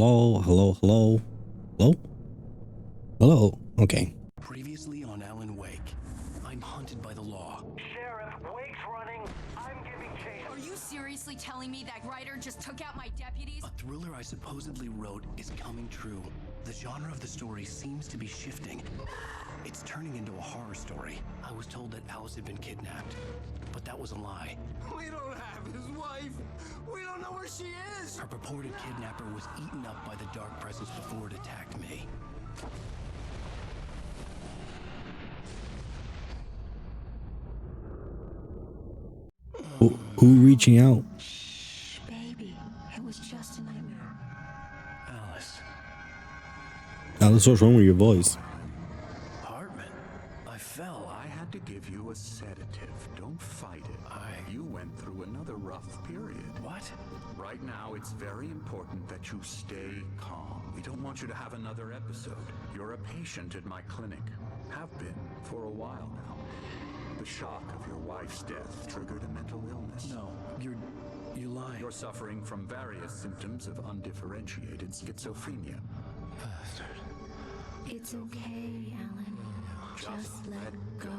Hello? Hello? Hello? Hello? Hello? Okay. Previously on Alan Wake, I'm hunted by the law. Sheriff, Wake's running. I'm giving chase. Are you seriously telling me that writer just took out my deputies? A thriller I supposedly wrote is coming true. The genre of the story seems to be shifting. It's turning into a horror story. I was told that Alice had been kidnapped, but that was a lie. We don't have his wife. We don't know where she is. Her purported kidnapper was eaten up by the dark presence before it attacked me. Who reaching out? Shh, baby. It was just a nightmare. Alice. Alice, what's wrong with your voice? Hartman. I fell. I had to give you a sedative. Don't fight it. You went through another rough period. What? Right now, it's very important that you stay calm. We don't want you to have another episode. You're a patient at my clinic. Have been for a while now. The shock of your wife's death triggered a mental illness. No, you lie. You're suffering from various symptoms of undifferentiated schizophrenia. It's okay, Alan. Just let go.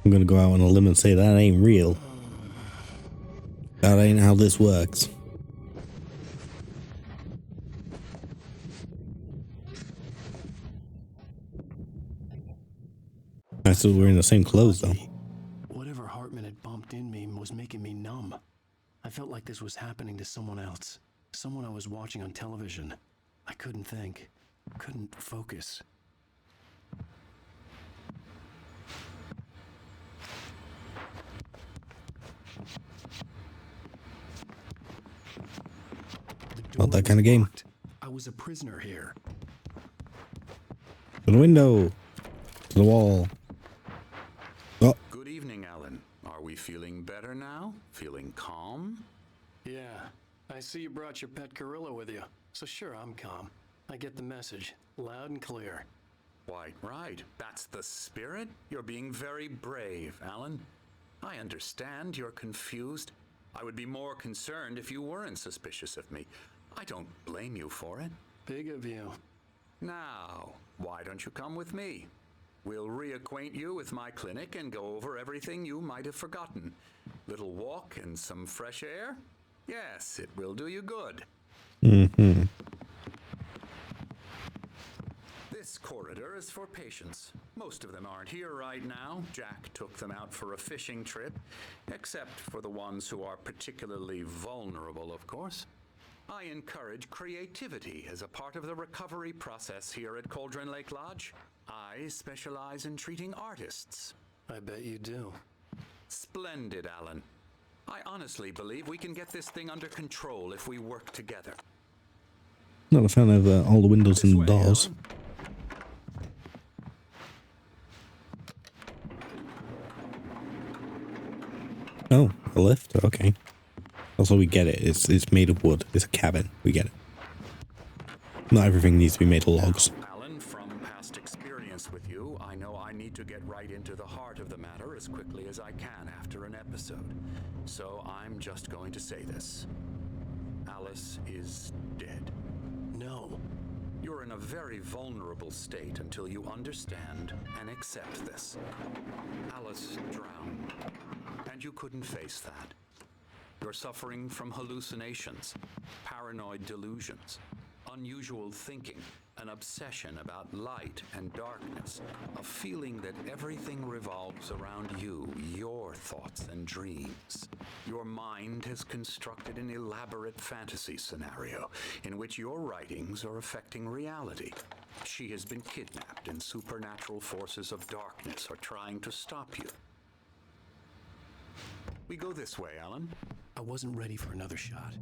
I'm gonna go out on a limb and say that ain't real. That ain't how this works. I still wearing the same clothes though. Whatever Hartman had bumped in me was making me numb. I felt like this was happening to someone else. Someone I was watching on television. I couldn't think. Couldn't focus. Not that kind of game. I was a prisoner here. To the window. To the wall. Oh, Good evening, Alan. Are we feeling better now? Feeling calm? Yeah, I see you brought your pet gorilla with you. So sure, I'm calm. I get the message, loud and clear. Why, right. That's the spirit. You're being very brave, Alan. I understand you're confused. I would be more concerned if you weren't suspicious of me. I don't blame you for it. Big of you. Now, why don't you come with me? We'll reacquaint you with my clinic and go over everything you might have forgotten. Little walk and some fresh air? Yes, it will do you good. mm-hmm. This corridor is for patients. Most of them aren't here right now. Jack took them out for a fishing trip, except for the ones who are particularly vulnerable, of course. I encourage creativity as a part of the recovery process here at Cauldron Lake Lodge. I specialize in treating artists. I bet you do. Splendid, Alan. I honestly believe we can get this thing under control if we work together. Not a fan of all the windows This and way, doors. Alan. Oh, a lift? Okay. Also, we get it. It's made of wood. It's a cabin. We get it. Not everything needs to be made of logs. Alan, from past experience with you, I know I need to get right into the heart of the matter as quickly as I can after an episode. So I'm just going to say this. Alice is dead. No. You're in a very vulnerable state until you understand and accept this. Alice drowned, and you couldn't face that. You're suffering from hallucinations, paranoid delusions, unusual thinking, an obsession about light and darkness, a feeling that everything revolves around you, your thoughts and dreams. Your mind has constructed an elaborate fantasy scenario in which your writings are affecting reality. She has been kidnapped, and supernatural forces of darkness are trying to stop you. We go this way, Alan. I wasn't ready for another shot,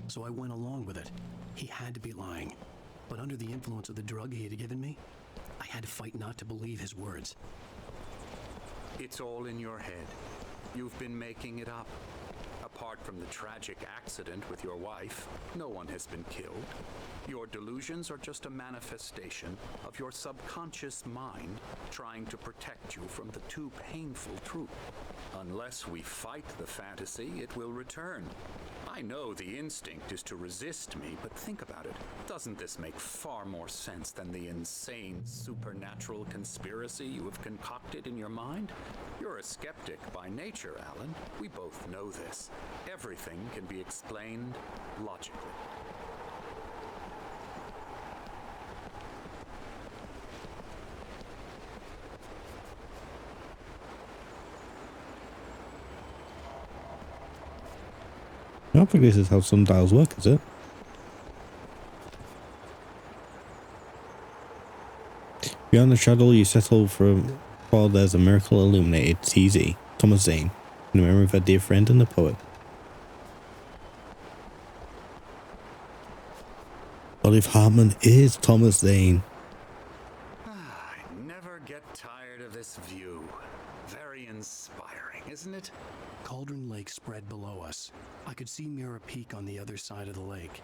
so I went along with it. He had to be lying. But under the influence of the drug he had given me, I had to fight not to believe his words. It's all in your head. You've been making it up. A Apart from the tragic accident with your wife, no one has been killed. Your delusions are just a manifestation of your subconscious mind trying to protect you from the too painful truth. Unless we fight the fantasy, it will return. I know the instinct is to resist me, but think about it. Doesn't this make far more sense than the insane supernatural conspiracy you have concocted in your mind? You're a skeptic by nature, Alan. We both know this. Everything can be explained logically. I don't think this is how sundials work, is it? Beyond the shadow you settle for while there's a miracle illuminated. TZ. Thomas Zane. In the memory of a dear friend and a poet. Olive Hartman is Thomas Zane. I never get tired of this view. Very inspiring, isn't it? Cauldron Lake spread below us. I could see Mirror Peak on the other side of the lake.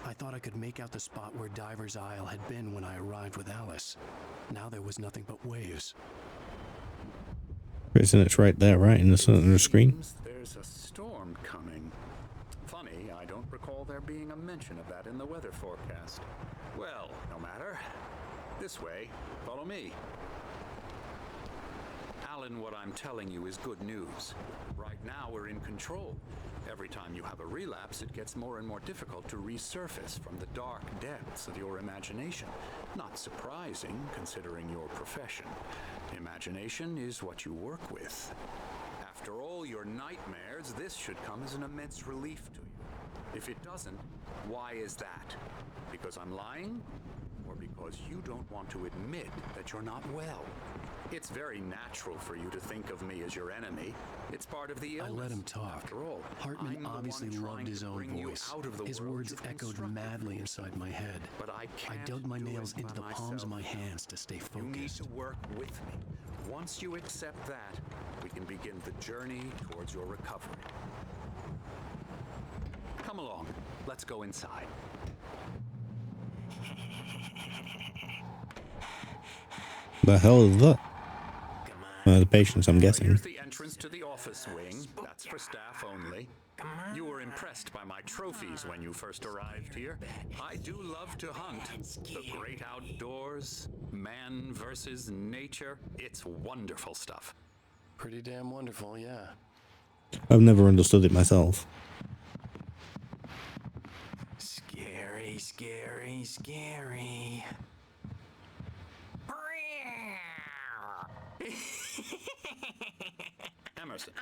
I thought I could make out the spot where Diver's Isle had been when I arrived with Alice. Now there was nothing but waves. Isn't it right there, right in the center of the screen? Seems there's a storm coming. Funny, I don't recall there being a mention of that in the weather forecast. Well, no matter. This way. Follow me. Alan, what I'm telling you is good news. Right now, we're in control. Every time you have a relapse, it gets more and more difficult to resurface from the dark depths of your imagination. Not surprising, considering your profession. Imagination is what you work with. After all your nightmares, this should come as an immense relief to you. If it doesn't, why is that? Because I'm lying? Or because you don't want to admit that you're not well? It's very natural for you to think of me as your enemy. It's part of the illness. I let him talk. After all, Hartman obviously loved his own voice. His words echoed madly inside my head. But I dug my nails into the palms of my hands to stay You need focused. to work with me. Once you accept that, we can begin the journey towards your recovery. Come along. Let's go inside. The hell is that? The patients, I'm guessing. Here's the entrance to the office wing. That's for staff only. You were impressed by my trophies when you first arrived here. I do love to hunt. The great outdoors, man versus nature. It's wonderful stuff. Pretty damn wonderful, yeah. I've never understood it myself. Scary, scary, scary. Emerson.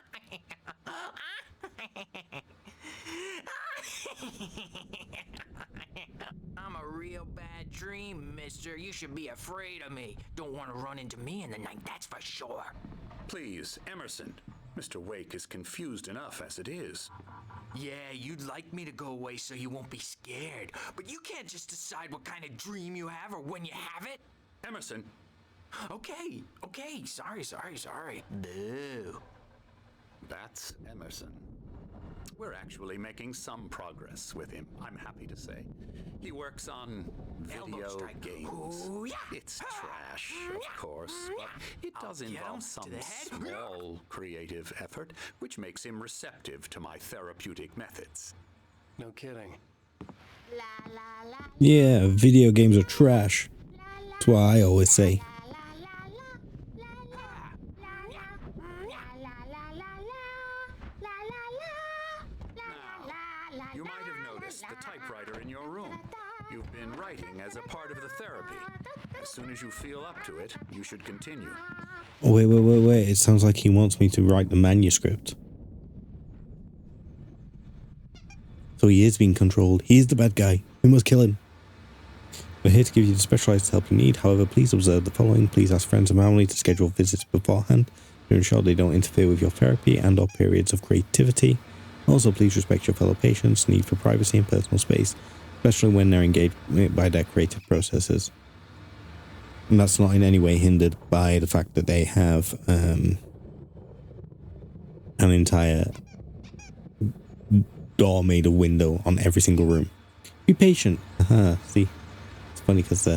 I'm a real bad dream, mister. You should be afraid of me. Don't want to run into me in the night, that's for sure. Please, Emerson. Mr. Wake is confused enough as it is. Yeah, you'd like me to go away so you won't be scared. But you can't just decide what kind of dream you have or when you have it. Emerson. Okay. Sorry. Boo. That's Emerson. We're actually making some progress with him, I'm happy to say. He works on Elbow video strike. games. Ooh, yeah. It's trash, of course, but it does I'll get him involve to some the head. small creative effort, which makes him receptive to my therapeutic methods. No kidding. Yeah, video games are trash. That's what I always say. You might have noticed the typewriter in your room. You've been writing as a part of the therapy. As soon as you feel up to it, you should continue. Oh, wait. It sounds like he wants me to write the manuscript. So he is being controlled. He is the bad guy. We must kill him. We're here to give you the specialized help you need. However, please observe the following. Please ask friends and family to schedule visits beforehand to ensure they don't interfere with your therapy and or periods of creativity. Also, please respect your fellow patients' need for privacy and personal space, especially when they're engaged by their creative processes. And that's not in any way hindered by the fact that they have an entire door made a window on every single room. Be patient. See? It's funny because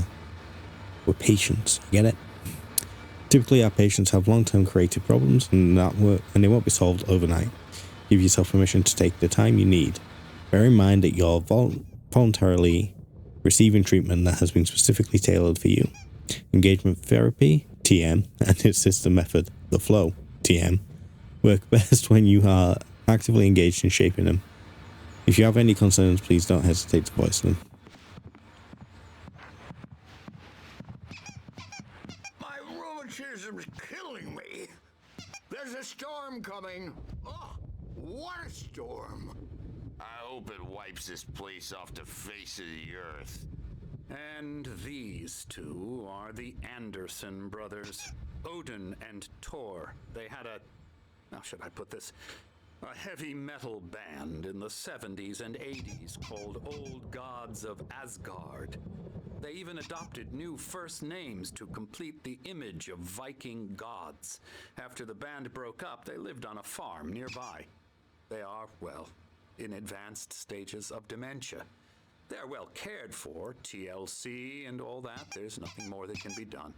we're patients. Get it? Typically, our patients have long-term creative problems and they won't be solved overnight. Give yourself permission to take the time you need. Bear in mind that you're voluntarily receiving treatment that has been specifically tailored for you. Engagement therapy, TM, and its sister method, the flow, TM, work best when you are actively engaged in shaping them. If you have any concerns, please don't hesitate to voice them. My rheumatism's killing me. There's a storm coming. Oh, what a storm. I hope it wipes this place off the face of the earth. And these two are the Anderson brothers, Odin and Thor. They had how should I put this? A heavy metal band in the 70s and 80s called Old Gods of Asgard. They even adopted new first names to complete the image of Viking gods. After the band broke up, they lived on a farm nearby. They are, well, in advanced stages of dementia. They're well cared for, TLC and all that. There's nothing more that can be done.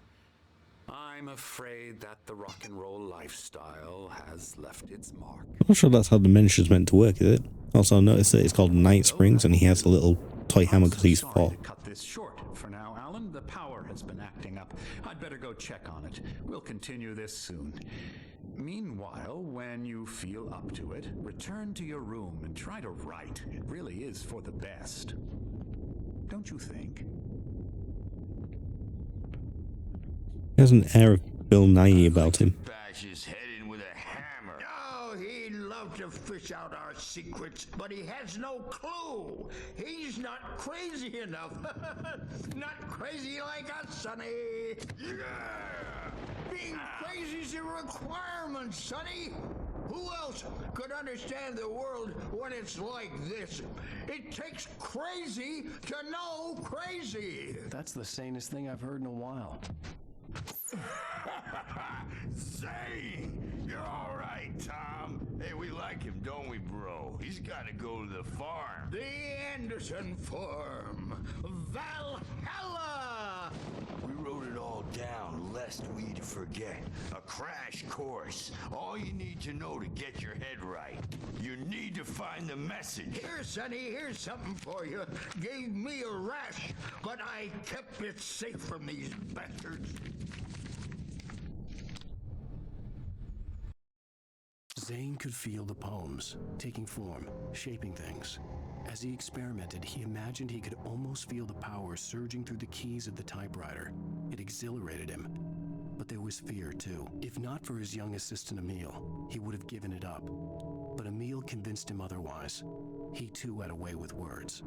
I'm afraid that the rock and roll lifestyle has left its mark. I'm not sure that's how dementia's meant to work, is it? Also, I noticed that it's called Night Springs and he has a little toy hammer because he's Sorry 4. to cut this short for now, Alan. The power has been acting up. I'd better go check on it. We'll continue this soon. Meanwhile, when you feel up to it, return to your room and try to write. It really is for the best. Don't you think? He has an air of Bill Nye about him. Bash his head in with a hammer. Oh, he'd love to fish out our secrets, but he has no clue. He's not crazy enough. Not crazy like us, Sonny. Yeah! Being crazy's a requirement, Sonny. Who else could understand the world when it's like this? It takes crazy to know crazy. That's the sanest thing I've heard in a while. Zane! You're all right, Tom. Hey, we like him, don't we, bro? He's got to go to the farm. The Anderson Farm. Valhalla! We wrote it all down, lest we forget. A crash course. All you need to know to get your head right. You need to find the message. Here, Sonny, here's something for you. Gave me a rash, but I kept it safe from these bastards. Zane could feel the poems, taking form, shaping things. As he experimented, he imagined he could almost feel the power surging through the keys of the typewriter. It exhilarated him. But there was fear, too. If not for his young assistant Emil, he would have given it up. But Emil convinced him otherwise. He, too, had a way with words.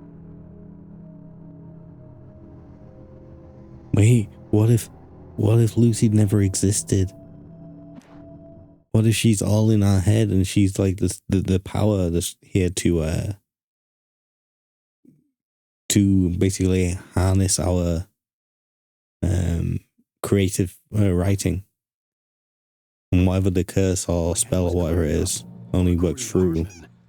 Wait, what if Lucy never existed? What if she's all in our head and she's like the power that's here to basically harness our creative writing, and whatever the curse or spell or whatever it is only works through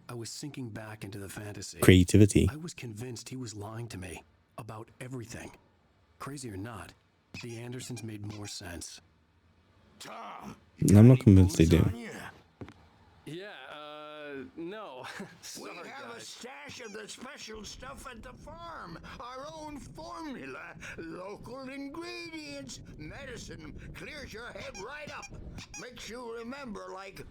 I was sinking back into the fantasy. creativity. I was convinced he was lying to me about everything. Crazy or not, the Andersons made more sense. Tom! I'm not convinced they do. Yeah, no. We have a stash of the special stuff at the farm. Our own formula. Local ingredients. Medicine clears your head right up. Makes you remember like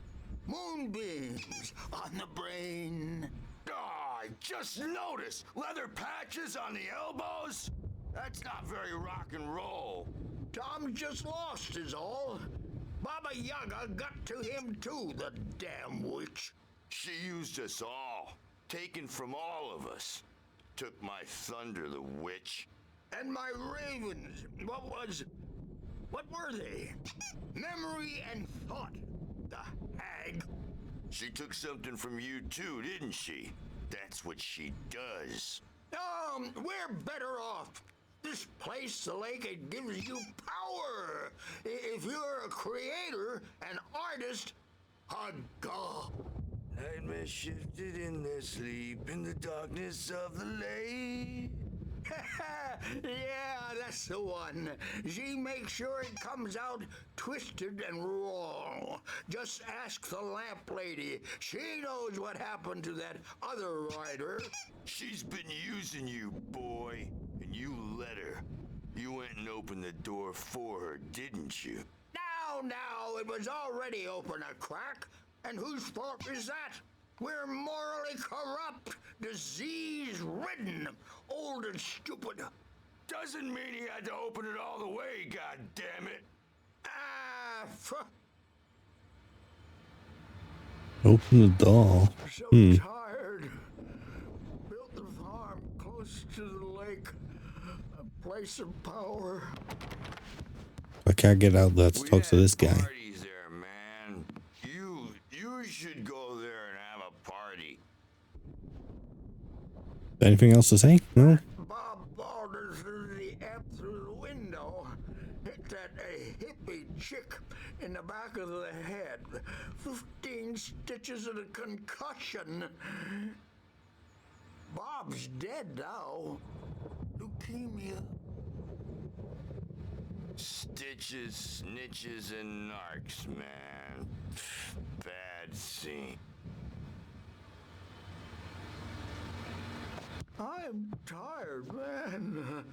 moonbeams on the brain. Oh, I just noticed! Leather patches on the elbows? That's not very rock and roll. Tom just lost is all. Baba Yaga got to him too, the damn witch. She used us all. Taken from all of us. Took my thunder, the witch. And my ravens. What were they? Memory and thought. The hag. She took something from you too, didn't she? That's what she does. We're better off. This place, the lake, it gives you power. If you're a creator, an artist, a god. Nightmare shifted in their sleep in the darkness of the lake. Yeah, that's the one. She makes sure it comes out twisted and raw. Just ask the lamp lady. She knows what happened to that other rider. She's been using you, boy, and you let her. You went and opened the door for her, didn't you? Now, it was already open a crack. And whose fault is that? We're morally corrupt, disease-ridden, old and stupid. Doesn't mean he had to open it all the way, goddammit. Open the door. So tired. Built the farm close to the lake. A place of power. I can't get out there to talk to this guy. Parties there, man. You should go there and have a party. Anything else to say? No? Bob Balders threw the amp through the window. Hit that hippie chick in the back of the head. 15 stitches and a concussion. Bob's dead now. Leukemia. Stitches, snitches, and narcs, man. Bad scene. I'm tired, man.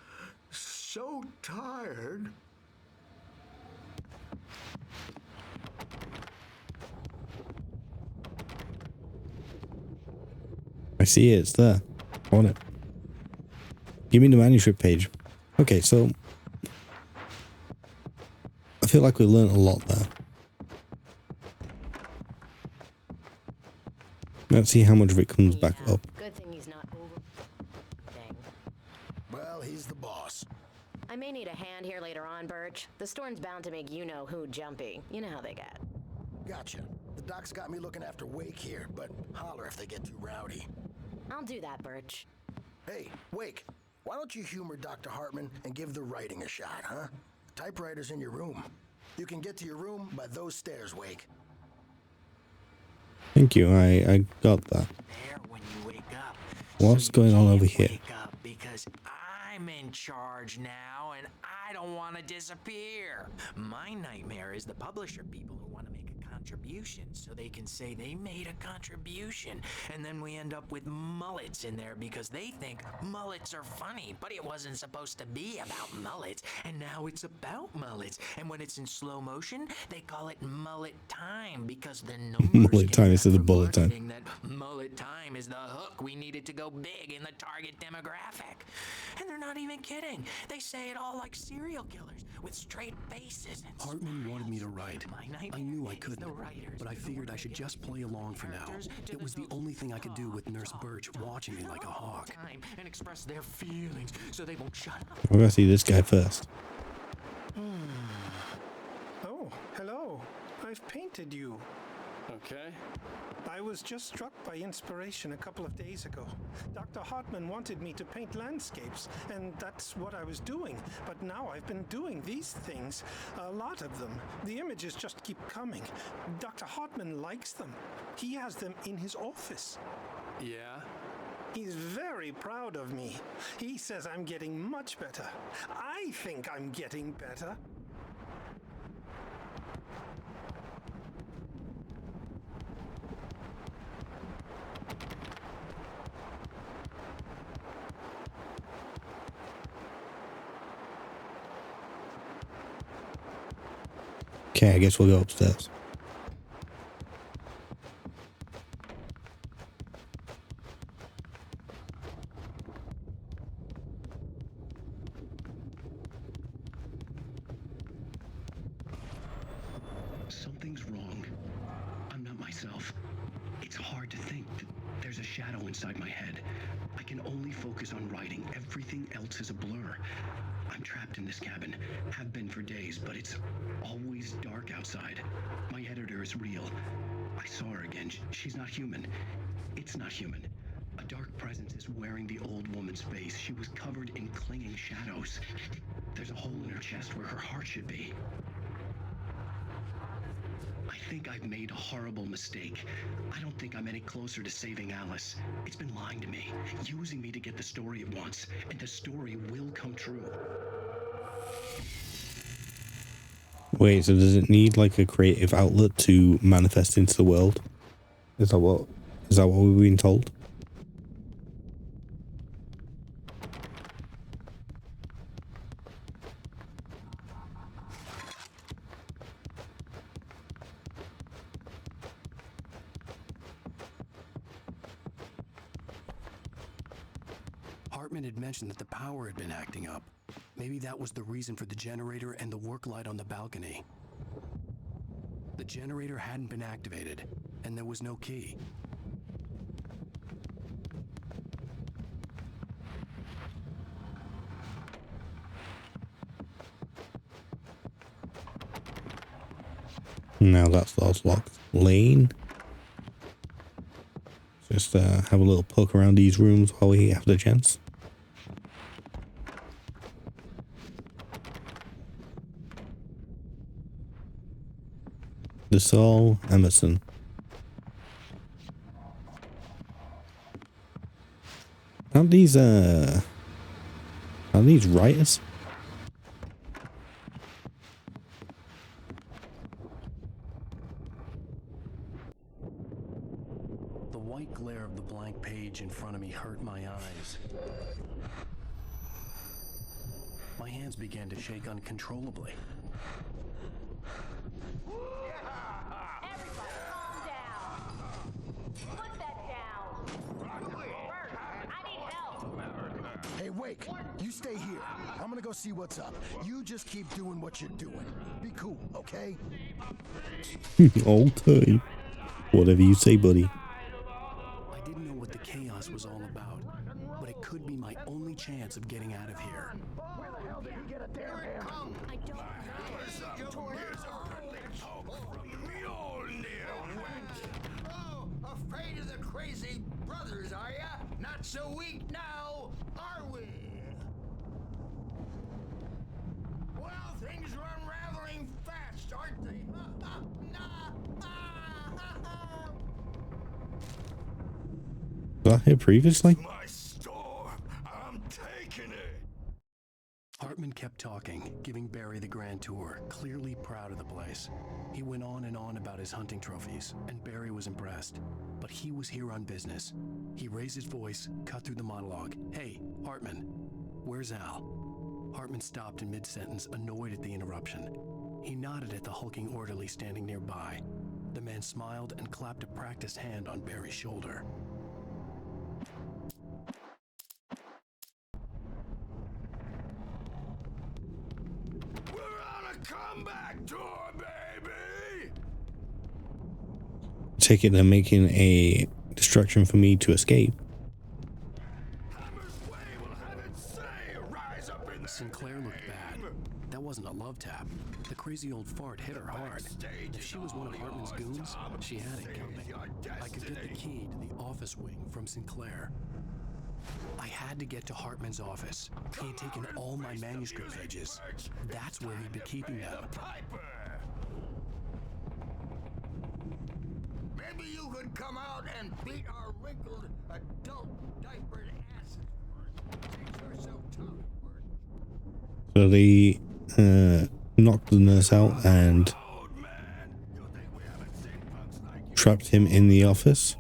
So tired. I see it. It's there. I want it. Give me the manuscript page. Okay, so I feel like we learned a lot there. Let's see how much of it comes back up. Good thing he's not over. Dang. Well, he's the boss. I may need a hand here later on, Birch. The storm's bound to make you-know-who jumpy. You know how they get. Gotcha. The doc's got me looking after Wake here, but holler if they get too rowdy. I'll do that, Birch. Hey, Wake, why don't you humor Dr. Hartman and give the writing a shot, huh? Typewriter's in your room. You can get to your room by those stairs, Wake. Thank you. I got that. There when you wake up. What's So going on you over can't here? Wake up because I'm in charge now and I don't want to disappear. My nightmare is the publisher people who want to make a contribution so they can say they made a contribution, and then we end up with mullets in there because they think mullets are funny, but it wasn't supposed to be about mullets, and now it's about mullets. And when it's in slow motion, they call it mullet time because the numbers Mullet time instead of bullet time. marketing that mullet time is the hook we needed to go big in the target demographic. And they're not even kidding. They say it all like serial killers with straight faces. And Hartman wanted me to write. My nightmare I knew I is couldn't, the writers, but I the figured I ones should who just get play along for now. characters to It was the most only thing I could do with Nurse Birch watching me like a hawk. time and express their feelings so they won't shut up. We're gonna see this guy first. Oh, hello. I've painted you. Okay. I was just struck by inspiration a couple of days ago. Dr. Hartman wanted me to paint landscapes, and that's what I was doing. But now I've been doing these things, a lot of them. The images just keep coming. Dr. Hartman likes them. He has them in his office. Yeah? He's very proud of me. He says I'm getting much better. I think I'm getting better. Okay, I guess we'll go upstairs. Something's wrong. I'm not myself. It's hard to think. There's a shadow inside my head. I can only focus on writing. Everything else is a blur. I'm trapped in this cabin. Have been for days, but it's always dark outside. My editor is real. I saw her again. She's not human. It's not human. A dark presence is wearing the old woman's face. She was covered in clinging shadows. There's a hole in her chest where her heart should be. I think I've made a horrible mistake. I don't think I'm any closer to saving Alice. It's been lying to me, using me to get the story it wants, and the story will come true. Wait, so does it need like a creative outlet to manifest into the world? Is that what we've been told? Hartman had mentioned that the power had been acting up. Maybe that was the reason for the generator and the work light on the balcony. The generator hadn't been activated, and there was no key. Now that's locked. Lane. Just have a little poke around these rooms while we have the chance. The Soul, Emerson. Are these writers? The white glare of the blank page in front of me hurt my eyes. My hands began to shake uncontrollably. Hey, Wake, you stay here. I'm gonna go see what's up. You just keep doing what you're doing. Be cool, okay? Okay. Whatever you say, buddy. I didn't know what the chaos was all about, but it could be my only chance of getting out of here. Where the hell did he get a damn hammer? I don't know. Oh, afraid of the crazy brothers, are ya? Not so weak now, are we? Well, things are unraveling fast, aren't they? Was that here previously? My store. I'm taking it. Hartman kept talking, giving Barry the grand tour, clearly proud of the place. He went on and on about his hunting trophies, and Barry was impressed. But he was here on business. He raised his voice, cut through the monologue. Hey, Hartman, where's Al? Hartman stopped in mid-sentence, annoyed at the interruption. He nodded at the hulking orderly standing nearby. The man smiled and clapped a practiced hand on Barry's shoulder. Comeback tour, baby! Take it they're making a distraction for me to escape. Sinclair looked bad. That wasn't a love tap. The crazy old fart hit her hard. If she was one of Hartman's goons, she had it coming. I could get the key to the office wing from Sinclair. I had to get to Hartman's office. He had taken all my manuscript pages. That's where he'd been keeping them. Maybe you could come out and beat our wrinkled adult diapered asses. Things are so tough. So they knocked the nurse out and trapped him in the office.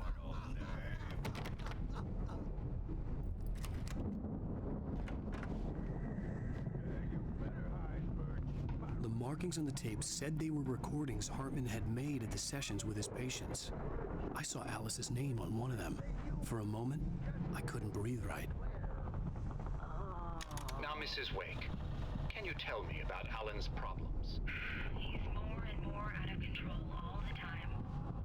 Markings on the tape said they were recordings Hartman had made at the sessions with his patients. I saw Alice's name on one of them. For a moment, I couldn't breathe right. Now, Mrs. Wake, can you tell me about Alan's problems? He's more and more out of control all the time.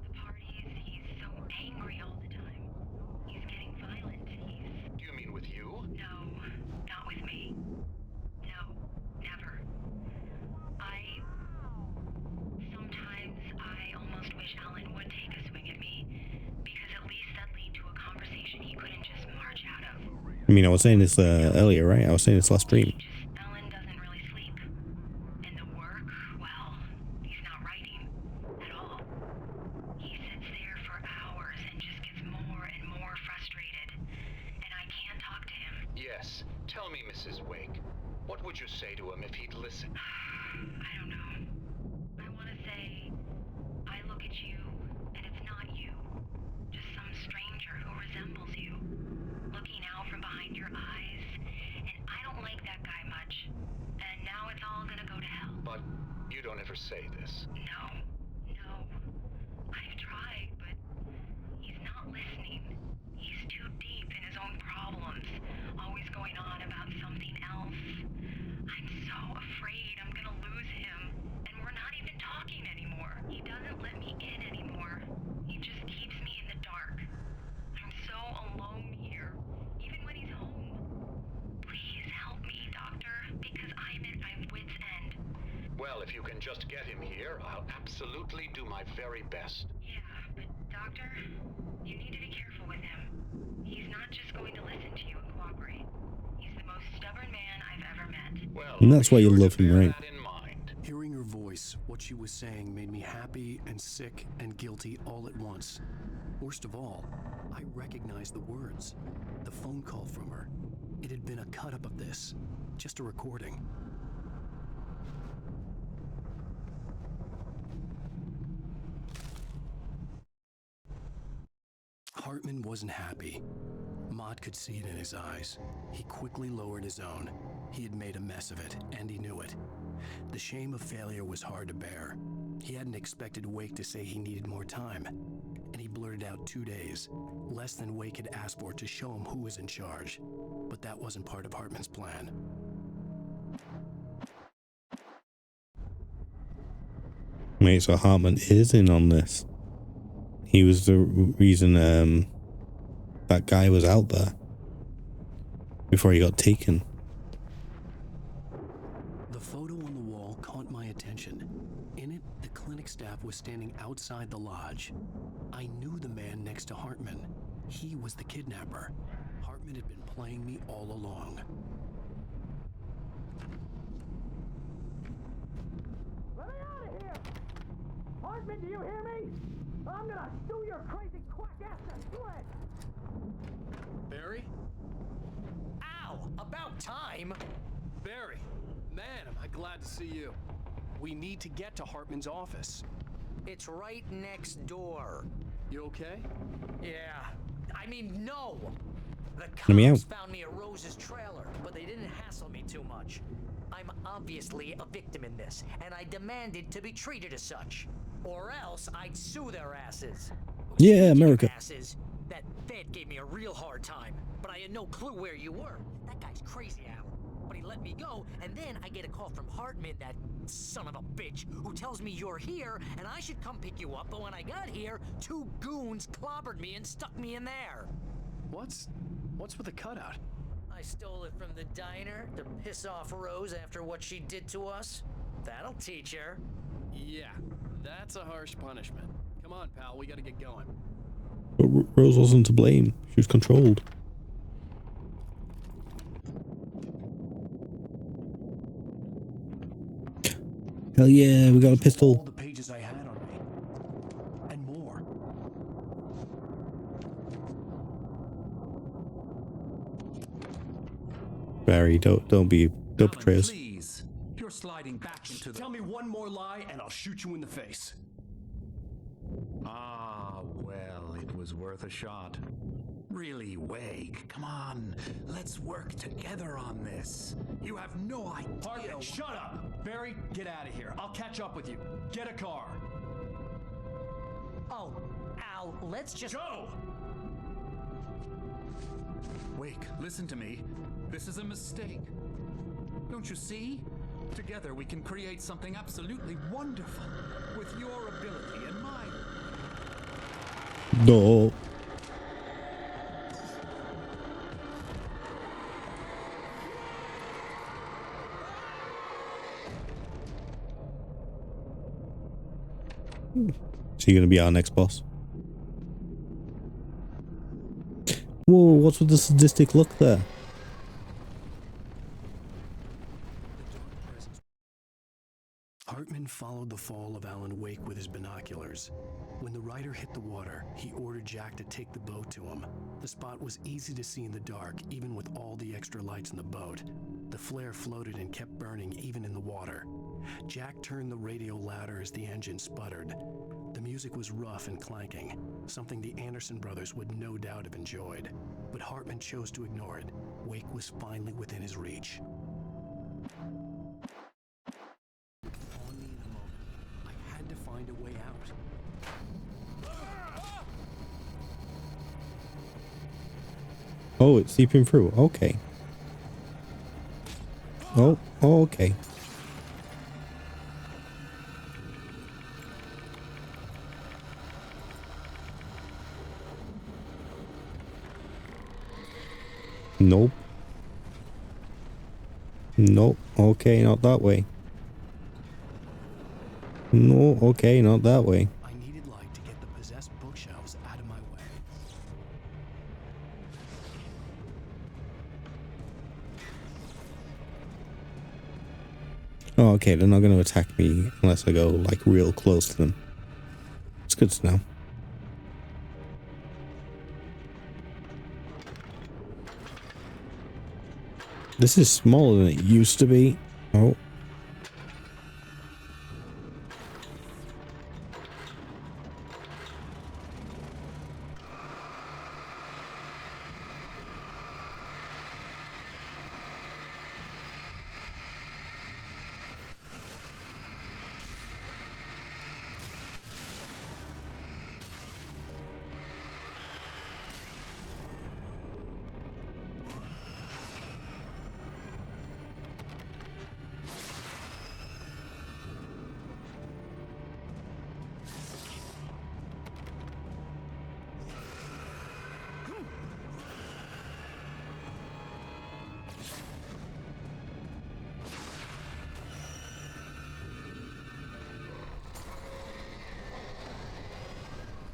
The parties, he's so angry all the time. He's getting violent. Do you mean with you? No, not with me. No, never. Sometimes I almost wish Alan would take a swing at me, because at least that'd lead to a conversation he couldn't just march out of. I mean, I was saying this earlier, right? I was saying this last stream. Alan doesn't really sleep. And the work, well, he's not writing at all. would you say to him if he'd listen? I don't know. I want to say, I look at you, and it's not you. Just some stranger who resembles you. Looking out from behind your eyes, and I don't like that guy much. And now it's all gonna go to hell. But you don't ever say this. No. I've tried, but he's not listening. He's too deep in his own problems, always going on about something else. I'm so afraid I'm gonna lose him, and we're not even talking anymore. He doesn't let me in anymore. He just keeps me in the dark. I'm so alone here, even when he's home. Please help me, Doctor, because I'm at my wit's end. Well, if you can just get him here, I'll absolutely do my very best. Yeah, but Doctor, you need to be careful with him. He's not just going to listen to you and cooperate. He's the most stubborn man I've ever met. Well, And that's why you love him, right? Hearing her voice, what she was saying made me happy and sick and guilty all at once. Worst of all, I recognized the words. The phone call from her. It had been a cut-up of this. Just a recording. Hartman wasn't happy. Maude could see it in his eyes. He quickly lowered his own. He had made a mess of it, and he knew it. The shame of failure was hard to bear. He hadn't expected Wake to say he needed more time, and he blurted out 2 days, less than Wake had asked for to show him who was in charge. But that wasn't part of Hartman's plan. Mate, so Hartman is in on this. He was the reason that guy was out there before he got taken. The photo on the wall caught my attention. In it, the clinic staff was standing outside the lodge. I knew the man next to Hartman. He was the kidnapper. Hartman had been playing me all along. Let me out of here! Hartman, do you hear me? I'm gonna sue your crazy quack ass to shreds! Barry? Ow! About time! Barry! Man, am I glad to see you. We need to get to Hartman's office. It's right next door. You okay? Yeah. I mean, no! The Let me cops out. found me at Rose's trailer, but they didn't hassle me too much. I'm obviously a victim in this, and I demanded to be treated as such. Or else I'd sue their asses. Yeah, America. Asses. That Fed gave me a real hard time, but I had no clue where you were. That guy's crazy, Al. But he let me go, and then I get a call from Hartman, that son of a bitch, who tells me you're here, and I should come pick you up, but when I got here, 2 goons clobbered me and stuck me in there. What's with the cutout? I stole it from the diner to piss off Rose after what she did to us. That'll teach her. Yeah, that's a harsh punishment. Come on, pal, we gotta get going. But Rose wasn't to blame. She was controlled. Hell yeah, we got a pistol. All the pages I had on me. And more. Barry, don't betray us. Please, you're sliding back into the... Tell me one more lie and I'll shoot you in the face. Ah, well, it was worth a shot. Really, Wake, come on. Let's work together on this. You have no idea. Hartman, shut up! Barry, get out of here. I'll catch up with you. Get a car. Oh, Al, let's just... Go! Wake, listen to me. This is a mistake. Don't you see? Together we can create something absolutely wonderful. With your ability and mine. No. Is he gonna be our next boss? Whoa, what's with the sadistic look there? Hartman followed the fall of Alan Wake with his binoculars. When the rider hit the water, he ordered Jack to take the boat to him. The spot was easy to see in the dark, even with all the extra lights in the boat. The flare floated and kept burning even in the water. Jack turned the radio louder as the engine sputtered. The music was rough and clanking, something the Anderson brothers would no doubt have enjoyed. But Hartman chose to ignore it. Wake was finally within his reach. On me in a moment. I had to find a way out. Oh, it's seeping through. Okay. Oh, okay. Nope. Nope. Okay, not that way. No, okay, not that way. I needed light to get the possessed bookshelves out of my way. Oh, okay, they're not going to attack me unless I go, like, real close to them. It's good to know. This is smaller than it used to be. Oh.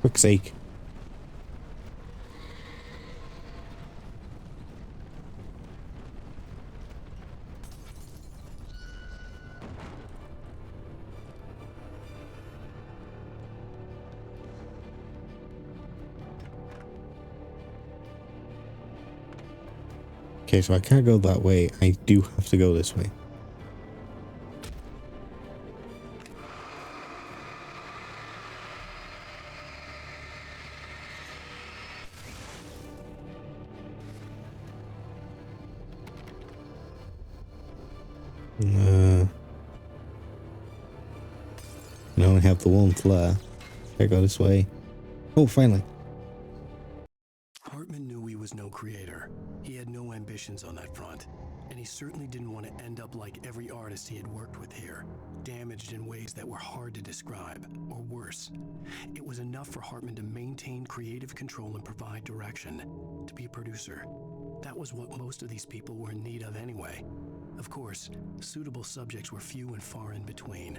For fuck's sake. Okay, so I can't go that way. I do have to go this way. I only have the one flare. Should I go this way? Oh, finally. Hartman knew he was no creator. He had no ambitions on that front. And he certainly didn't want to end up like every artist he had worked with here, damaged in ways that were hard to describe, or worse. It was enough for Hartman to maintain creative control and provide direction, to be a producer. That was what most of these people were in need of anyway. Of course, suitable subjects were few and far in between.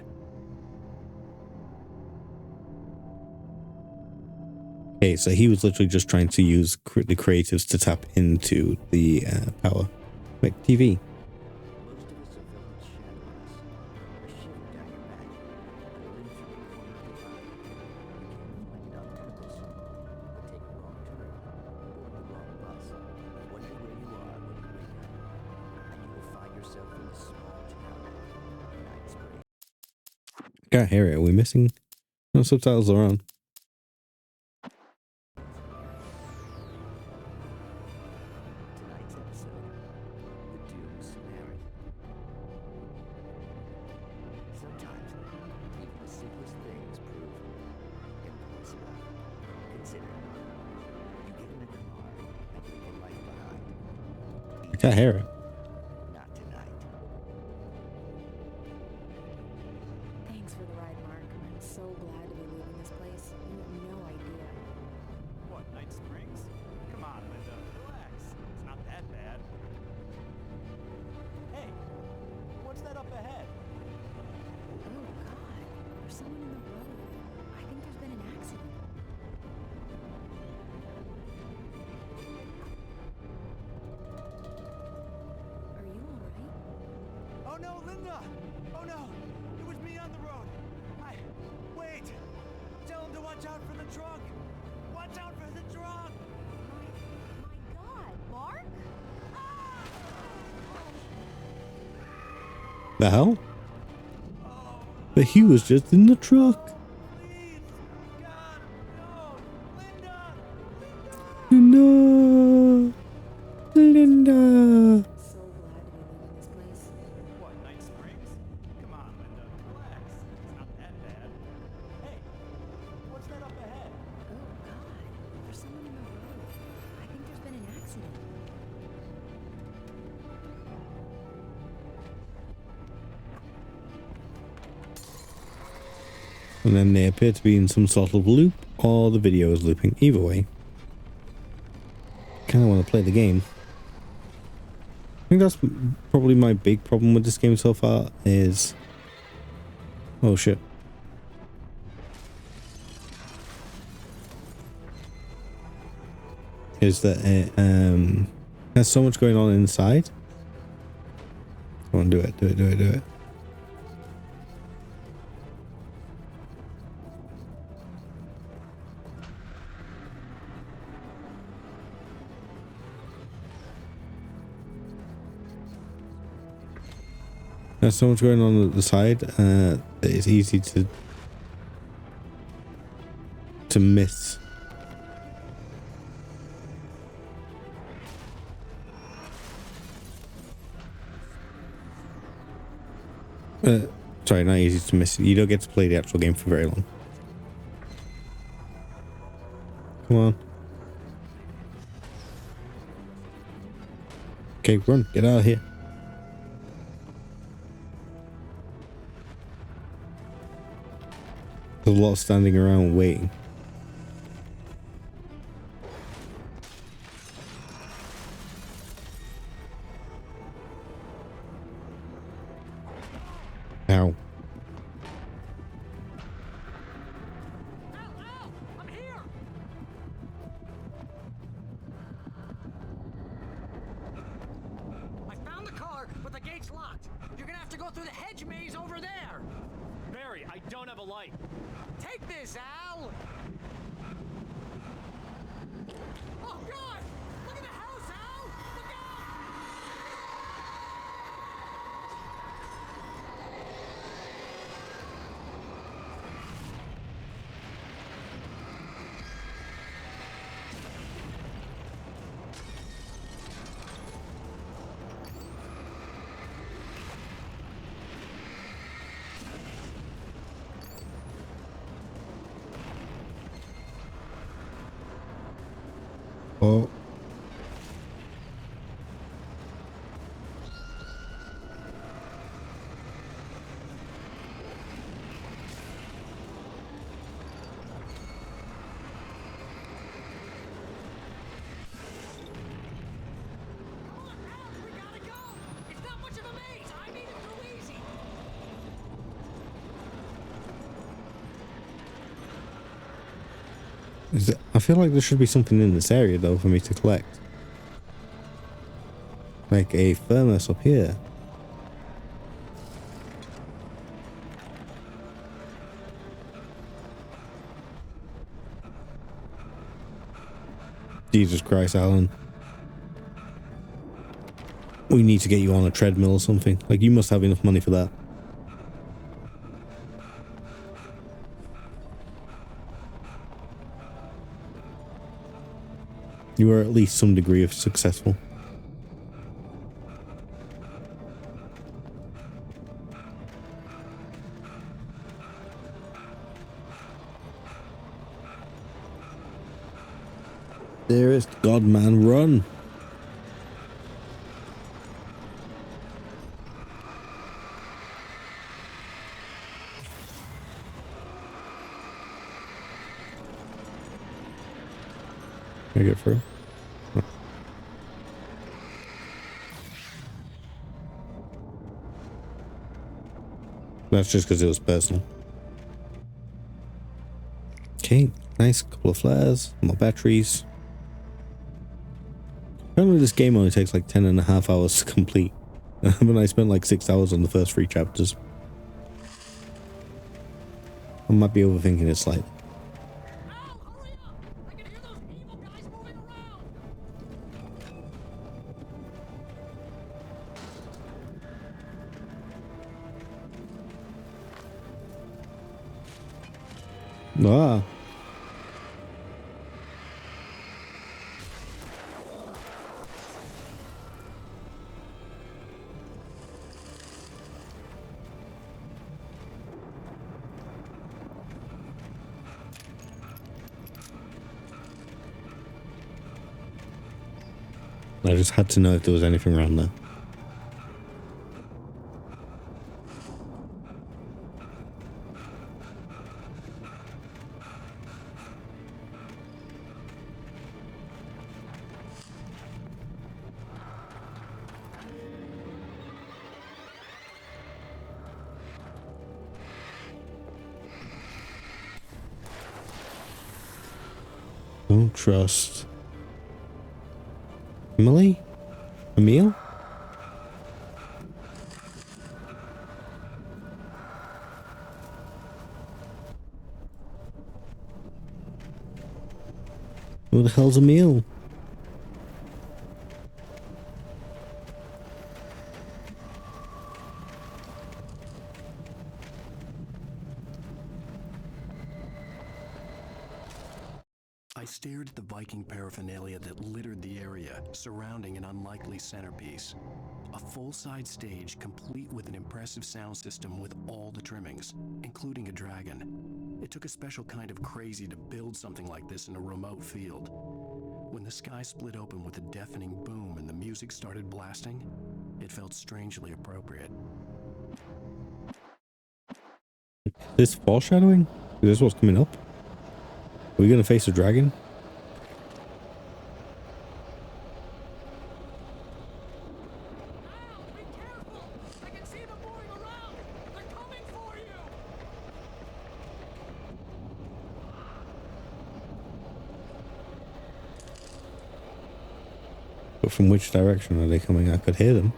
Okay, so he was literally just trying to use the creatives to tap into the power. Like TV. Can't hear it. Are we missing? No subtitles are on. I can't hear it. Thanks for the ride, Mark. I'm so glad to be leaving this place. You have no idea. What, Night Springs? Come on, Linda. Relax. It's not that bad. Hey, what's that up ahead? Oh, God. There's someone in the road. I think there's been an accident. Oh no, Linda! Oh no! It was me on the road! Wait! Tell him to watch out for the truck! Watch out for the truck! My God, Mark? The hell? But he was just in the truck. Linda! Linda! So glad to be leaving this place. What, Night Springs? Come on, Linda. Relax. It's not that bad. Hey, what's that up ahead? Oh God, there's someone in the road. I think there's been an accident. And then they appear to be in some sort of loop, or the video is looping. Either way, kind of want to play the game. I think that's probably my big problem with this game so far is... Oh shit. Is that it has so much going on inside. Come on, do it. There's so much going on at the side that it's easy to miss. Sorry, not easy to miss. You don't get to play the actual game for very long. Come on. Okay, run. Get out of here. There's a lot of standing around waiting. Ow. I'm here! I found the car, but the gate's locked. You're gonna have to go through the hedge maze over there. Barry, I don't have a light. Take this, Al! Oh, God! Look at the house, Al! Look out! Oh. I feel like there should be something in this area though for me to collect. Like a furnace up here. Jesus Christ, Alan. We need to get you on a treadmill or something. Like, you must have enough money for that. You are at least some degree of successful. Dearest God, man, run! Can I get through? No. That's just because it was personal. Okay, nice. Couple of flares, more batteries. Apparently this game only takes like 10.5 hours to complete. But I spent like 6 hours on the first 3 chapters. I might be overthinking it slightly. Ah. I just had to know if there was anything around there. Don't trust Emily? Emil? Who the hell's Emil? I stared at the Viking paraphernalia that littered the area, surrounding an unlikely centerpiece. A full-size stage complete with an impressive sound system with all the trimmings, including a dragon. It took a special kind of crazy to build something like this in a remote field. When the sky split open with a deafening boom and the music started blasting, it felt strangely appropriate. This foreshadowing? Is this what's coming up? Are we gonna face a dragon? But from which direction are they coming? I could hear them.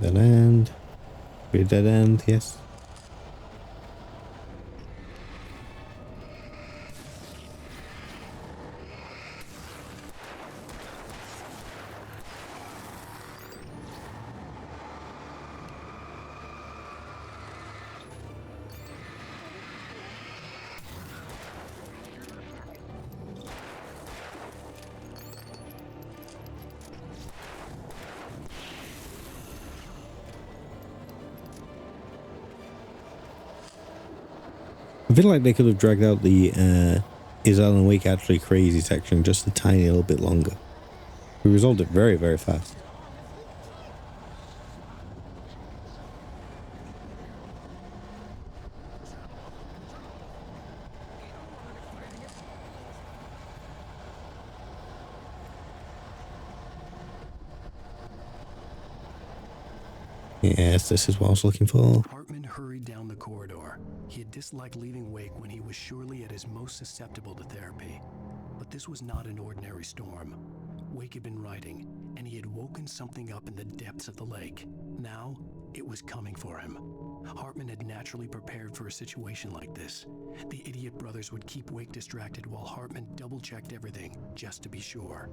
Dead end. Be a dead end, yes. I feel like they could have dragged out the Is Alan Wake Actually Crazy section just a tiny little bit longer. We resolved it very, very fast. Yes, this is what I was looking for. Hartman hurried down the corridor. He had disliked leaving Wake when he was surely at his most susceptible to therapy. But this was not an ordinary storm. Wake had been writing, and he had woken something up in the depths of the lake. Now, it was coming for him. Hartman had naturally prepared for a situation like this. The idiot brothers would keep Wake distracted while Hartman double-checked everything, just to be sure.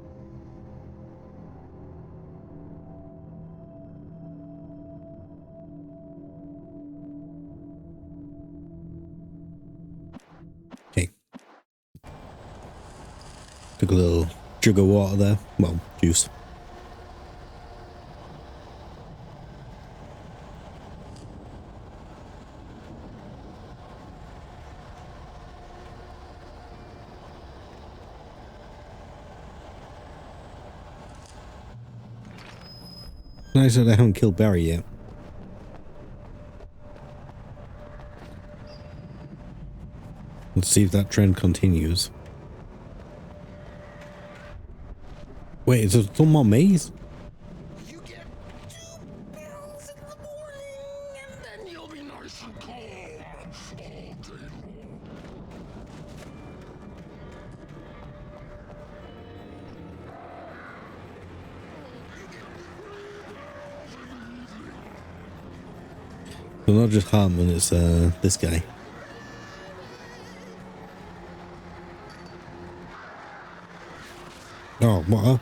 Took a little jug of water there. Well, juice. Nice that I haven't killed Barry yet. Let's see if that trend continues. Wait, is there some more maze? You get 2 pills in the morning, and then you'll be nice and calm all day long. So not just Hartman, it's this guy. Oh, what?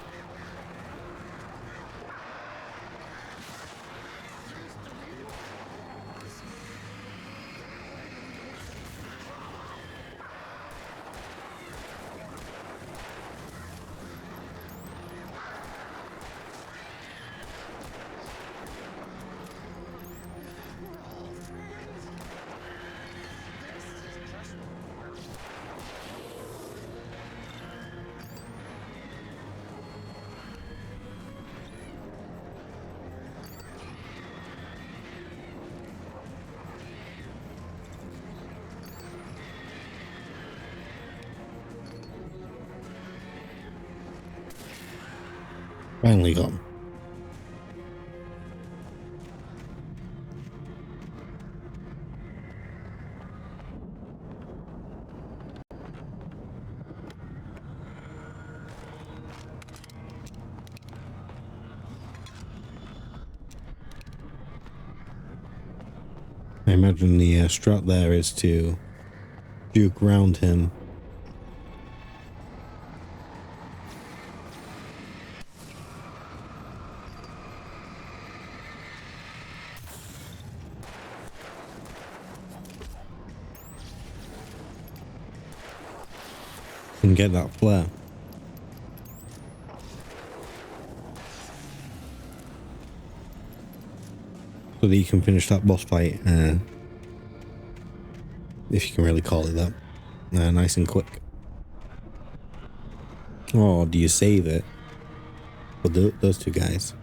Finally got him. I imagine the strat there is to juke round him. And get that flare. So that you can finish that boss fight, if you can really call it that, nice and quick. Or do you save it for those two guys?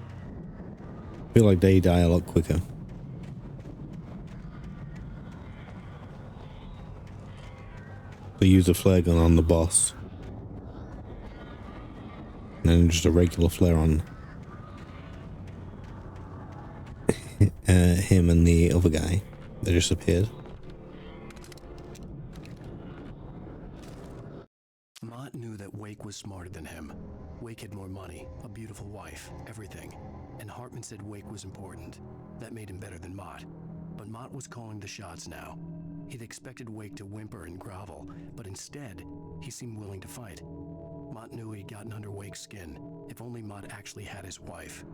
I feel like they die a lot quicker. So use a flare gun on the boss, and then just a regular flare on him and the other guy that just appeared. Mott knew that Wake was smarter than him. Wake had more money, a beautiful wife, everything. And Hartman said Wake was important. That made him better than Mott. But Mott was calling the shots now. He'd expected Wake to whimper and grovel, but instead, he seemed willing to fight. Mott knew he'd gotten under Wake's skin. If only Mott actually had his wife.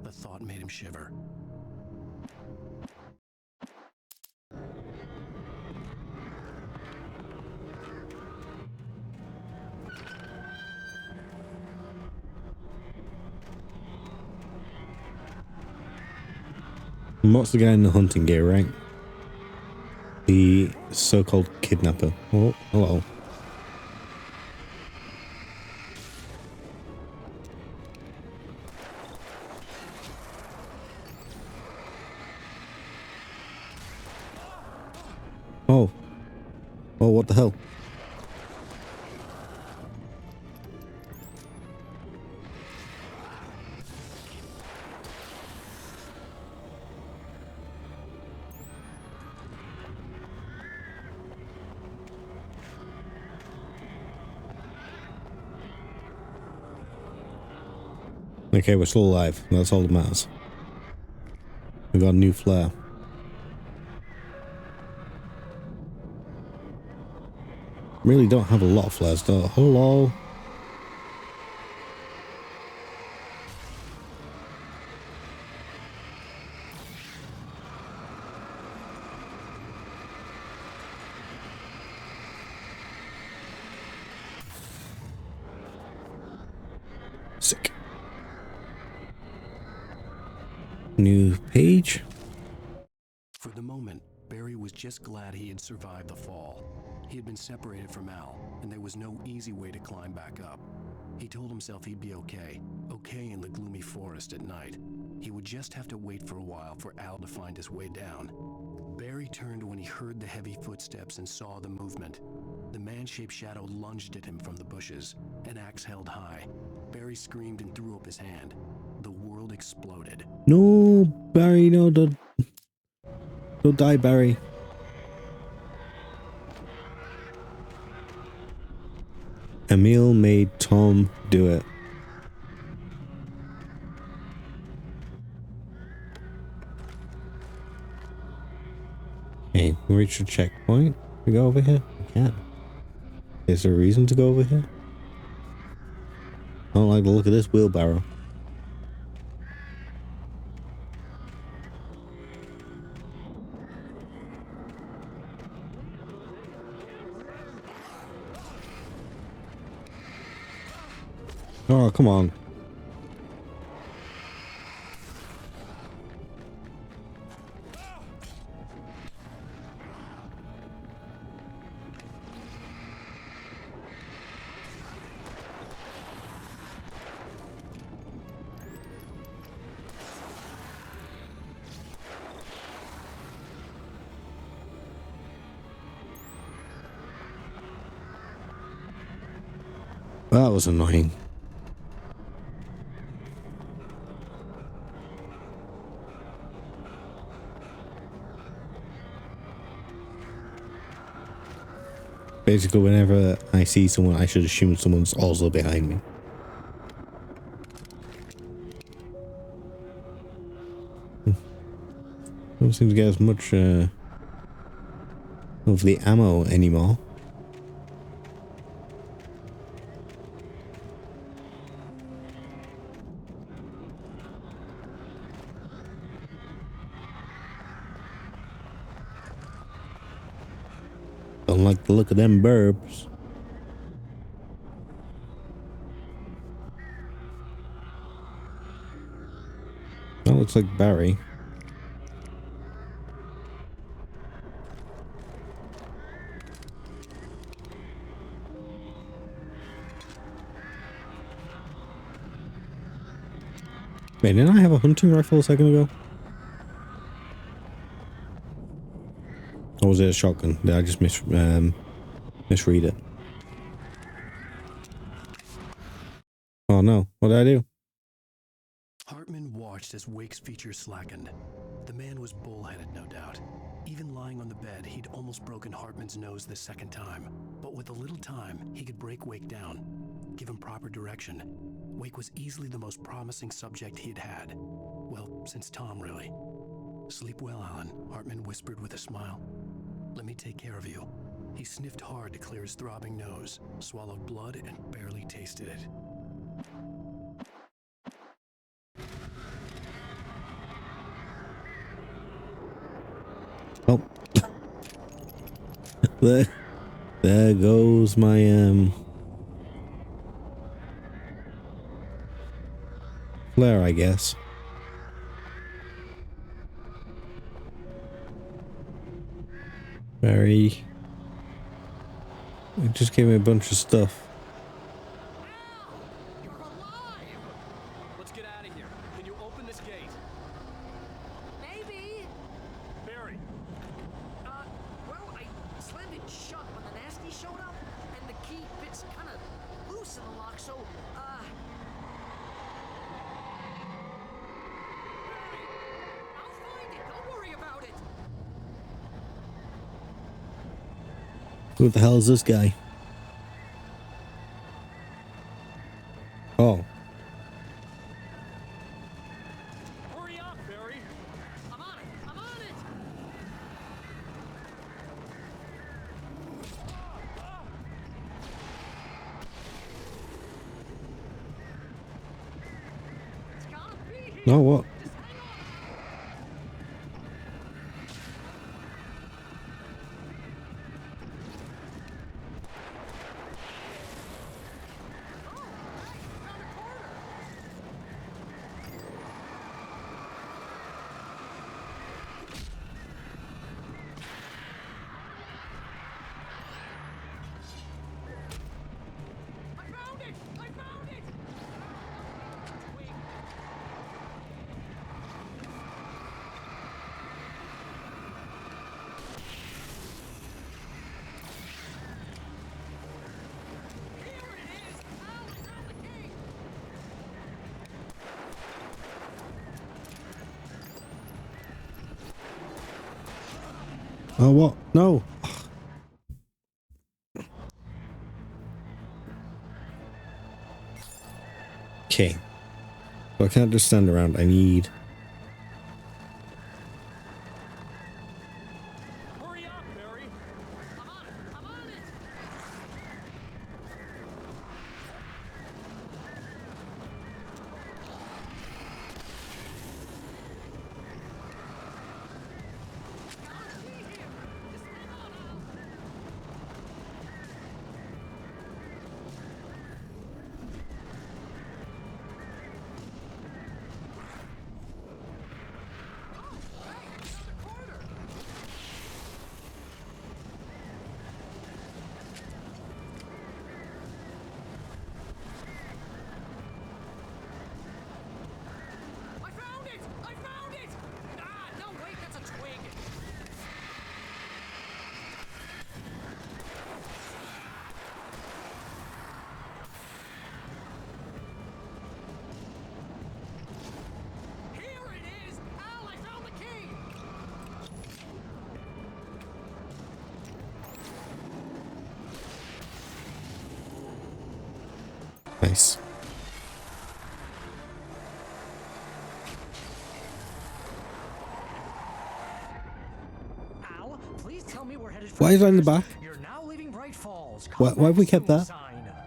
The thought made him shiver. What's the guy in the hunting gear, right? The so-called kidnapper. Oh, hello. Oh. Oh, what the hell? Okay, we're still alive. That's all that matters. We got a new flare. Really don't have a lot of flares though. Hello. Sick. New page. For the moment, Barry was just glad he had survived the fall. He had been separated from Al, and there was no easy way to climb back up. He told himself he'd be okay in the gloomy forest at night. He would just have to wait for a while for Al to find his way down. Barry turned when he heard the heavy footsteps and saw the movement. The man-shaped shadow lunged at him from the bushes, an axe held high. Barry screamed and threw up his hand. The world exploded. No, Barry, no, don't die, Barry. Emil made Tom do it. Okay, we reached a checkpoint. We go over here? We can. Is there a reason to go over here? I don't like the look of this wheelbarrow. Oh, come on. That was annoying. Basically, whenever I see someone, I should assume someone's also behind me. Don't seem to get as much of the ammo anymore. Don't like the look of them burbs. That looks like Barry. Wait, didn't I have a hunting rifle a second ago? Or was it a shotgun? Did I just misread it? Oh no, what did I do? Hartman watched as Wake's features slackened. The man was bullheaded, no doubt. Even lying on the bed, he'd almost broken Hartman's nose the second time. But with a little time, he could break Wake down, give him proper direction. Wake was easily the most promising subject he'd had. Well, since Tom, really. Sleep well, Alan, Hartman whispered with a smile. Let me take care of you. He sniffed hard to clear his throbbing nose, swallowed blood, and barely tasted it. Oh. There goes my flare, I guess. Very. It just gave me a bunch of stuff. You're alive! Let's get out of here. Can you open this gate? Maybe. Barry! Well, I slammed it shut when the nasty showed up, and the key fits kind of loose in the lock, so, I'll find it. Don't worry about it. Who the hell is this guy? Oh. Hurry up, Barry! I'm on it. I'm on it. It's gotta be here. No, what? Oh, what? No. Okay. So I can't just stand around. I need... Hurry Nice. Al, please tell me we're headed for Why is that in the back? You're now leaving Bright Falls. Why have we kept that?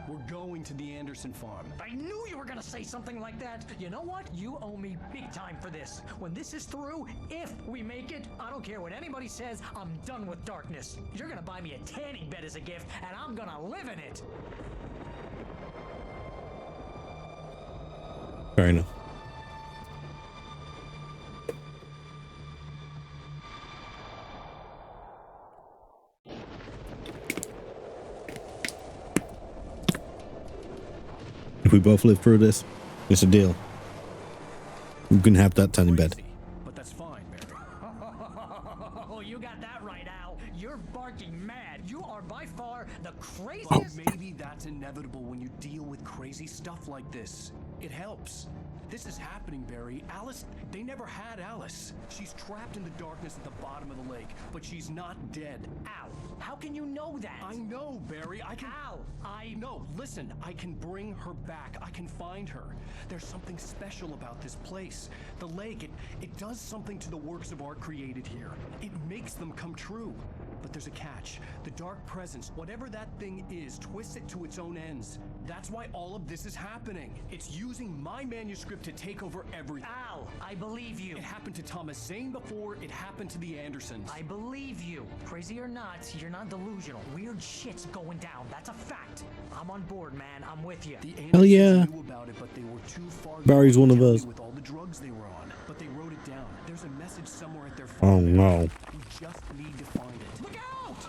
We're going to the Anderson farm. I knew you were gonna say something like that. You know what? You owe me big time for this. When this is through, if we make it, I don't care what anybody says, I'm done with darkness. You're gonna buy me a tanning bed as a gift, and I'm gonna live in it. Fair enough. If we both live through this, it's a deal. We can have that tiny bed. But that's fine, Barry. Oh, you got that right, Al. You're barking mad. You are by far the craziest. Maybe that's inevitable when you deal with crazy stuff like this. It helps. This is happening, Barry. Alice, they never had Alice. She's trapped in the darkness at the bottom of the lake, but she's not dead. Al, how can you know that? I know, Barry. I can... Al, No, listen. I can bring her back. I can find her. There's something special about this place. The lake, it does something to the works of art created here. It makes them come true. But there's a catch. The dark presence, whatever that thing is, twists it to its own ends. That's why all of this is happening. It's using my manuscript to take over everything. Al, I believe you. It happened to Thomas Zane before. It happened to the Andersons. I believe you. Crazy or not, you're not delusional. Weird shit's going down. That's a fact. I'm on board, man. I'm with you. The Hell yeah. knew about it, but they were too far Barry's gone one to of tell us. me with all the drugs they were on. But they wrote it down. There's a message somewhere at their Oh farm. no. We just need to find it. Look out!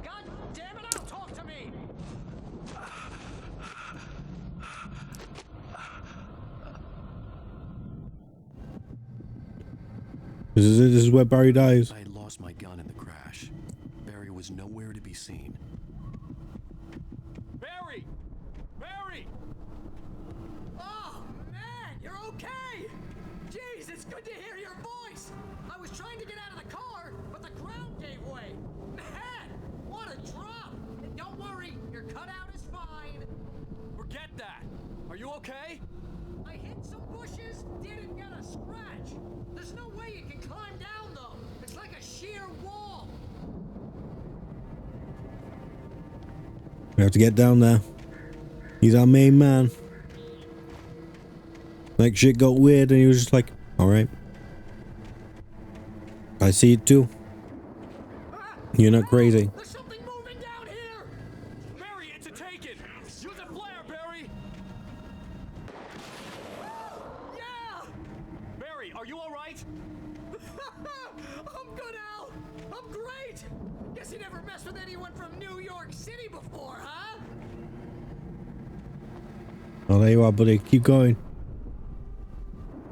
God damn it, Al, talk to me! This is where Barry dies. I had lost my gun in the crash. Barry was nowhere to be seen. Barry! Barry! Oh, man, you're okay! Jeez, it's good to hear your voice! I was trying to get out of the car, but the ground gave way. Man, what a drop! And don't worry, your cutout is fine. Forget that! Are you okay? I hit some bushes, didn't get a scratch. There's no way you can climb down, though. It's like a sheer wall. We have to get down there. He's our main man. Like shit got weird and he was just like, alright. I see it too. You're not crazy. There's something moving down here! Barry, it's a taken! Use a flare, Barry! Yeah! Barry, are you alright? I'm good, Al! I'm great! Guess you never messed with anyone from New York City before, huh? Oh, there you are, buddy. Keep going.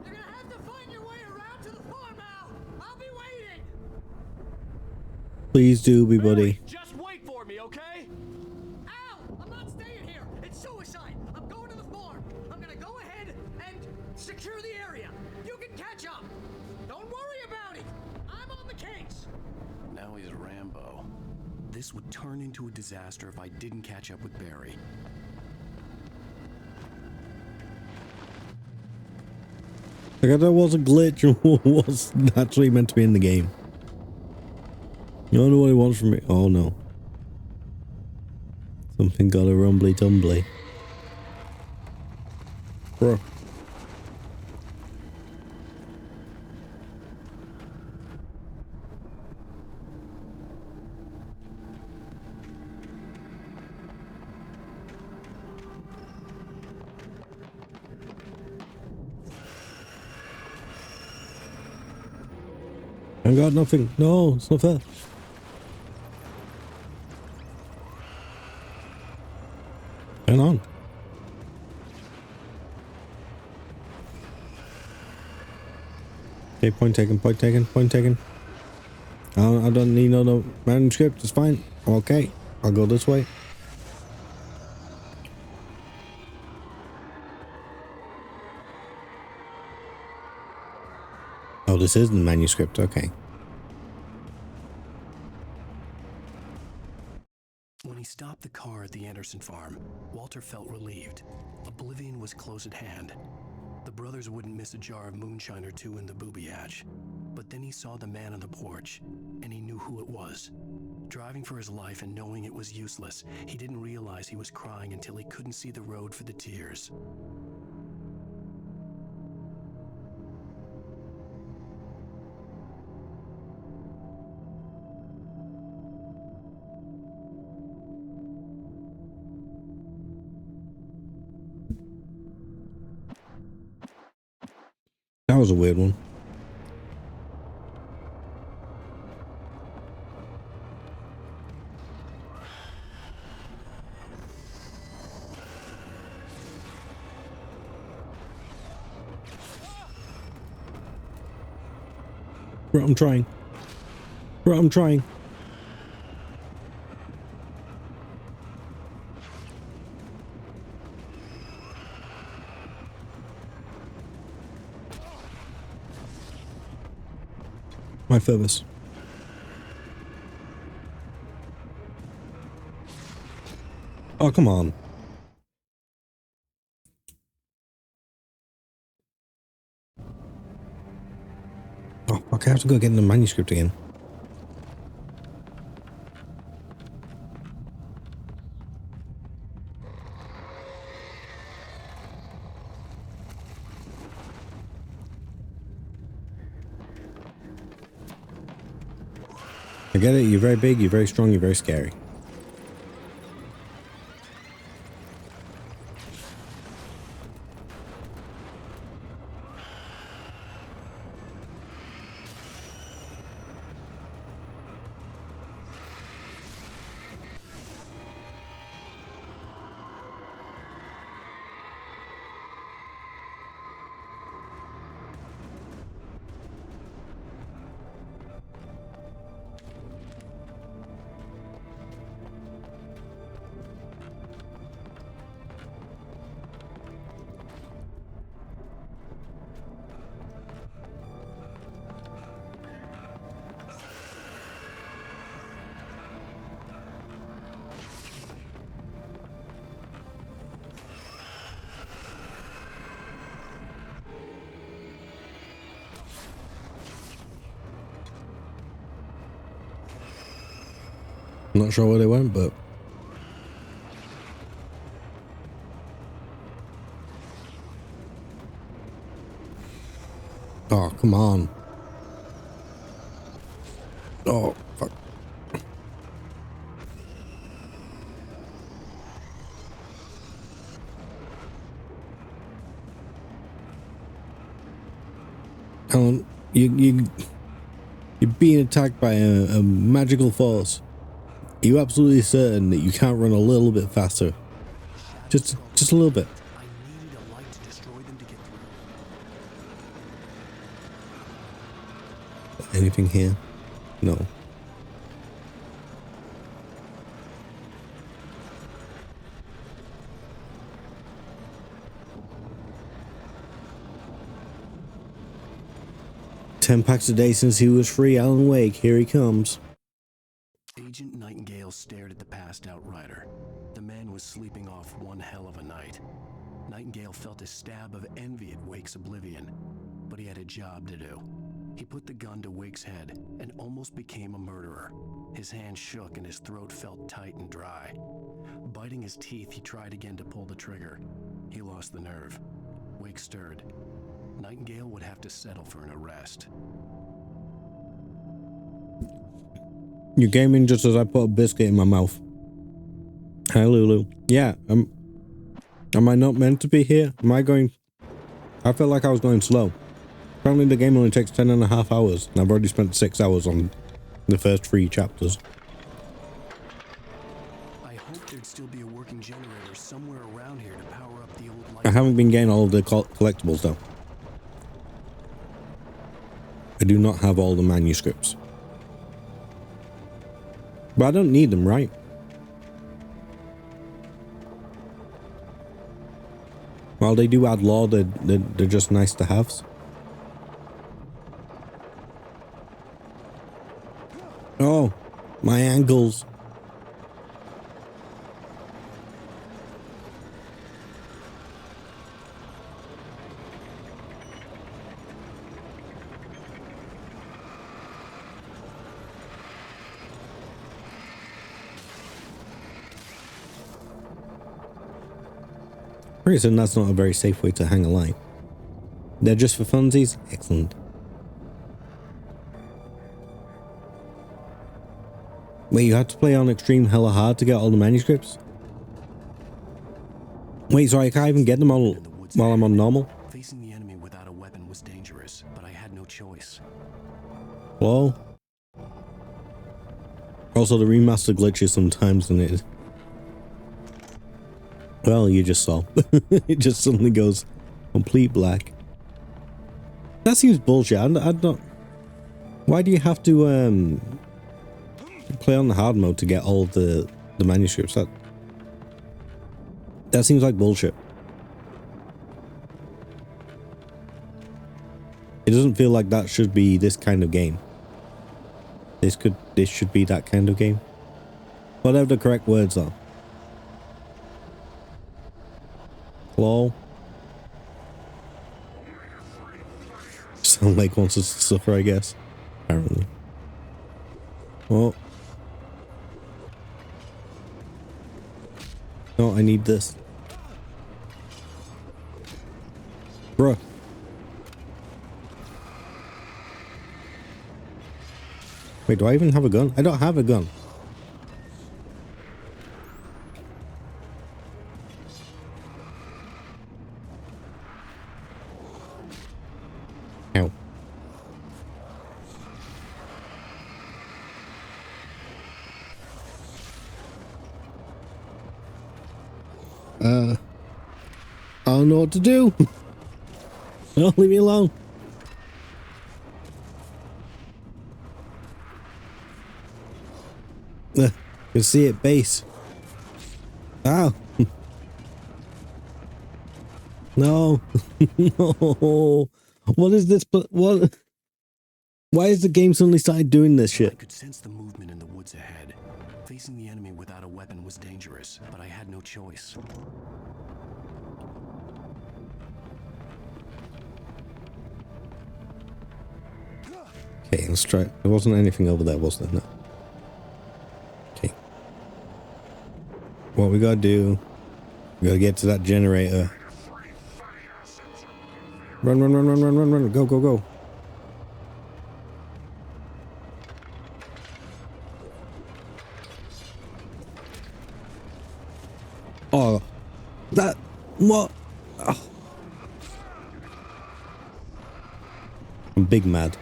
You're gonna have to find your way around to the farm, Al! I'll be waiting! Please do be, buddy. Just wait for me, okay? Al! I'm not staying here! It's suicide! I'm going to the farm! I'm gonna go ahead and secure the area! You can catch up! Don't worry about it! I'm on the case! Now he's Rambo. This would turn into a disaster if I didn't catch up with Barry. Like, that was a glitch or was actually meant to be in the game. You don't know what he wants from me. Oh no. Something got a rumbly tumbly. Bro. I got nothing. No, it's not fair. Hang on. Okay, point taken, point taken, point taken. I don't need no manuscript. It's fine. I'm okay. I'll go this way. Oh, this is the manuscript. Okay. When he stopped the car at the Anderson farm, Walter felt relieved. Oblivion was close at hand. The brothers wouldn't miss a jar of moonshine or two in the booby hatch. But then he saw the man on the porch, and he knew who it was. Driving for his life and knowing it was useless, he didn't realize he was crying until he couldn't see the road for the tears. That was a weird one. Bro, I'm trying. Bro, I'm trying. My Phobos. Oh, come on. Oh, fuck, I have to go get the manuscript again. I get it, you're very big, you're very strong, you're very scary. I'm not sure where they went, but oh, come on. Oh, fuck. Alan, you're being attacked by a magical force. Are you absolutely certain that you can't run a little bit faster? Just a little bit. I needed a light to destroy them to get through. Anything here? No. $10 packs a day since he was free. Alan Wake, here he comes. Agent Nightingale stared at the passed out rider. The man was sleeping off one hell of a night. Nightingale felt a stab of envy at Wake's oblivion, but he had a job to do. He put the gun to Wake's head and almost became a murderer. His hand shook and his throat felt tight and dry. Biting his teeth, he tried again to pull the trigger. He lost the nerve. Wake stirred. Nightingale would have to settle for an arrest. You're gaming just as I put a biscuit in my mouth. Hi, Lulu. Yeah, am I not meant to be here? Am I going... I felt like I was going slow. Apparently the game only takes 10.5 hours, and I've already spent 6 hours on the first 3 chapters. I hoped there'd still be a working generator somewhere around here to power up the old light. I haven't been getting all of the collectibles, though. I do not have all the manuscripts. But I don't need them, right? While they do add lore, they're just nice to have. Oh, my ankles. Reason that's not a very safe way to hang a light. They're just for funsies? Excellent. Wait, you had to play on extreme hella hard to get all the manuscripts? Wait, sorry, I can't even get them all while I'm on normal? Facing the enemy without a weapon was dangerous, but I had no choice. Well. Also, the remaster glitches sometimes, and it. Well, you just saw. It just suddenly goes complete black. That seems bullshit. I don't. Why do you have to play on the hard mode to get all of the manuscripts? That seems like bullshit. It doesn't feel like that should be this kind of game. This should be that kind of game. Whatever the correct words are. Lol. Sound like wants us to suffer, I guess. Apparently. Oh. No, I need this. Bruh. Wait, do I even have a gun? I don't have a gun. Ow. I don't know what to do. Don't leave me alone. You can see it, base. Ow. No. No. What is this? What? Why is the game suddenly started doing this shit? I could sense the movement in the woods ahead. Facing the enemy without a weapon was dangerous, but I had no choice. Okay, let's try. There wasn't anything over there, was there? No. Okay. What we gotta do, we gotta get to that generator. Run, run, run, run, run, run, run. Go, go, go. Oh, that, what? Oh. I'm big mad.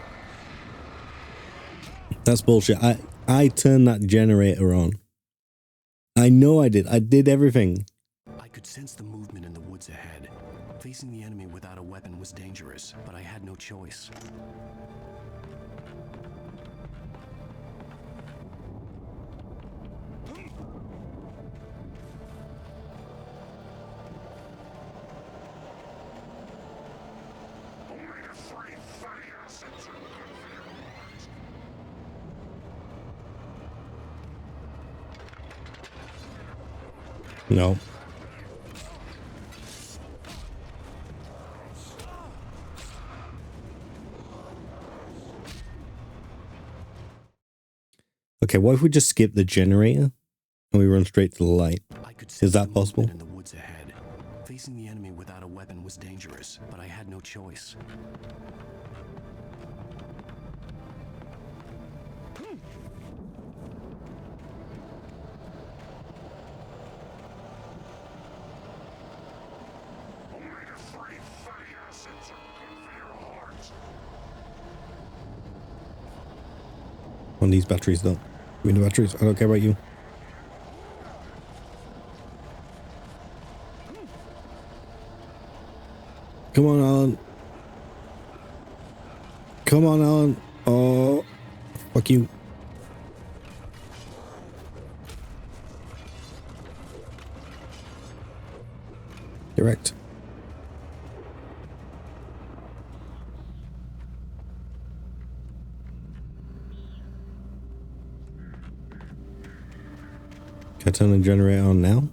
That's bullshit. I turned that generator on. I know I did. I did everything. I could sense the movement in the woods ahead. Facing the enemy without a weapon was dangerous, but I had no choice. No. Okay, what if we just skip the generator and we run straight to the light? Is that possible? In the woods ahead. Facing the enemy without a weapon was dangerous, but I had no choice. On these batteries, though. Give me the batteries. I don't care about you. Come on, Alan. Come on, Alan. Oh, fuck you. Direct. Can I turn the generator on now?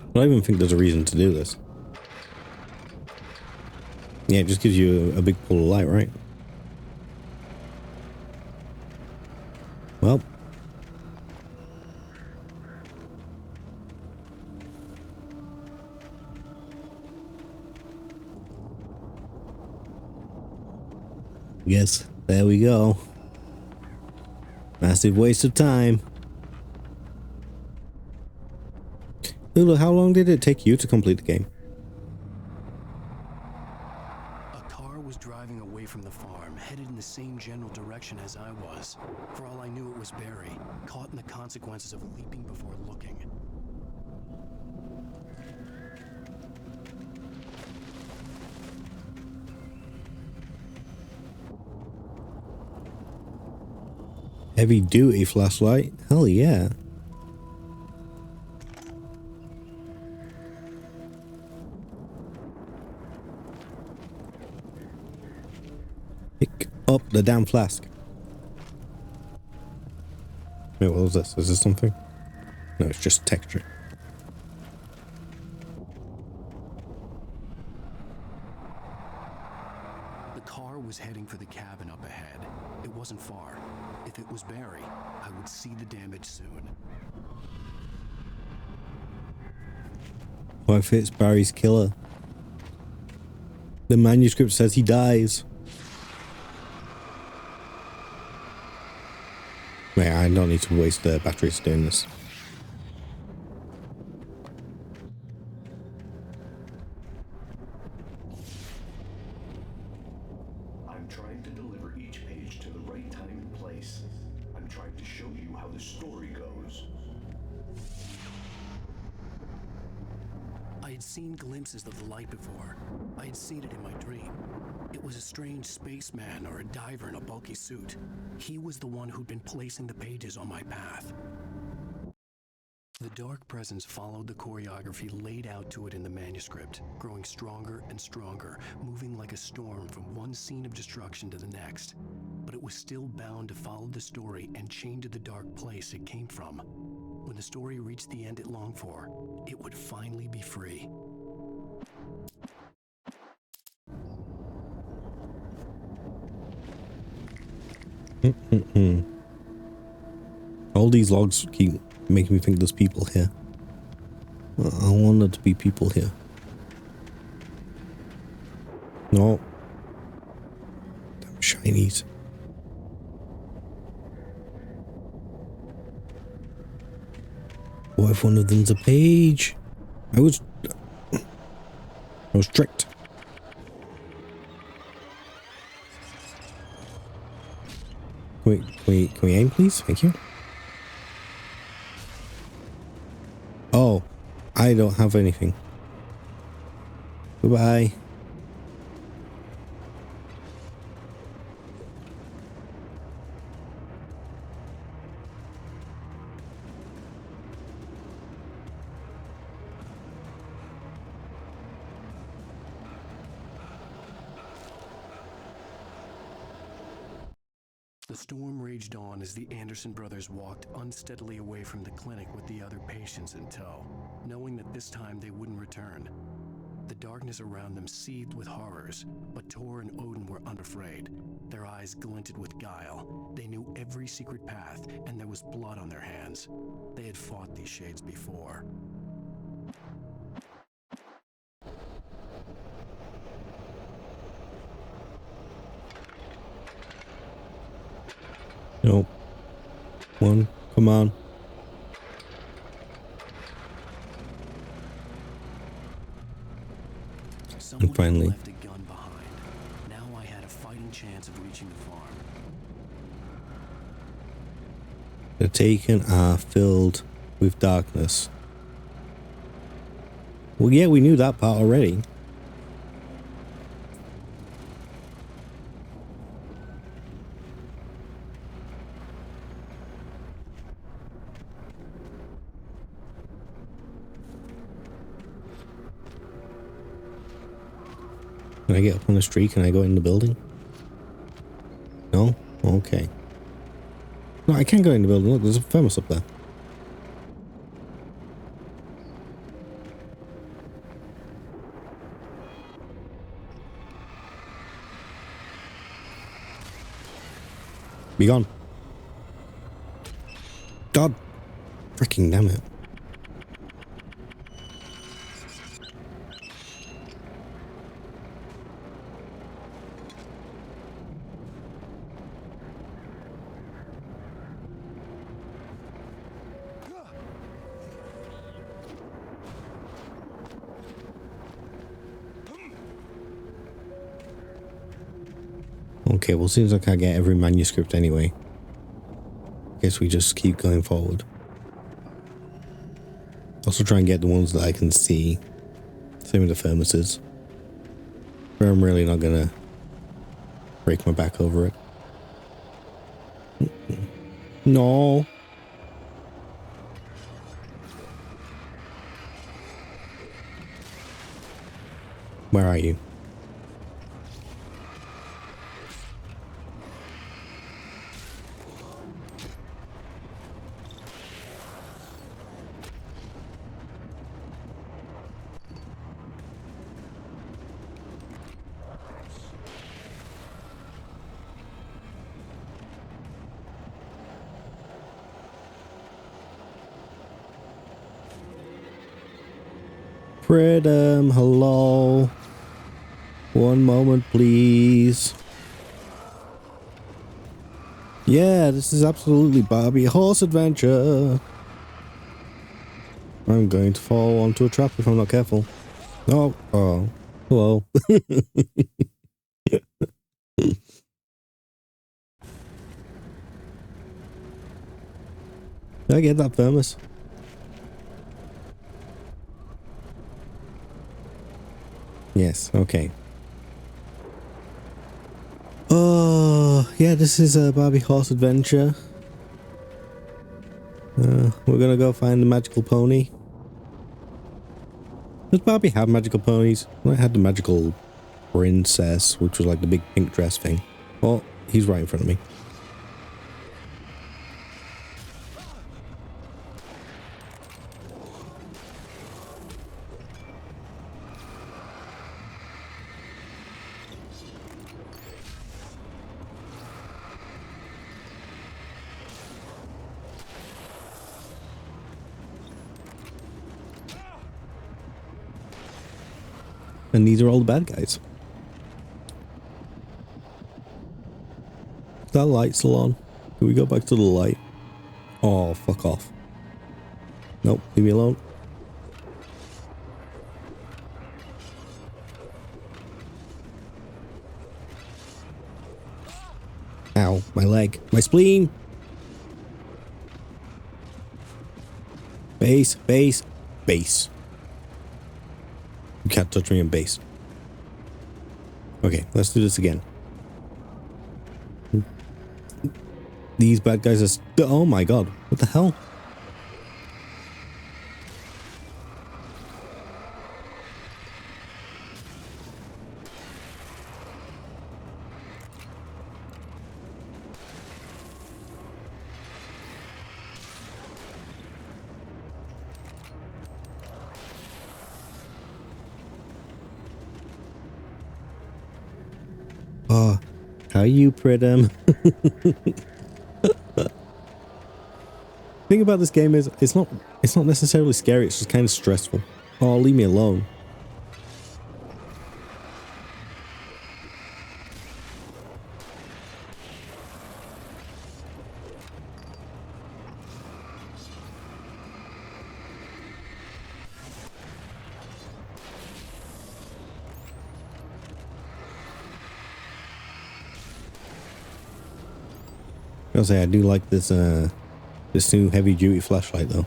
I don't even think there's a reason to do this. Yeah, it just gives you a big pool of light, right? Well. Yes, there we go. Massive waste of time. Lulu, how long did it take you to complete the game? A car was driving away from the farm, headed in the same general direction as I was. For all I knew, it was Barry, caught in the consequences of leaping before looking. Heavy duty flashlight? Hell yeah. Pick up the damn flask. Wait, what was this? Is this something? No, it's just texture. The car was heading for the cabin up ahead. It wasn't far. If it was Barry, I would see the damage soon. What if it's Barry's killer? The manuscript says he dies. Wait, I don't need to waste the batteries doing this. I'm trying to deliver each page to the right time and place. I'm trying to show you how the story goes. I had seen glimpses of the light before. I had seen it in my dream. It was a strange spaceman or a diver in a bulky suit. He was the one who'd been placing the pages on my path. The dark presence followed the choreography laid out to it in the manuscript, growing stronger and stronger, moving like a storm from one scene of destruction to the next. But it was still bound to follow the story and chained to the dark place it came from. When the story reached the end it longed for, it would finally be free. All these logs keep making me think there's people here. I want there to be people here. No. Damn shinies. What if one of them's a page? I was tricked. Can we aim, please? Thank you. Oh, I don't have anything. Goodbye. The storm raged on as the Anderson brothers walked unsteadily away from the clinic with the other patients in tow, knowing that this time they wouldn't return. The darkness around them seethed with horrors, but Tor and Odin were unafraid. Their eyes glinted with guile. They knew every secret path, and there was blood on their hands. They had fought these shades before. No. One. Come on. And finally. Left a gun behind. Now I had a fighting chance of reaching the farm. The taken are filled with darkness. Well, yeah, we knew that part already. Can I get up on the street? Can I go in the building? No? Okay. No, I can go in the building. Look, there's a thermos up there. Be gone. God freaking damn it. Okay, well, seems like I get every manuscript anyway. Guess we just keep going forward. Also try and get the ones that I can see. Same with the thermoses. But I'm really not gonna break my back over it. No. Where are you? Freedom, hello. One moment, please. Yeah, this is absolutely Barbie horse adventure. I'm going to fall onto a trap if I'm not careful. Oh, oh, hello. Did I get that thermos? Yes, okay. Oh, yeah, this is a Barbie horse adventure. We're gonna go find the magical pony. Does Barbie have magical ponies? I had the magical princess, which was like the big pink dress thing. Oh, he's right in front of me. And these are all the bad guys. Is that light still on? Can we go back to the light? Oh, fuck off. Nope, leave me alone. Ow, my leg. My spleen! Base, base, base. You can't touch me in base. Okay, let's do this again. These bad guys are... Oh my god, what the hell? Oh, how you Pritam? Thing about this game is it's not necessarily scary, it's just kind of stressful. Oh, leave me alone. I'll say I do like this this new heavy duty flashlight though.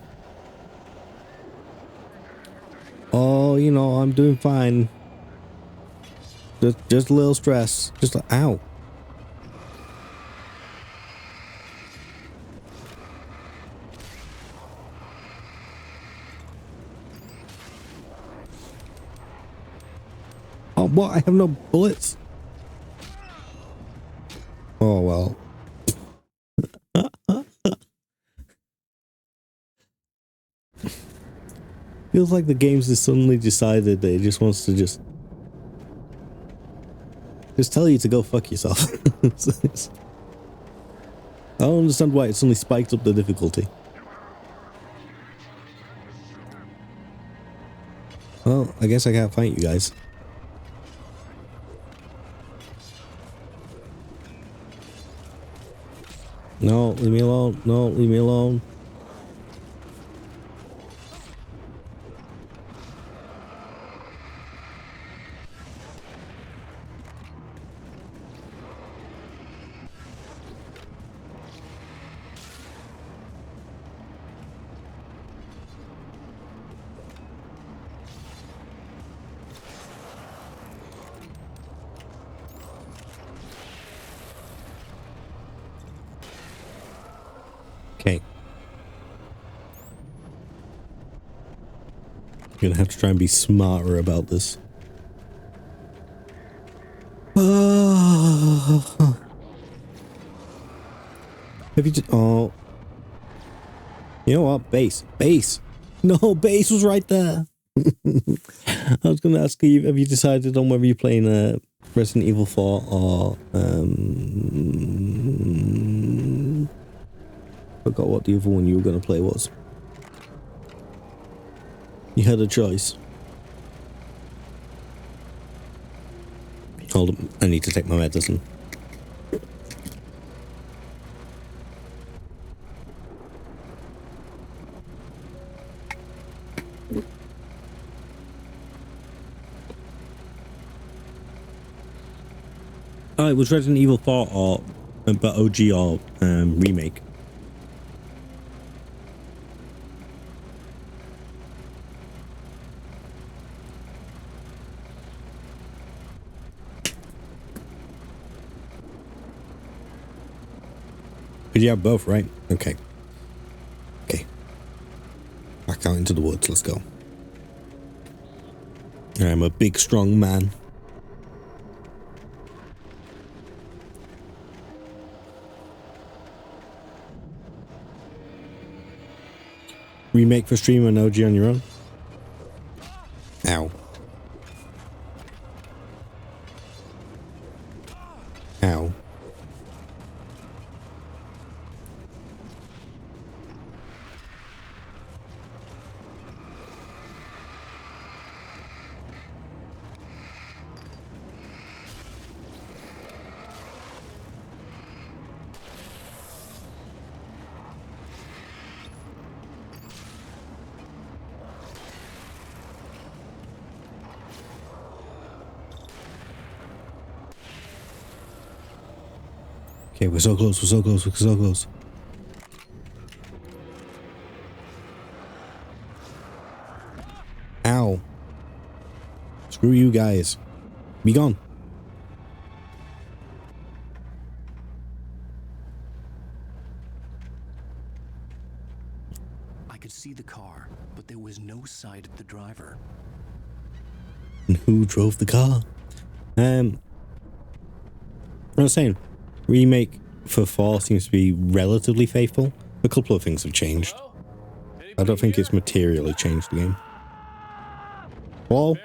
Oh, you know, I'm doing fine. Just a little stress. Just like, ow. Oh What? I have no bullets? Oh, well. Feels like the games has suddenly decided that it just wants to just tell you to go fuck yourself. I don't understand why it suddenly spiked up the difficulty. Well, I guess I can't fight you guys. No, leave me alone. No, leave me alone. Okay. I'm gonna have to try and be smarter about this. Have you just... Oh. You know what? Base. Base. No, base was right there. I was gonna ask you, have you decided on whether you're playing Resident Evil 4 or... forgot what the other one you were going to play was. You had a choice. Hold on, I need to take my medicine. Oh, it was Resident Evil 4 or but OG or remake. But you have both, right? Okay. Okay. Back out into the woods. Let's go. I'm a big, strong man. Remake for stream and OG on your own? Ow. Ow. Okay, we're so close, we're so close, we're so close. Ow. Screw you guys. Be gone. I could see the car, but there was no sight of the driver. And who drove the car? I was saying, remake for 4 seems to be relatively faithful. A couple of things have changed. I don't think it's materially changed the game. Whoa.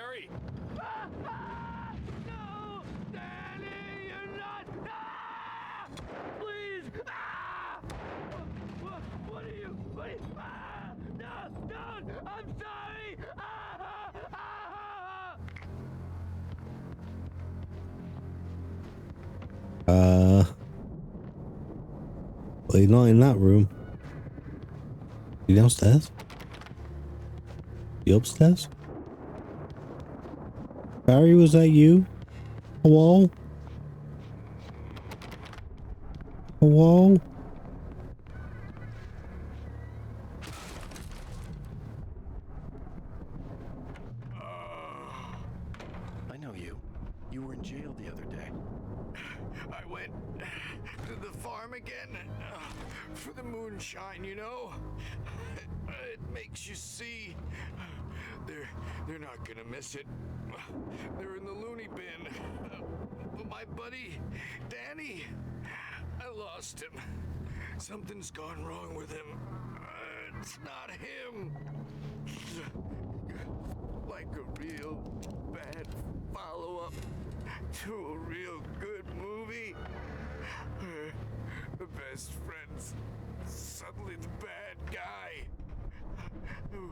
Well, he's not in that room. He downstairs? He upstairs? Barry, was that you? Hello? Hello? I know you. You were in jail the other day. I went to the farm again for the moonshine, you know? It makes you see They're not gonna miss it. They're in the loony bin. But my buddy, Danny, I lost him. Something's gone wrong with him. It's not him. Like a real bad follow-up to a real good movie. The best friend's suddenly the bad guy. Who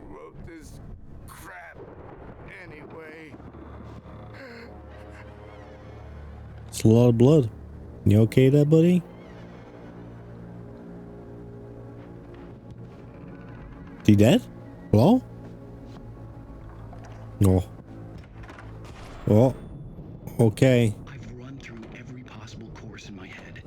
wrote this crap anyway? It's a lot of blood. You okay there, buddy? Is he dead? Hello? No. Oh. Okay. I've run through every possible course in my head.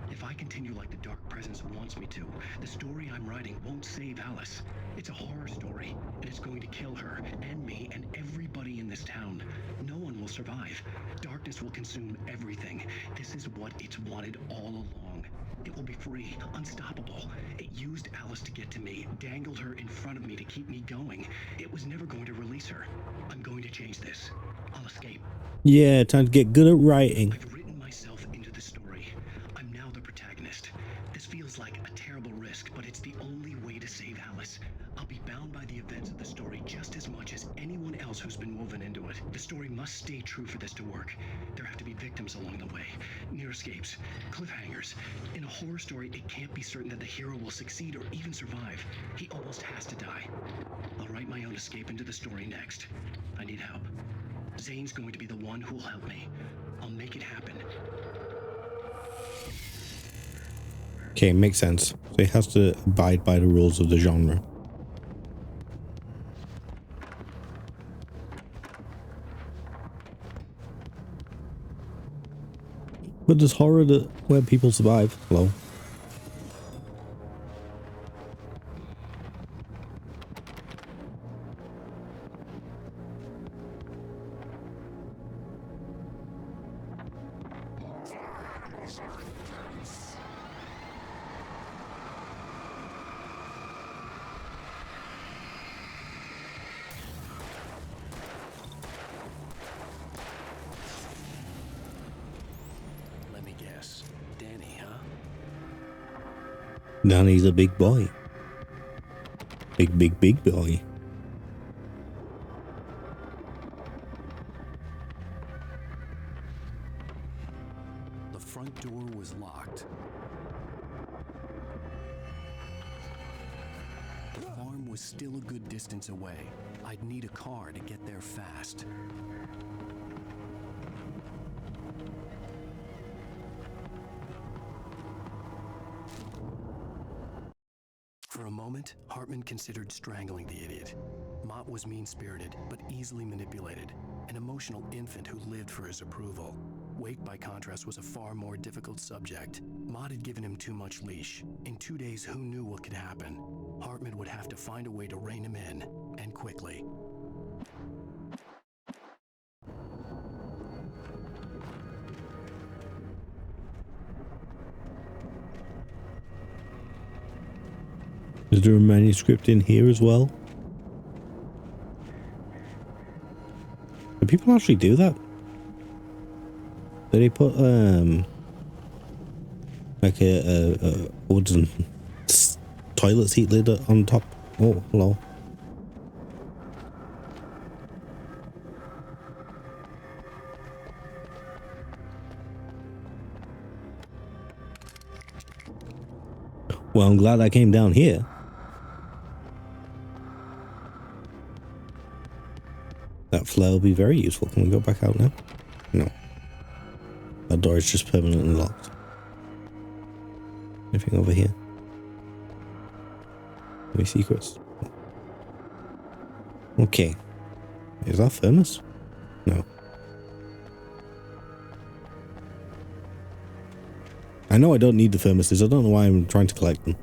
If I continue like the Dark Presence wants me to, the story I'm writing won't save Alice. It's a horror story, and it's going to kill her, and me, and everybody in this town. No one will survive. Darkness will consume everything. This is what it's wanted all along. It will be free, unstoppable. It used Alice to get to me, dangled her in front of me to keep me going. It was never going to release her. I'm going to change this. I'll escape. Yeah, time to get good at writing. I've written myself into the story. I'm now the protagonist. This feels like a terrible risk, but it's the only way to save Alice. I'll be bound by the events of the story just as much as anyone else who's been woven into it. The story must stay true for this to work. There have to be victims along the way, near escapes, cliffhangers. In a horror story, it can't be certain that the hero will succeed or even survive. He almost has to die. I'll write my own escape into the story next. I need help. Zane's going to be the one who will help me. I'll make it happen. Okay, makes sense. So he has to abide by the rules of the genre. But there's horror where people survive. Hello. Let me guess. Danny, huh? Danny's a big boy. Big boy. The front door was locked. The farm was still a good distance away. I'd need a car to get there fast. For a moment, Hartman considered strangling the idiot. Mott was mean-spirited, but easily manipulated. An emotional infant who lived for his approval. Wake, by contrast, was a far more difficult subject. Mott had given him too much leash. In 2 days, who knew what could happen? Hartman would have to find a way to rein him in, and quickly. Is there a manuscript in here as well? Do people actually do that? Do they put like a wooden toilet seat lid on top? Oh, hello. Well, I'm glad I came down here. That flare will be very useful. Can we go back out now? No. That door is just permanently locked. Anything over here? Any secrets? Okay. Is that furnace? No. I know I don't need the thermoses. I don't know why I'm trying to collect them.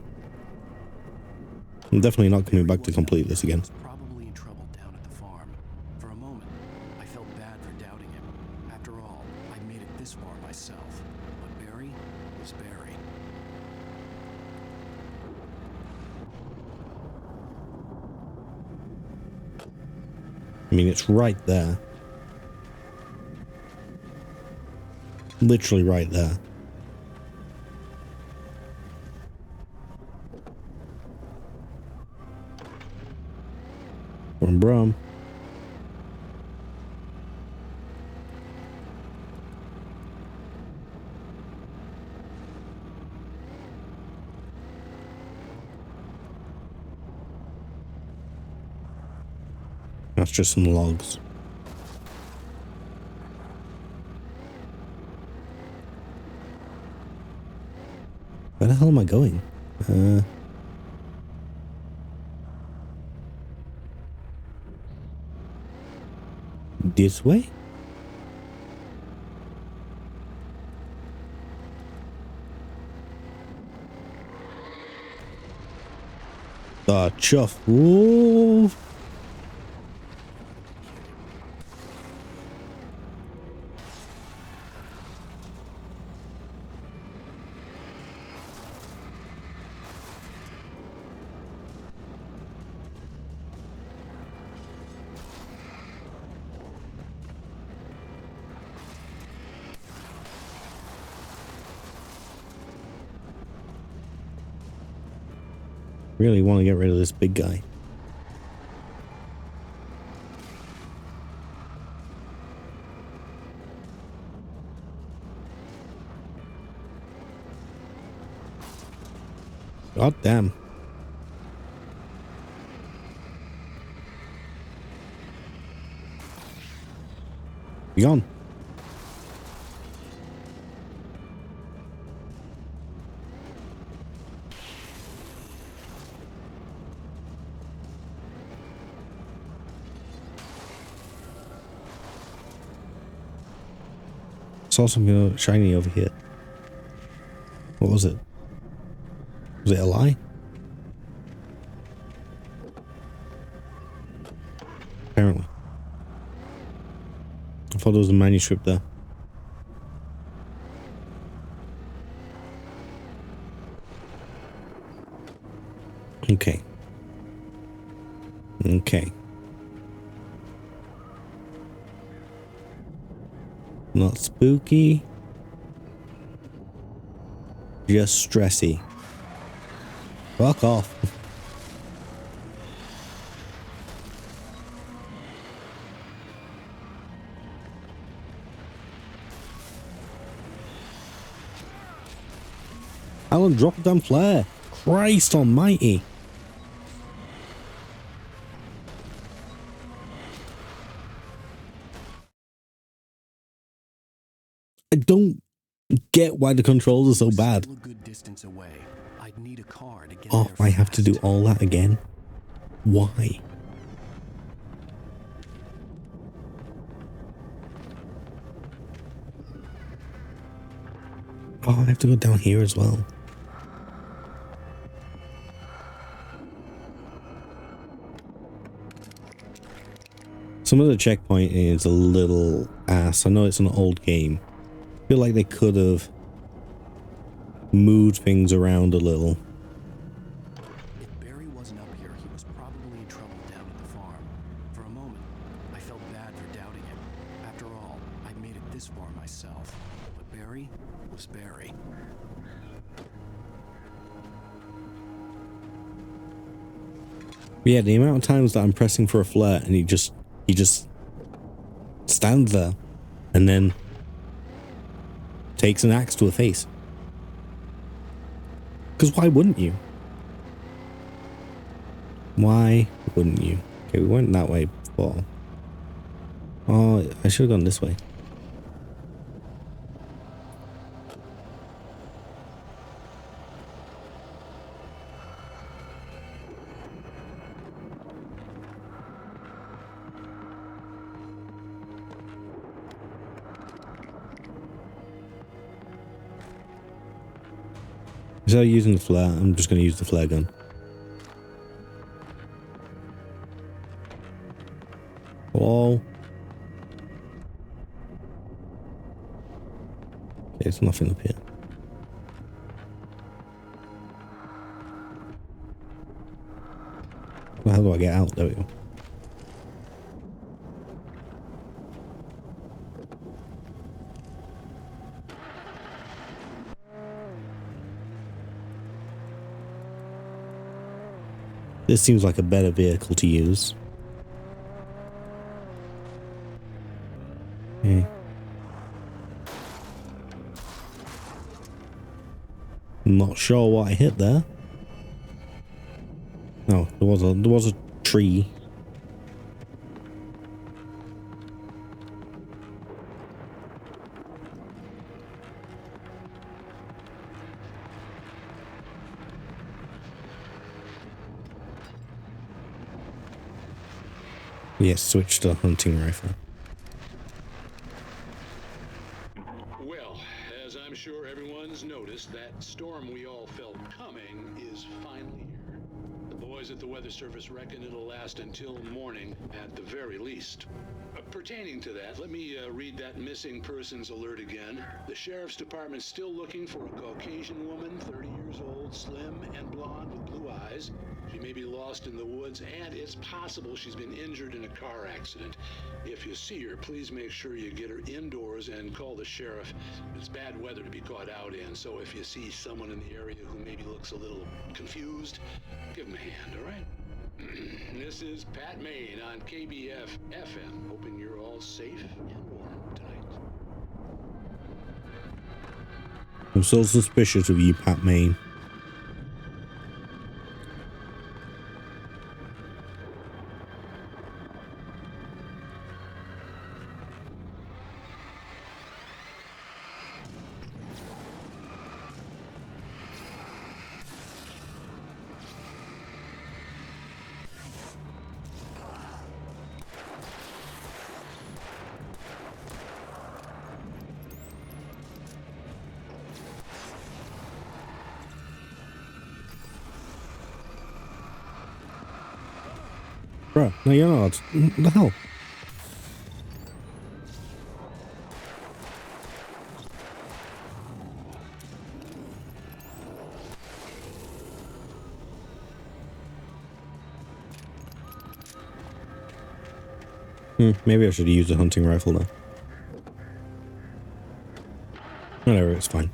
I'm definitely not coming back to complete this again. Probably in trouble down at the farm. For a moment, I felt bad for doubting him. After all, I'd made it this far myself. But Barry was Barry. I mean, it's right there. Literally right there. Brum. That's just some logs. Where the hell am I going? This way? The chuff. Whoa. Really want to get rid of this big guy. God damn. Be gone. Saw something shiny over here. What was it? Was it a lie? Apparently. I thought there was a manuscript there. Okay. Okay. Not spooky. Just stressy. Fuck off. Alan, drop a damn flare. Christ almighty. I don't get why the controls are so bad. Still a good distance away. I'd need a car to get Oh, there I have to do all that again? Why? Oh, I have to go down here as well. Some of the checkpoint is a little ass. I know it's an old game. I feel like they could have moved things around a little. If Barry wasn't up here, he was probably in trouble down at the farm. For a moment, I felt bad for doubting him. After all, I'd made it this far myself. But Barry was Barry. Yeah, the amount of times that I'm pressing for a flare and he just stands there and then takes an axe to the face. Because why wouldn't you? Why wouldn't you? Okay, we went that way before. Oh, I should have gone this way. Instead of using the flare, I'm just going to use the flare gun. Hello? Okay, there's nothing up here. How do I get out? There we go. This seems like a better vehicle to use. Okay. I'm not sure what I hit there. No, there was a tree. Yes, switch to hunting rifle. Well, as I'm sure everyone's noticed, that storm we all felt coming is finally here. The boys at the Weather Service reckon it'll last until morning at the very least. Pertaining to that, let me read that missing persons alert again. The Sheriff's Department's still looking for a Caucasian woman, 30 years old, slim and blonde with blue eyes. She may be lost in the woods, and it's possible she's been injured in a car accident. If you see her, please make sure you get her indoors and call the sheriff. It's bad weather to be caught out in, so if you see someone in the area who maybe looks a little confused, give them a hand, all right? This is Pat Maine on KBF FM, hoping you're all safe and warm tonight. I'm so suspicious of you, Pat Maine. Bro, no you're not. What the hell? Maybe I should use a hunting rifle now. Whatever, it's fine.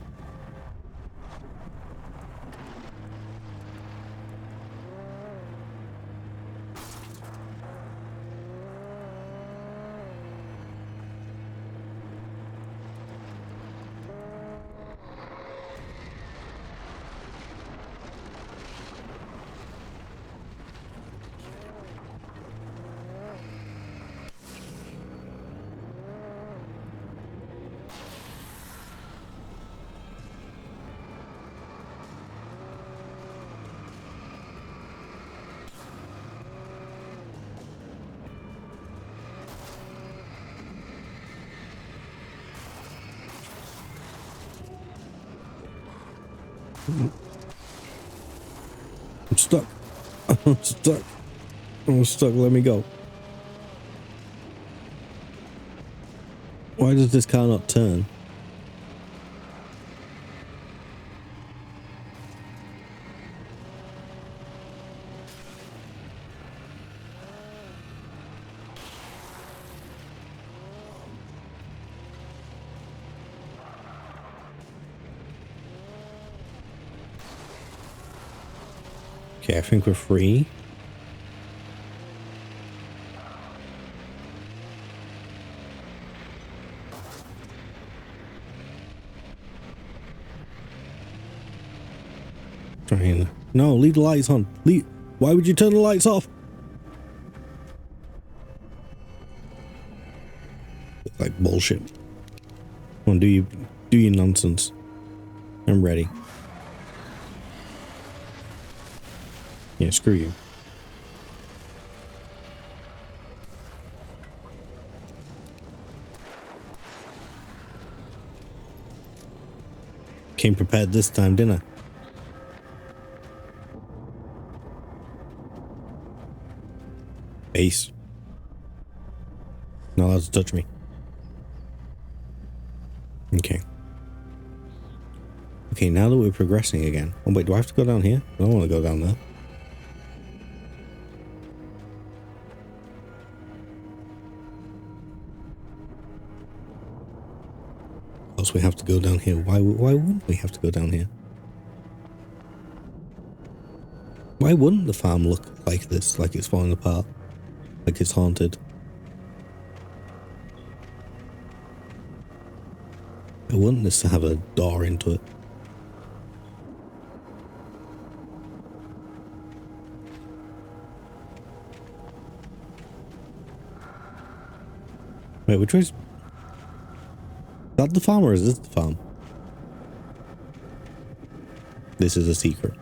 I'm stuck. I'm stuck. I'm stuck. Let me go. Why does this car not turn? Okay, I think we're free. Trying. No, leave the lights on. Leave. Why would you turn the lights off? It's like bullshit. Come on, do your nonsense. I'm ready. Yeah, screw you. Came prepared this time, didn't I? Ace. Not allowed to touch me. Okay. Okay, now that we're progressing again. Oh wait, do I have to go down here? I don't want to go down there. We have to go down here. Why wouldn't we have to go down here? Why wouldn't the farm look like this, like it's falling apart, like it's haunted? I want this to have a door into it. Wait, which way's... Is that the farm or is this the farm? This is a secret.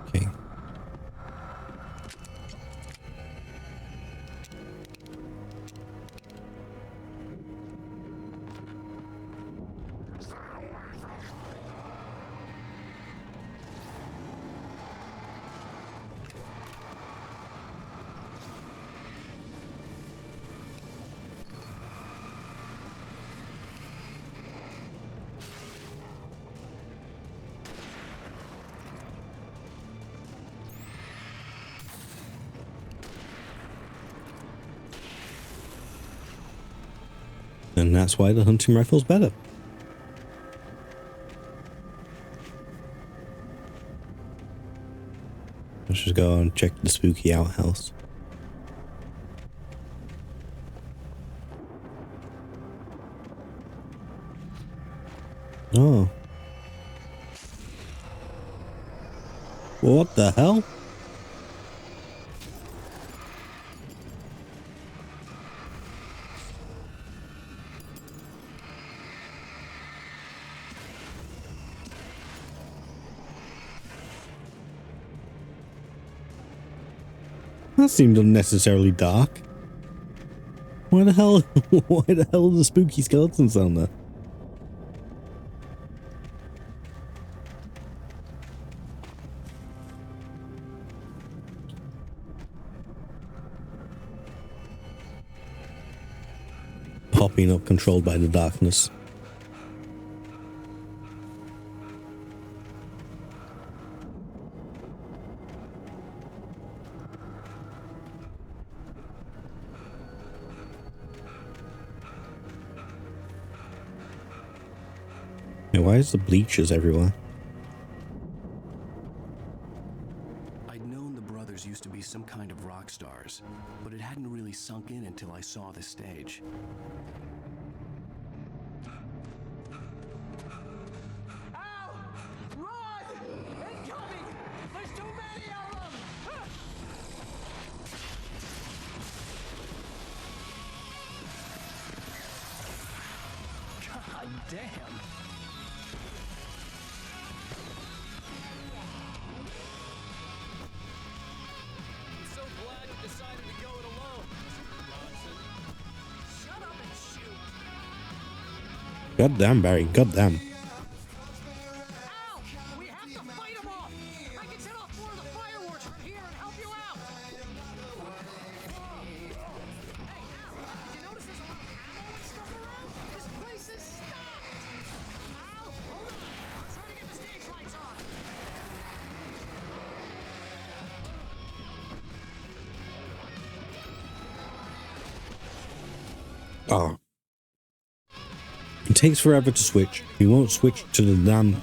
Okay. And that's why the hunting rifle's better. Let's just go and check the spooky outhouse. Oh. What the hell? That seemed unnecessarily dark. Why the hell are the spooky skeletons down there? Popping up, controlled by the darkness. Why is the bleachers everywhere? I'd known the brothers used to be some kind of rock stars, but it hadn't really sunk in until I saw the stage. God damn. I'm so glad you decided to go it alone, Mr. Johnson. Shut up and shoot. Goddamn, Barry. Goddamn. We have to fight them off! I can set off more of the fireworks from here and help you out! Hey, Al, did you notice there's a lot of ammo and stuff around? This place is stocked! Al, hold on! I'm trying to get the stage lights on! Oh. It takes forever to switch. He won't switch to the damn...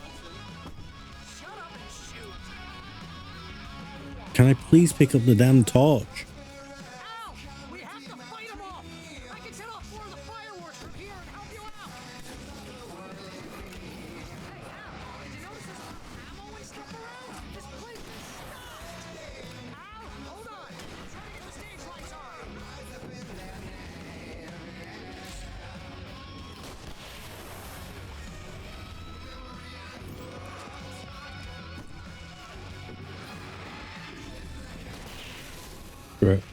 Can I please pick up the damn torch? Al, we have to fight them off! I can set off more of the fireworks from here and help you out! Hey, Al, did you notice there's a lot of ammo and stuff around? This place is stocked! Al, hold on! I'm trying to get the stage lights on! Right.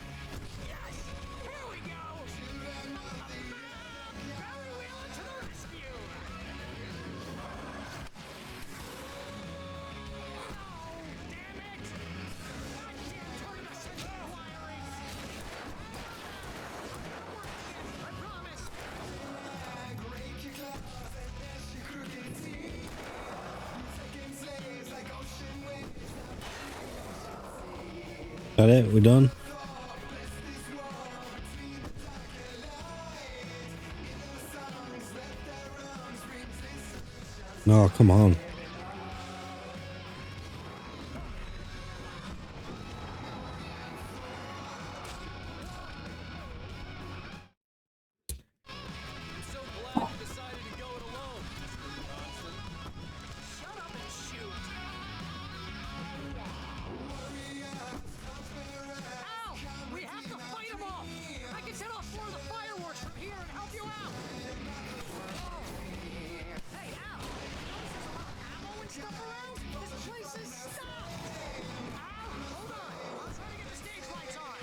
That it? We done? Oh, come on. So glad you decided to go it alone, Mr. Johnson. Shut up and shoot! Ow! We have to fight them off! I can set off more of the fireworks from here and help you out! Hey, Al! Notice there's a lot of ammo and stuff around? This place is stocked! Al, hold on! I'm trying to get the stage lights on!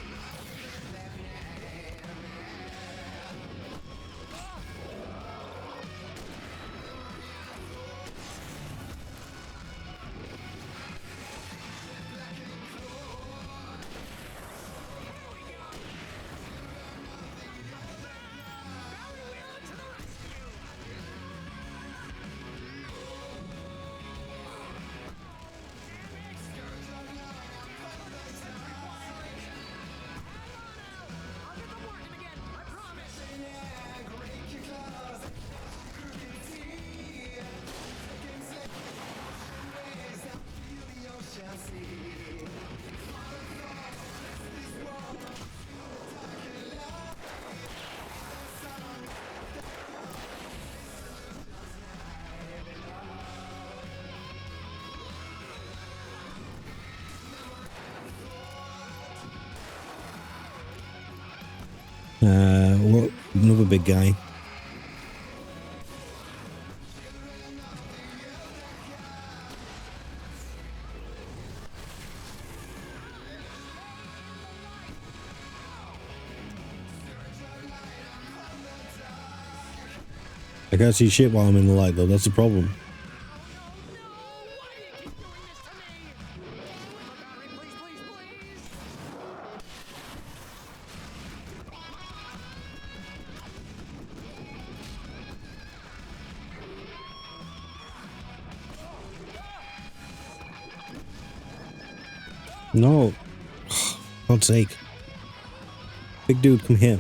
I'll get them working again, I promise! What? Another big guy. I can't see shit while I'm in the light though, that's the problem. No. God's sake. Big dude, come here.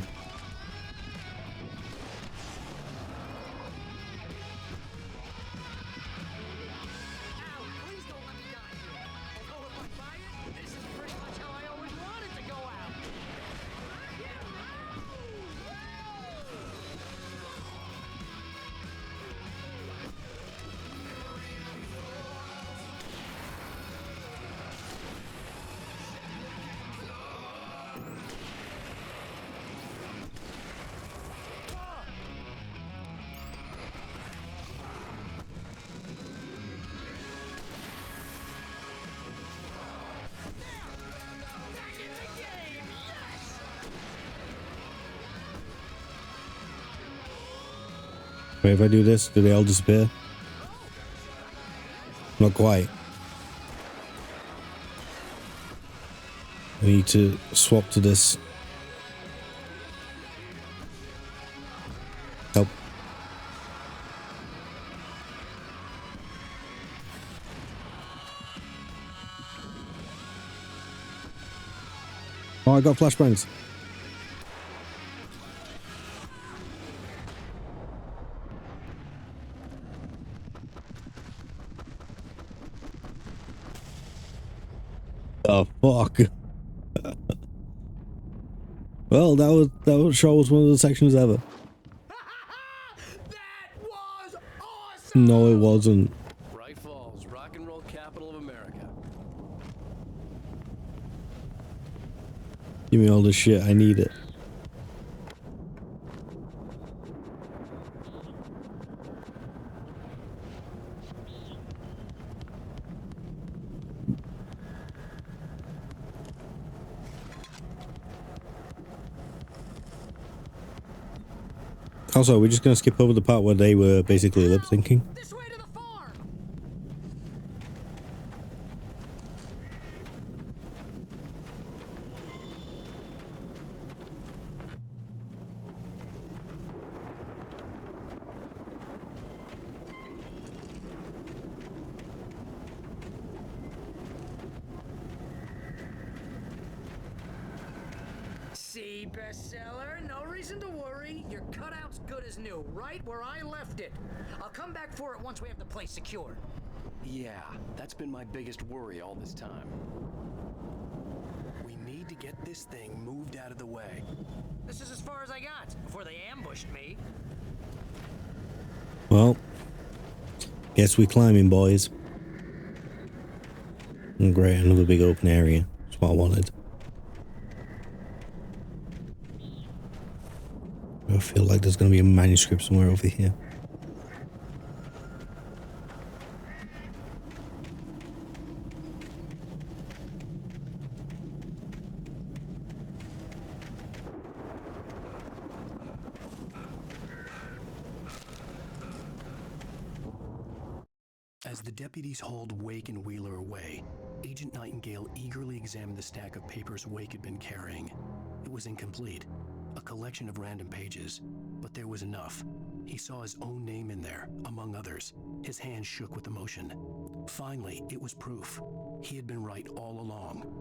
Wait, if I do this, do they all disappear? Not quite. I need to swap to this. Help. Oh, I got flashbangs. Oh fuck. Well, that was sure was one of the sections ever. No, it wasn't. Bright Falls, rock and roll capital of America. Give me all this shit, I need it. Also, we're just gonna skip over the part where they were basically lip syncing. see, bestseller. No reason to worry. Your cutout's good as new, right where I left it. I'll come back for it once we have the place secured. Yeah, that's been my biggest worry all this time. We need to get this thing moved out of the way. This is as far as I got before they ambushed me. Well, guess we're climbing, boys. Great, another big open area. That's what I wanted. I feel like there's going to be a manuscript somewhere over here. As the deputies hauled Wake and Wheeler away, Agent Nightingale eagerly examined the stack of papers Wake had been carrying. It was incomplete, a collection of random pages, but there was enough. He saw his own name in there, among others. His hands shook with emotion. Finally, it was proof. He had been right all along.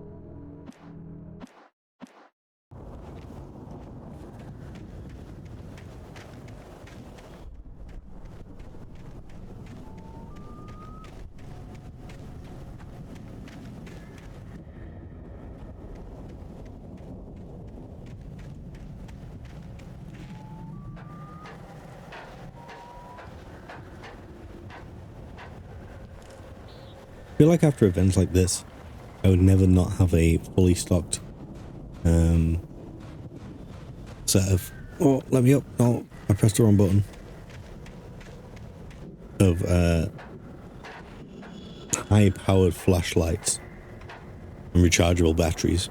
I feel like after events like this, I would never not have a fully stocked set of... Oh, let me up. No, I pressed the wrong button. Of high-powered flashlights and rechargeable batteries.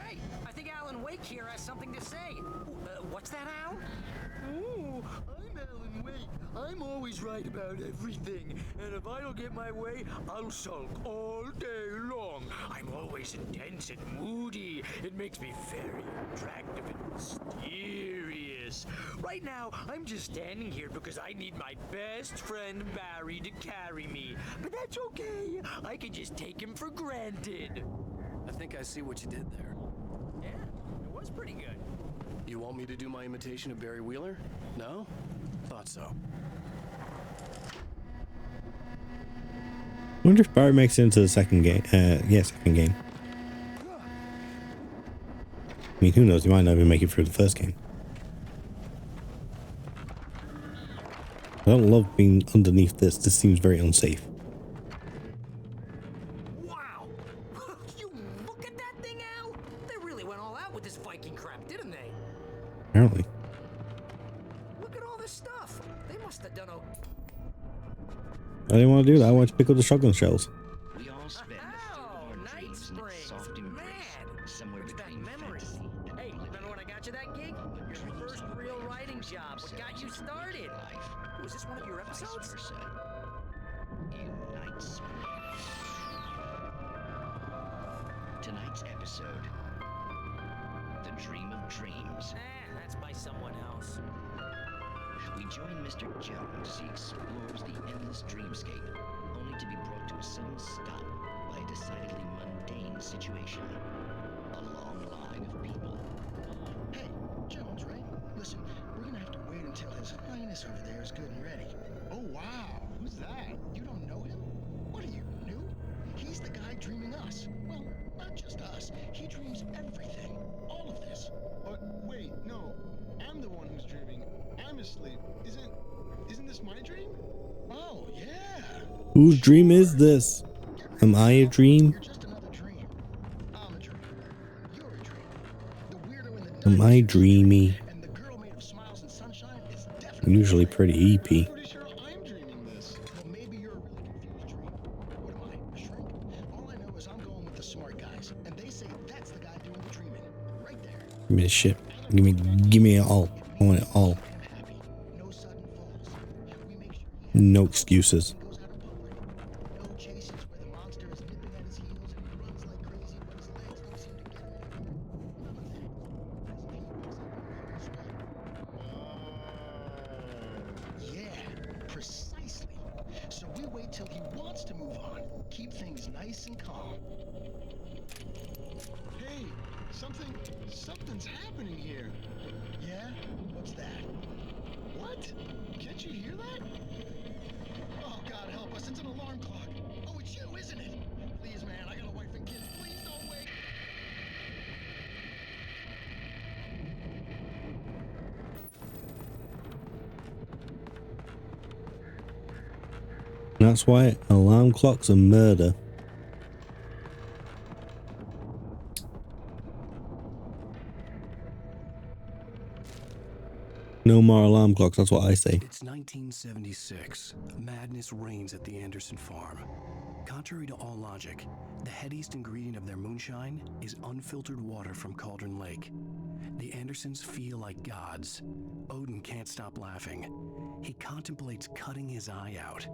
Hey, I think Alan Wake here has something to say. What's that, Al? Oh, I'm Alan Wake. I'm always right about everything, and if I don't get my way, I'll sulk all day long. I'm always intense and moody. It makes me very attractive and mysterious. Right now, I'm just standing here because I need my best friend Barry to carry me. But that's okay. I can just take him for granted. I think I see what you did there. Yeah, it was pretty good. You want me to do my imitation of Barry Wheeler? No? Thought so. I wonder if Barry makes it into the second game. Second game. I mean, who knows? He might not even make it through the first game. I don't love being underneath this. This seems very unsafe. Wow! You look at that thing, Al! They really went all out with this Viking crap, didn't they? Apparently. Look at all this stuff. They must have done I didn't want to do that. I wanted to pick up the shotgun shells. We all spend our dreams in its soft embrace, somewhere between fantasy and Hey, remember when I got you that gig? Your first real writing job. What got you started? Was this one of your episodes? Unites. Tonight's episode, The Dream of Dreams. That's by someone else. We join Mr. Jones as he explores the endless dreamscape, only to be brought to a sudden stop by a decidedly mundane situation. A long line of people. Hey, Jones, right? Listen, we're gonna have to wait until His Highness over there is good and ready. Oh, wow. Who's that? You don't know him? What are you, new? He's the guy dreaming us. Well, not just us. He dreams everything. All of this. But wait, no. I'm the one who's dreaming. I'm asleep. Isn't this my dream? Oh, yeah. Whose dream is this? Am I a dream? Am I dreamy? I'm usually pretty EP. Give me the shit. Give me it all. I want it all. No excuses. Yeah, precisely. So we wait till he wants to move on. Keep things nice and calm. Hey, something's happening here. Yeah? What's that? What? Can't you hear that? Oh, God help us, it's an alarm clock. Oh, it's you, isn't it? Please, man, I got a wife and kids. Please don't wait. That's why alarm clocks are murder. No more alarm clocks, that's what I say. It's 1976. Madness reigns at the Anderson farm. Contrary to all logic, the headiest ingredient of their moonshine is unfiltered water from Cauldron Lake. The Andersons feel like gods. Odin can't stop laughing. He contemplates cutting his eye out.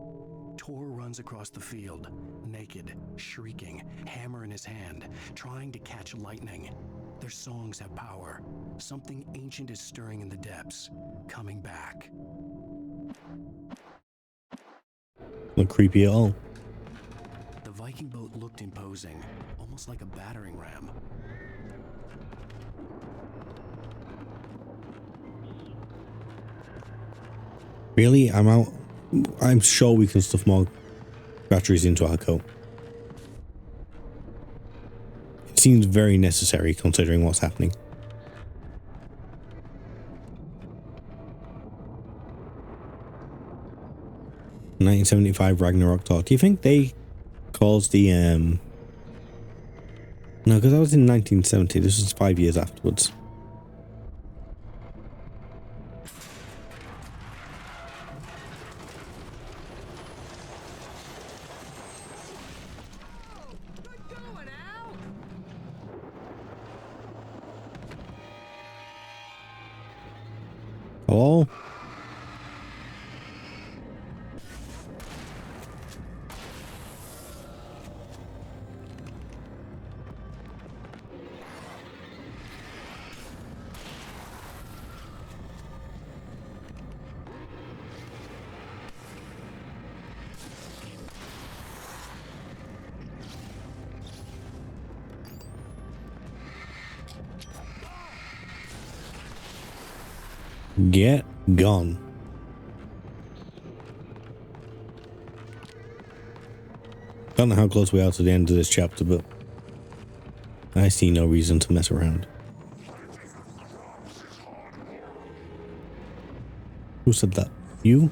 Tor runs across the field, naked, shrieking, hammer in his hand, trying to catch lightning. Their songs have power. Something ancient is stirring in the depths, coming back. Not creepy at all. The Viking boat looked imposing, almost like a battering ram. Really? I'm out. I'm sure we can stuff more batteries into our coat. It seems very necessary considering what's happening. (1975) Ragnarok talk. Do you think they caused the no, because that was in 1970. This was 5 years afterwards. Hello? Get gone. Don't know how close we are to the end of this chapter, but I see no reason to mess around. Who said that? You?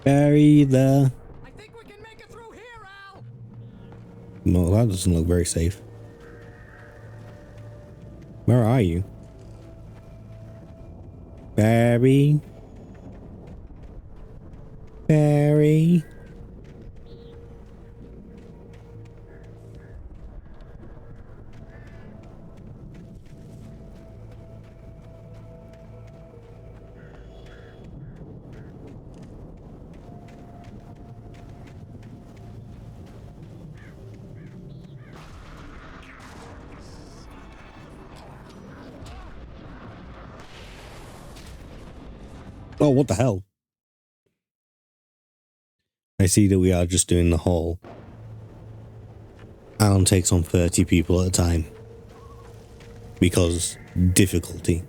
Barry the... I think we can make it through here, Al. Well, that doesn't look very safe. Where are you? Barry? Barry? Oh, what the hell? I see that we are just doing the hall. Alan takes on 30 people at a time. Because difficulty.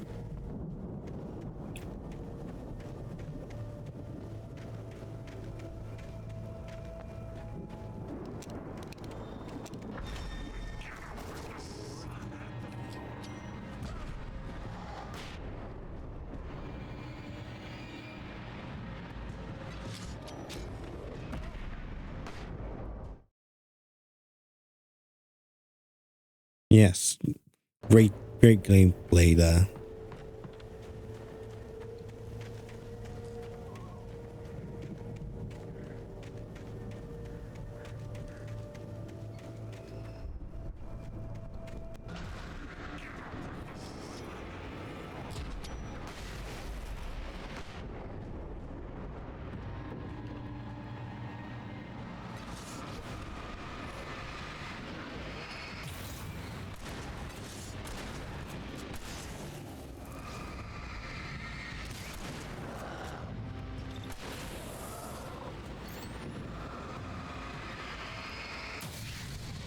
Yes, great gameplay there.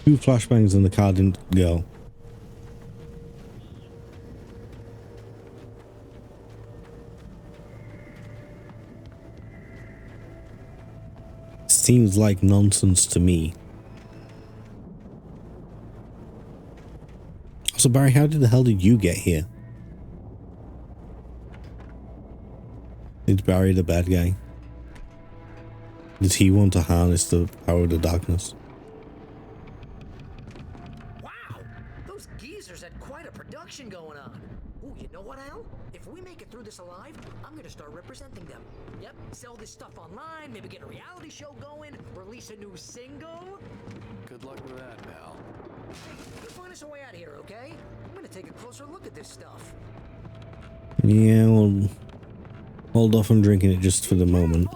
2 flashbangs and the car didn't go. Seems like nonsense to me. So Barry, how the hell did you get here? Is Barry the bad guy? Does he want to harness the power of the darkness? Wow! Those geezers had quite a production going on. Ooh, you know what, Al? If we make it through this alive, I'm gonna start representing them. Yep, sell this stuff online, maybe get a reality show going, release a new single. Good luck with that, pal. You find us a way out of here, okay? I'm gonna take a closer look at this stuff. Yeah, well, hold off on drinking it just for the moment.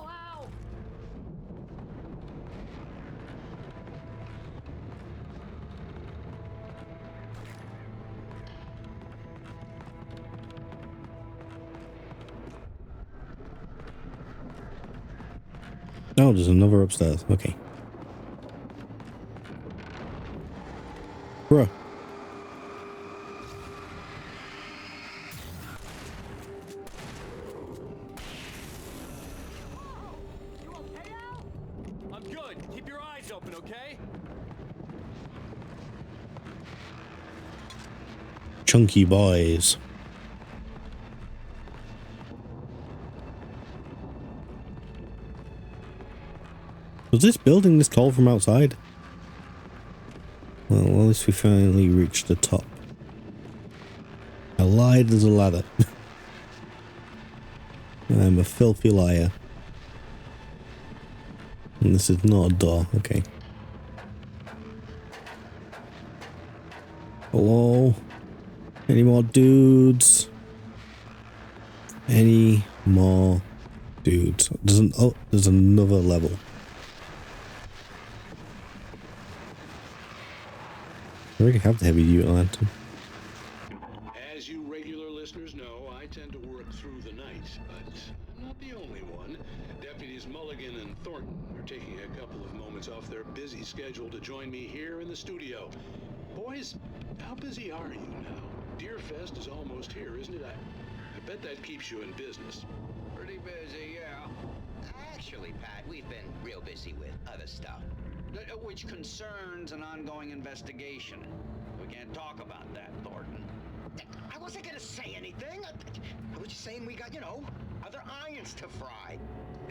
Oh, there's another upstairs. Okay. Bruh. I'm good. Keep your eyes open, okay? Chunky boys. Was this building this tall from outside? Well, at least we finally reached the top. I lied, there's a ladder. I'm a filthy liar. And this is not a door, okay. Hello? Any more dudes? Any more dudes? There's another level. I already have the heavy duty lantern. As you regular listeners know, I tend to work through the night, but I'm not the only one. Deputies Mulligan and Thornton are taking a couple of moments off their busy schedule to join me here in the studio. Boys, how busy are you now? Deerfest is almost here, isn't it? I bet that keeps you in business. Pretty busy, yeah. Actually, Pat, we've been real busy with other stuff, which concerns an ongoing investigation. We can't talk about that, Thornton. I wasn't gonna say anything. I was just saying we got, other irons to fry.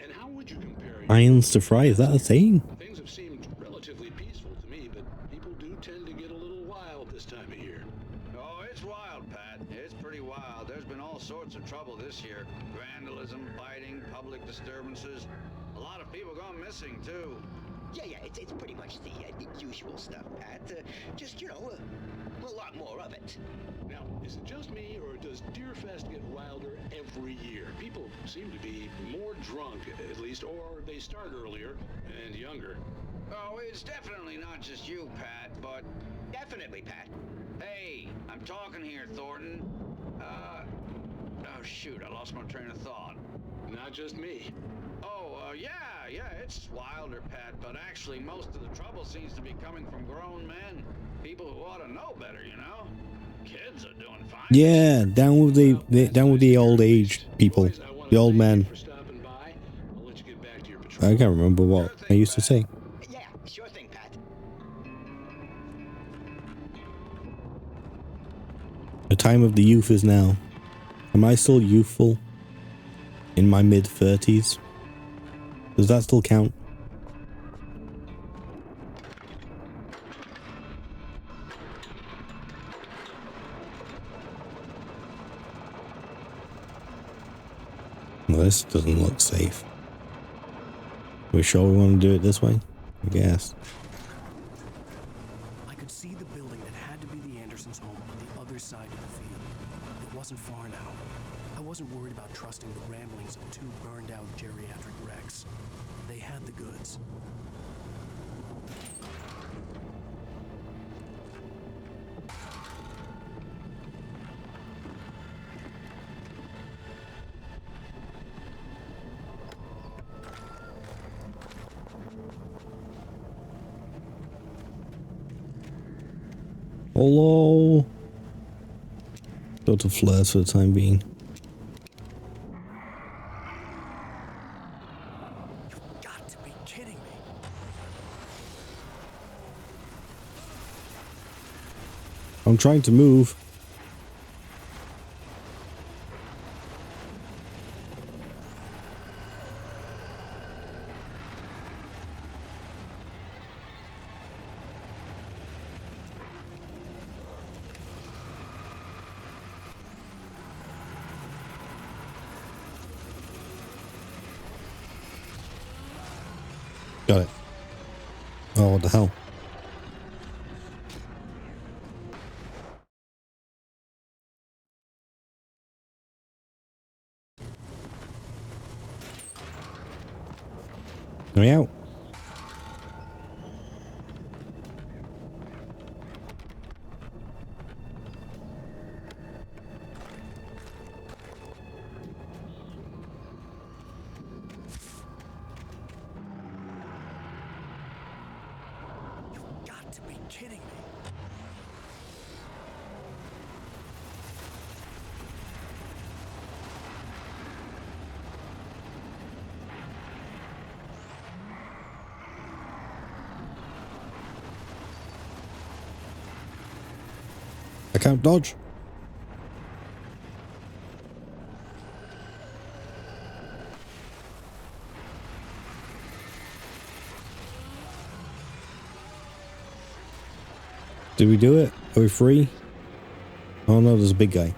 And how would you compare Irons to fry, is that a saying? Things have seemed relatively peaceful to me, but people do tend to get a little wild this time of year. Oh, it's wild, Pat. It's pretty wild. There's been all sorts of trouble this year. Vandalism, fighting, public disturbances. A lot of people gone missing, too. Yeah, it's pretty much the usual stuff, Pat. Just, a lot more of it. Now, is it just me, or does Deerfest get wilder every year? People seem to be more drunk, at least, or they start earlier and younger. Oh, it's definitely not just you, Pat, but... Definitely, Pat. Hey, I'm talking here, Thornton. Oh, shoot, I lost my train of thought. Not just me. Oh, yeah, it's wilder, Pat, but actually most of the trouble seems to be coming from grown men. People who ought to know better, Kids are doing fine. Yeah, down with the old age people, the old men. I can't remember what I used to say. Yeah, sure thing, Pat. The time of the youth is now. Am I still youthful? In my mid-30s? Does that still count? Well, this doesn't look safe. Are we sure we want to do it this way? I guess. I could see the building that had to be the Andersons' home on the other side of the field. It wasn't far now. I wasn't worried about trusting the ramblings of 2 burned-out geriatric wrecks. They had the goods. Hello. Go to flirts for the time being. You've got to be kidding me. I'm trying to move. Got it. Oh, what the hell? Let me out. You've got to be kidding me. I can't dodge. Did we do it? Are we free? Oh no, there's a big guy.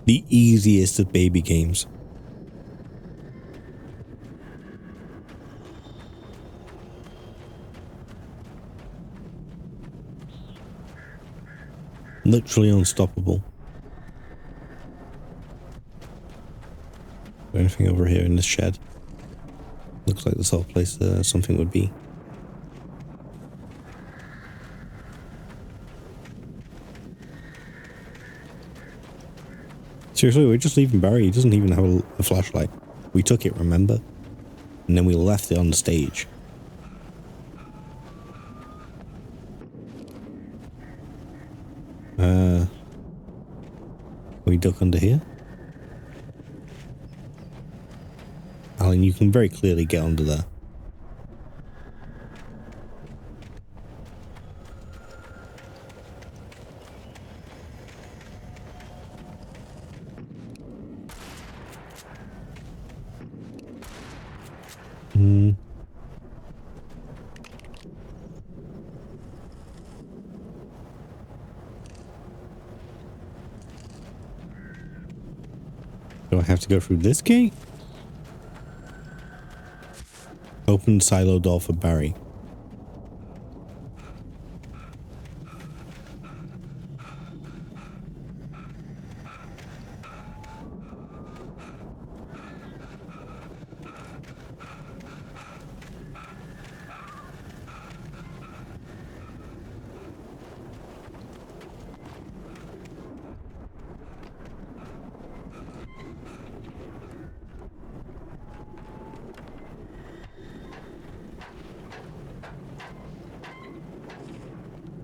The easiest of baby games. Literally unstoppable. Anything over here in this shed? Looks like the sort of place something would be. Seriously, we're just leaving Barry. He doesn't even have a flashlight. We took it, remember? And then we left it on the stage. We duck under here? Alan, you can very clearly get under there. Do I have to go through this gate? Open silo door for Barry.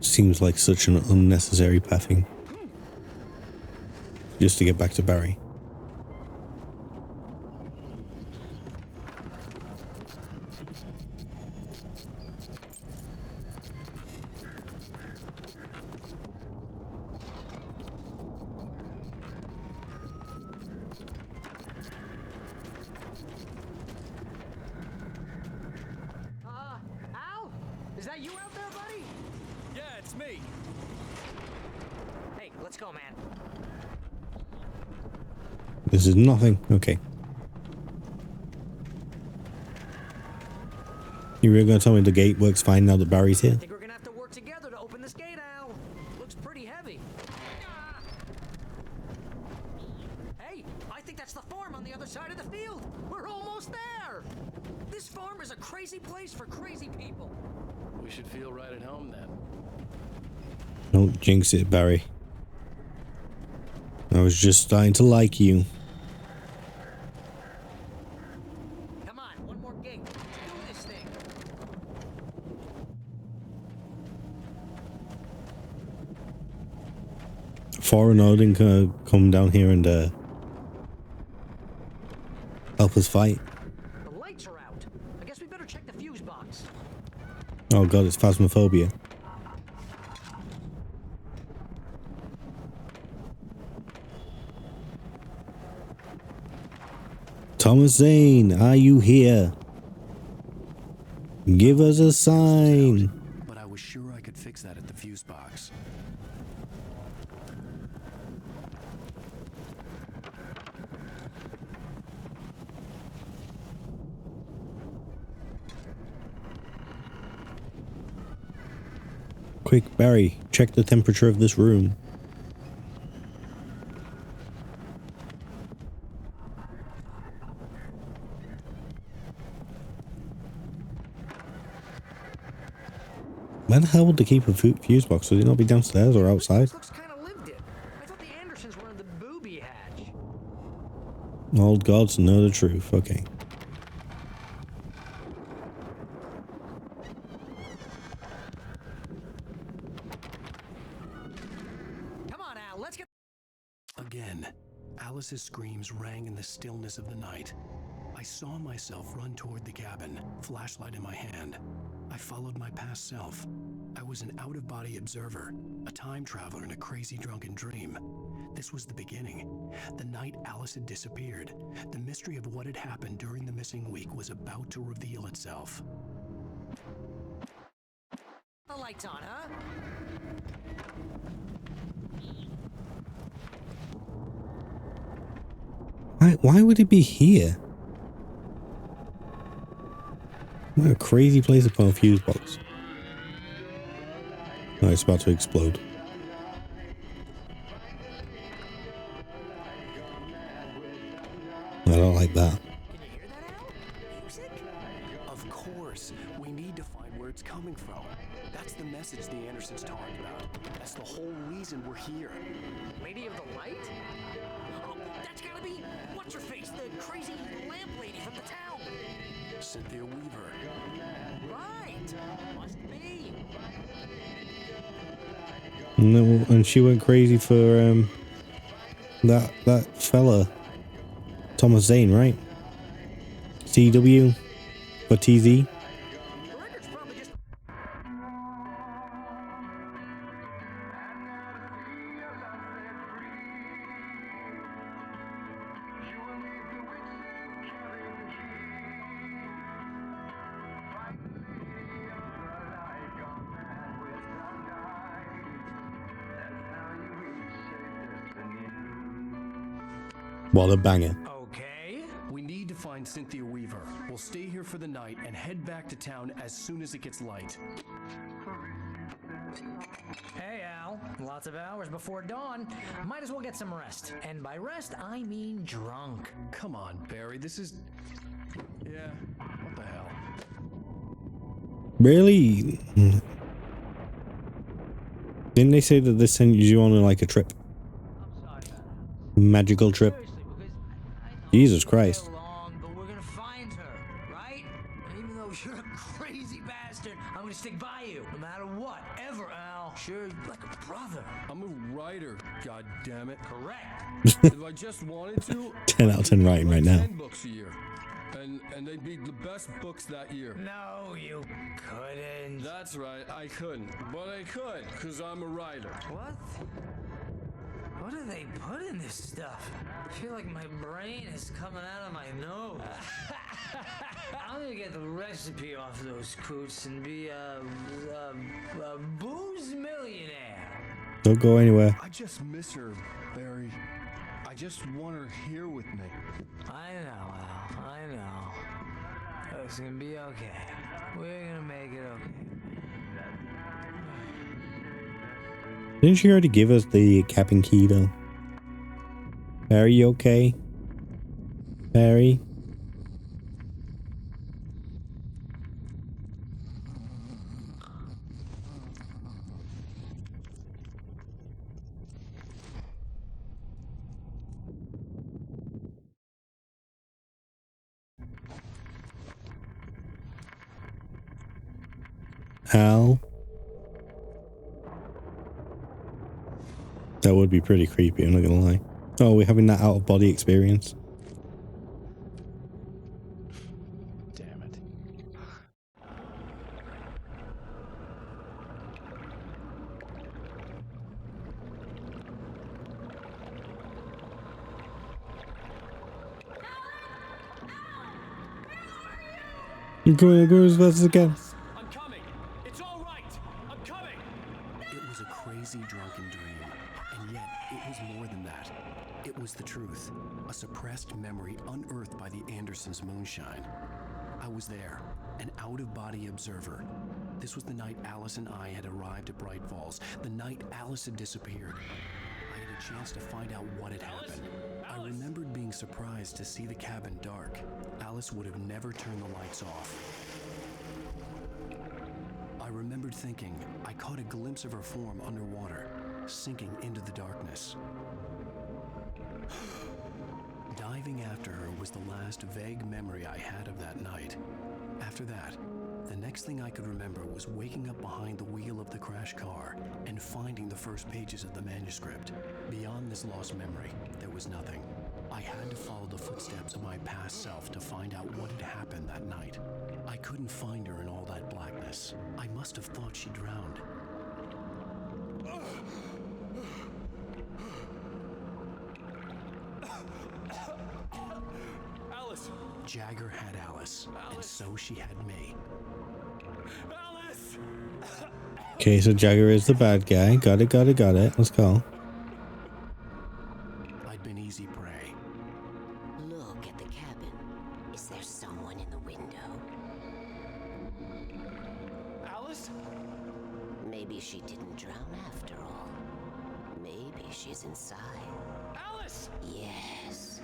Seems like such an unnecessary pathing. Just to get back to Barry. Al? Is that you out there, buddy? Yeah, it's me. Hey, let's go, man. This is nothing. Okay. You really gonna tell me the gate works fine now that Barry's here? I think we're gonna have to work together to open this gate, Al. Looks pretty heavy. Hey, I think that's the form on the the other side of the field. We're almost there. This farm is a crazy place for crazy people. We should feel right at home then. Don't jinx it, Barry. I was just starting to like you. Come on, one more gig. Let's do this thing. Foreign Odin can come down here and help us fight. The lights are out. I guess we better check the fuse box. Oh god, it's phasmophobia. Thomas Zane, are you here? Give us a sign. But I was sure I could fix that at the fuse box. Quick, Barry, check the temperature of this room. Where the hell would they keep a fuse box? Would it not be downstairs or outside? Looks kind of lived in. I thought the Andersons were in the booby hatch. Old gods know the truth. Okay. Come on, Al, let's get... Again, Alice's screams rang in the stillness of the night. I saw myself run toward the cabin, flashlight in my hand. I followed my past self. I was an out-of-body observer, a time traveler in a crazy drunken dream. This was the beginning. The night Alice had disappeared. The mystery of what had happened during the missing week was about to reveal itself. The lights on, huh? Why would it be here? What a crazy place to put a fuse box. Oh, it's about to explode. I don't like that. Of course, we need to find where it's coming from. That's the message the Andersons talked about. That's the whole reason we're here. Lady of the Light? Oh, that's gotta be... What's-her-face? The crazy lamp lady from the town. Cynthia Weaver. Right. Must be. No, and she went crazy for that fella, Thomas Zane, right? CW for TZ. What a banger. Okay. We need to find Cynthia Weaver. We'll stay here for the night and head back to town as soon as it gets light. Hey, Al. Lots of hours before dawn. Might as well get some rest. And by rest, I mean drunk. Come on, Barry. This is... Yeah, what the hell? Really? Didn't they say that this sends you on like a trip? Magical trip? Jesus Christ. But we're gonna find her, right? And even though you're a crazy bastard, I'm gonna stick by you, no matter what, ever, Al. Sure, like a brother. I'm a writer, god damn it. Correct. If I just wanted to, 10 out of 10 writing right now. 10 books a year. And they'd be the best books that year. No, you couldn't. That's right, I couldn't. But I could, because I'm a writer. What? What do they put in this stuff? I feel like my brain is coming out of my nose. I'm gonna get the recipe off those coots and be a booze millionaire. Don't go anywhere. I just miss her, Barry. I just want her here with me. I know, Al. I know. It's gonna be okay. We're gonna make it okay. Didn't she already give us the cabin key though? Are you okay? Perry. Al. That would be pretty creepy, I'm not gonna lie. Oh, we're having that out-of-body experience. Damn it. I'm going as fast as I can. I'm coming. It's all right. I'm coming. It was a crazy drunken dream, and yet it was more than that. It was the truth, a suppressed memory unearthed by the Andersons' moonshine. I was there, an out-of-body observer. This was the night Alice and I had arrived at Bright Falls, the night Alice had disappeared. I had a chance to find out what had happened. I remembered being surprised to see the cabin dark. Alice would have never turned the lights off. I remembered thinking I caught a glimpse of her form underwater, sinking into the darkness. Diving after her was the last vague memory I had of that night. After that, the next thing I could remember was waking up behind the wheel of the crash car and finding the first pages of the manuscript. Beyond this lost memory, there was nothing. I had to follow the footsteps of my past self to find out what had happened that night. I couldn't find her in all that blackness. I must have thought she drowned. Alice! Jagger had Alice, and so she had me. Alice! Okay, so Jagger is the bad guy. Got it. Let's go. I'd been easy prey. Look at the cabin. Is there someone in the window? Alice? Maybe she didn't drown after all. Maybe she's inside. Alice! Yes.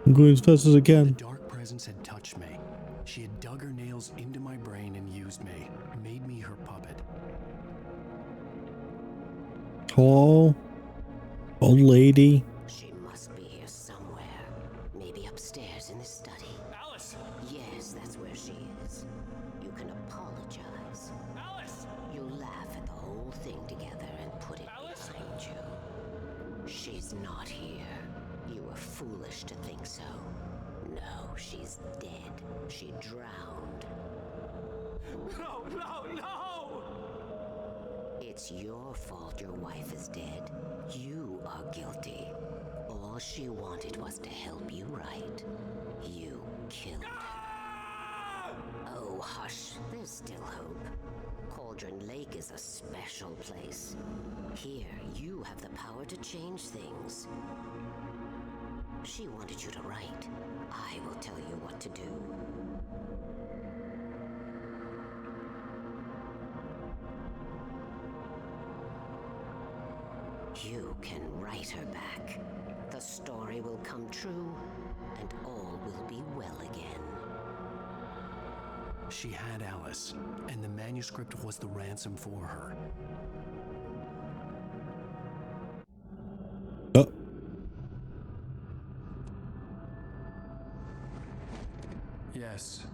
I'm going as fast as I can. The dark presence had touched me. She had dug her nails into my brain and used me, made me her puppet. Hello? Old lady? She must be here somewhere. Maybe upstairs in the study. Alice! Yes, that's where she is. You can apologize. Alice! You laugh at the whole thing together and put it behind you. She's not here. You were foolish to think so. No, she's dead. She drowned. No! It's your fault your wife is dead. You are guilty. All she wanted was to help you right. You killed her. Oh, hush. There's still hope. Cauldron Lake is a special place. Here, you have the power to change things. She wanted you to write. I will tell you what to do. You can write her back. The story will come true, and all will be well again. She had Alice, and the manuscript was the ransom for her. Oh. Yes.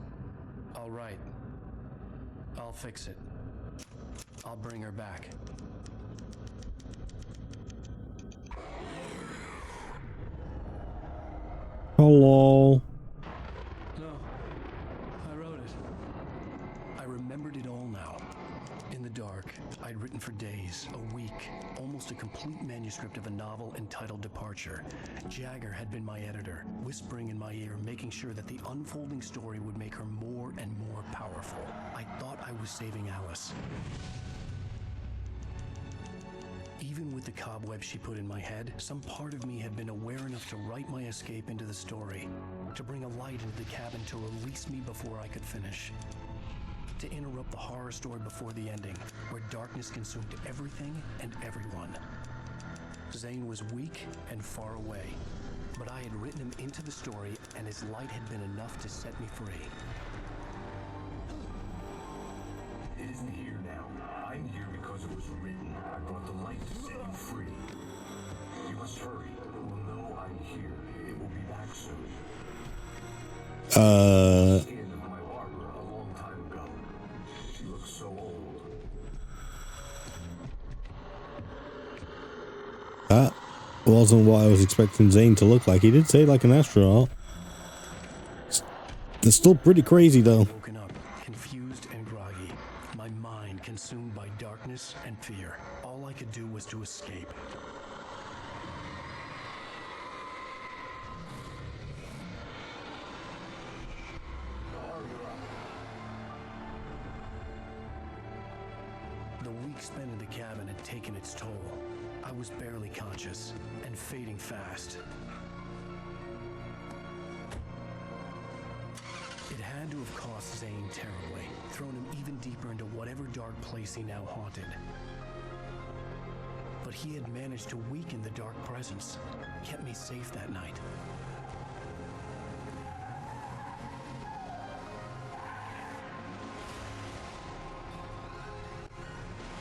All right. I'll fix it. I'll bring her back. Hello. No. I wrote it. I remembered it all now. In the dark, I'd written for days, a week, almost a complete manuscript of a novel entitled Departure. Jagger had been my editor, whispering in my ear, making sure that the unfolding story would make her more and more powerful. I thought I was saving Alice. Even with the cobwebs she put in my head, some part of me had been aware enough to write my escape into the story, to bring a light into the cabin to release me before I could finish. to interrupt the horror story before the ending, where darkness consumed everything and everyone. Zane was weak and far away, but I had written him into the story, and his light had been enough to set me free. It isn't here now. I'm here because it was written. I brought the light to set you free. You must hurry. It will know I'm here. It will be back soon. The end of my Barbara a long time ago. She looks so old. That wasn't what I was expecting Zane to look like. He did say like an astronaut. They're still pretty crazy though. Woken up, confused and groggy, my mind consumed by darkness and fear. All I could do was to escape. The week spent in the cabin had taken its toll. I was barely conscious and fading fast. It had to have cost Zane terribly, thrown him even deeper into whatever dark place he now haunted. But he had managed to weaken the dark presence, kept me safe that night.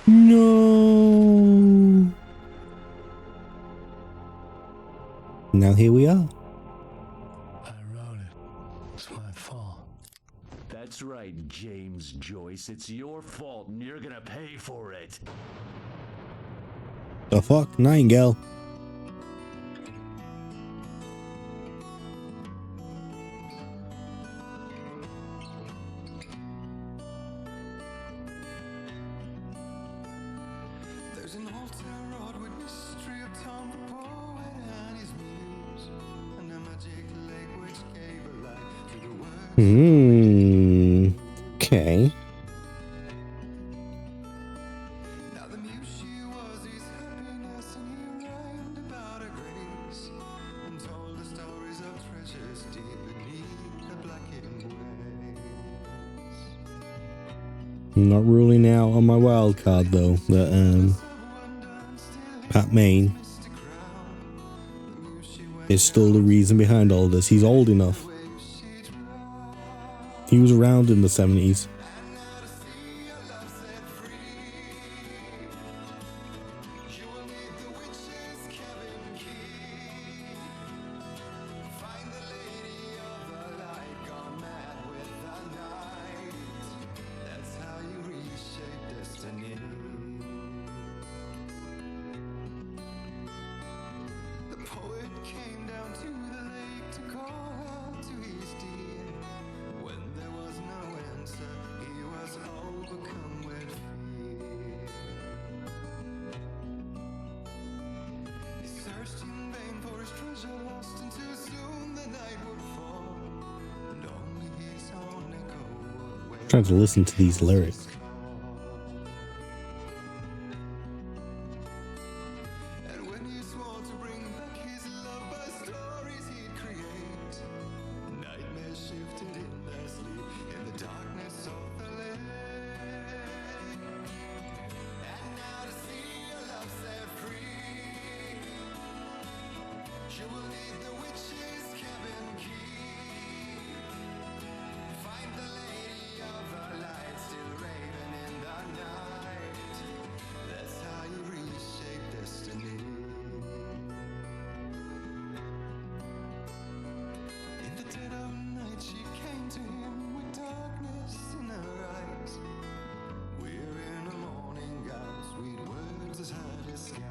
No. Now here we are. I wrote it. It's my fault. That's right, James Joyce. It's your fault, and you're gonna pay for it. The fuck? Nightingale. There's an old town road with mystery of Tom the poet and his muse, and a magic lake which gave a life to the words. Okay. Now the muse she was his happiness, and he rhymed about her grace, and told the stories of treasures deep beneath the blackened waves. Not ruling out on my wild card though that Pat Maine is still the reason behind all this. He's old enough. He was around in the 70s. The poet came down to the lake to call out to his dear. When there was no answer, he was overcome with fear. He searched in vain for his treasure lost, and too soon the night would fall, and only his own echo would wake. Trying to listen to these lyrics. And when he swore to bring back his love by stories he'd create, nightmares shifted in their sleep in the darkness of the lake. And now to see your love set free, you will need the witch's cabin key. Find the lady of the light still raving in the night. That's how you reshape destiny. In the dead of night she came to him with darkness in her eyes. We're in a morning gown, sweet words as her disguise.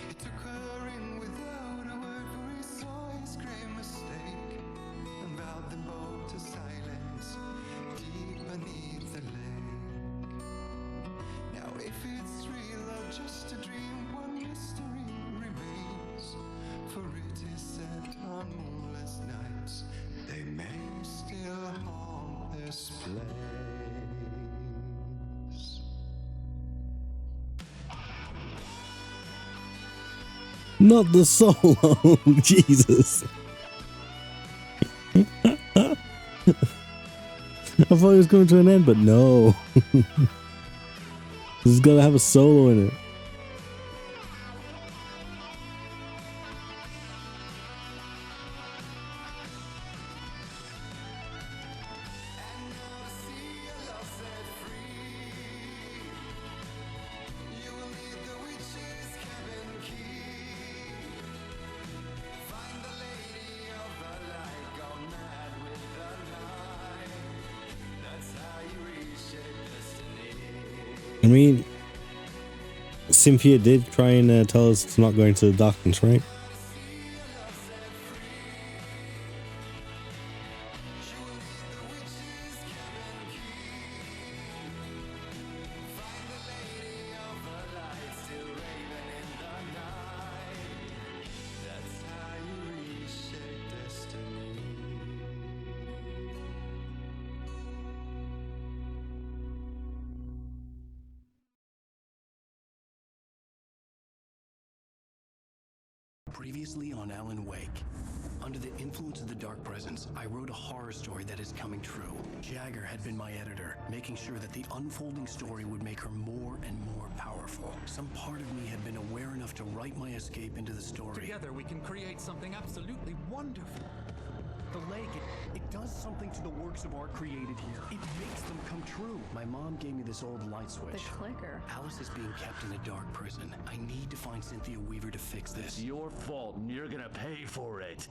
He took her in without a word, for he saw his grave mistake, and vowed them both to silence deep beneath the lake. Now if it's real or just a dream, one mystery remains, for it is said on moonless nights they may still haunt this place. Not the solo. Jesus. I thought it was coming to an end, but no. This is gonna have a solo in it. I mean, Cynthia did try and tell us to not go into the darkness, right? Previously on Alan Wake. Under the influence of the dark presence, I wrote a horror story that is coming true. Jagger had been my editor, making sure that the unfolding story would make her more and more powerful. Some part of me had been aware enough to write my escape into the story. Together we can create something absolutely wonderful. The lake, it does something to the works of art created here. It makes them come true. My mom gave me this old light switch. The clicker. Alice is being kept in a dark prison. I need to find Cynthia Weaver to fix this. It's your fault and you're gonna pay for it.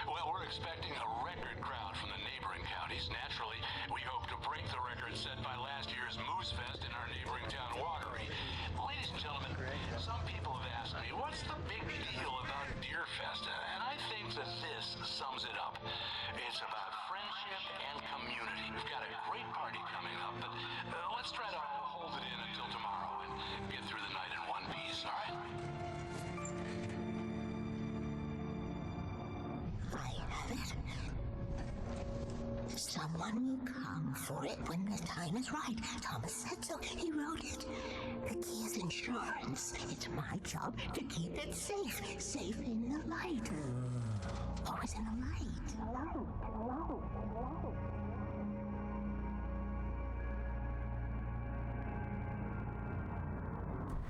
Well, we're expecting a record crowd from the neighboring counties. Naturally, we hope to break the record set by last year's Moose Fest in our neighboring town, Watery. Ladies and gentlemen, some people have asked me, what's the big deal about Deer Fest? And I think that this sums it up. It's about friendship and community. We've got a great party coming up, but let's try to hold it in until tomorrow and get through the night in one piece, all right? I have it. Someone will come for it when the time is right. Thomas said so. He wrote it. The key is insurance. It's my job to keep it safe. Safe in the light. Always in the light.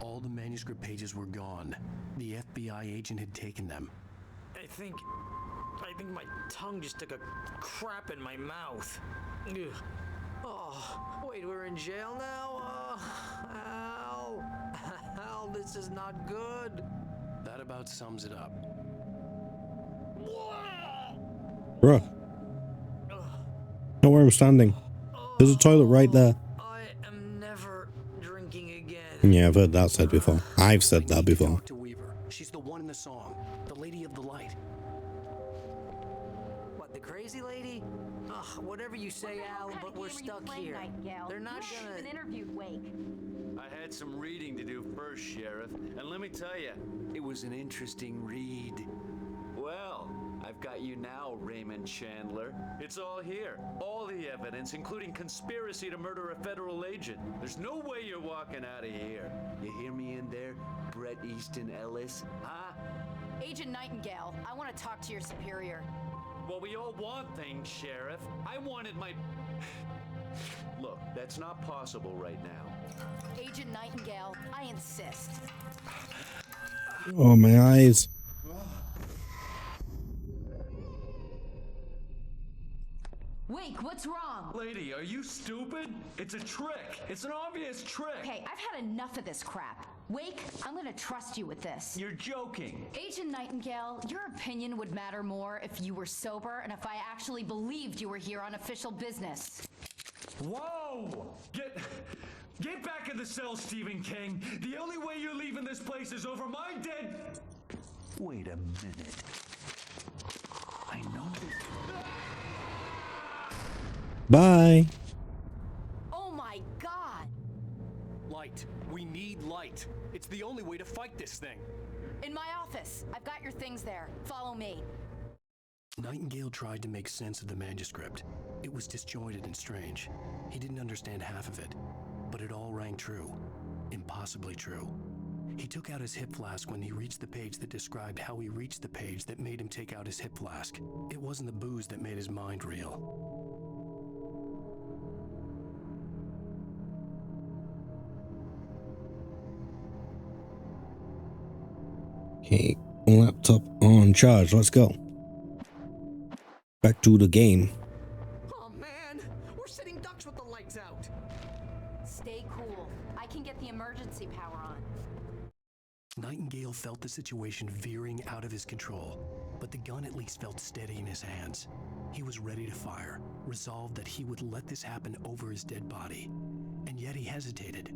All the manuscript pages were gone. The FBI agent had taken them. I think my tongue just took a crap in my mouth. Ugh. Oh, wait, we're in jail now? Al, Al, this is not good. That about sums it up. Bruh. Know where I'm standing. There's a toilet right there. I am never drinking again. Yeah, I've heard that said before. I've said that before. To Weaver. She's the one in the song. The Lady of the Light. What, the crazy lady? Ugh, whatever you say, Al, but we're stuck here. They're not gonna... interviewed Wake. I had some reading to do first, Sheriff, and let me tell you, it was an interesting read. Well, I've got you now, Raymond Chandler. It's all here. All the evidence, including conspiracy to murder a federal agent. There's no way you're walking out of here. You hear me in there, Bret Easton Ellis? Huh? Agent Nightingale, I want to talk to your superior. Well, we all want things, Sheriff. I wanted my... Look, that's not possible right now. Agent Nightingale, I insist. Oh, my eyes. Wake, what's wrong? Lady, are you stupid? It's a trick. It's an obvious trick. Okay, I've had enough of this crap. Wake, I'm gonna trust you with this. You're joking. Agent Nightingale, your opinion would matter more if you were sober and if I actually believed you were here on official business. Whoa! Get back in the cell, Stephen King. The only way you're leaving this place is over my dead... Wait a minute. I know this... Bye. Oh my god! Light. We need light. It's the only way to fight this thing. In my office. I've got your things there. Follow me. Nightingale tried to make sense of the manuscript. It was disjointed and strange. He didn't understand half of it, but it all rang true. Impossibly true. He took out his hip flask when he reached the page that described how he reached the page that made him take out his hip flask. It wasn't the booze that made his mind reel. Okay, laptop on charge. Let's go. Back to the game. Oh man, we're sitting ducks with the lights out. Stay cool. I can get the emergency power on. Nightingale felt the situation veering out of his control, but the gun at least felt steady in his hands. He was ready to fire, resolved that he would let this happen over his dead body. And yet he hesitated.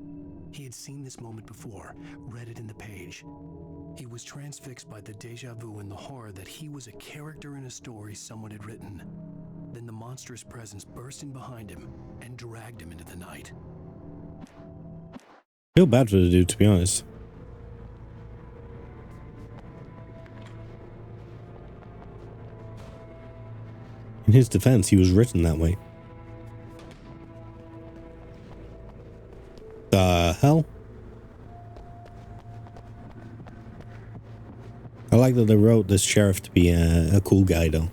He had seen this moment before, read it in the page. He was transfixed by the déjà vu and the horror that he was a character in a story someone had written. Then the monstrous presence burst in behind him and dragged him into the night. Feel bad for the dude, to be honest. In his defense, he was written that way. The hell? I like that they wrote this sheriff to be a cool guy, though.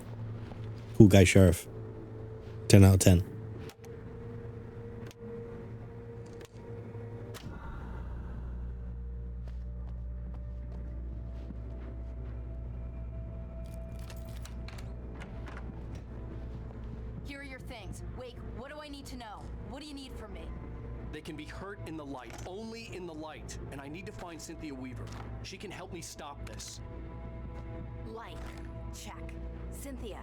Cool guy sheriff. 10 out of 10. Here are your things. Wake, what do I need to know? What do you need from me? They can be hurt in the light, only in the light. And I need to find Cynthia Weaver. She can help me stop this. Light. Check. Cynthia.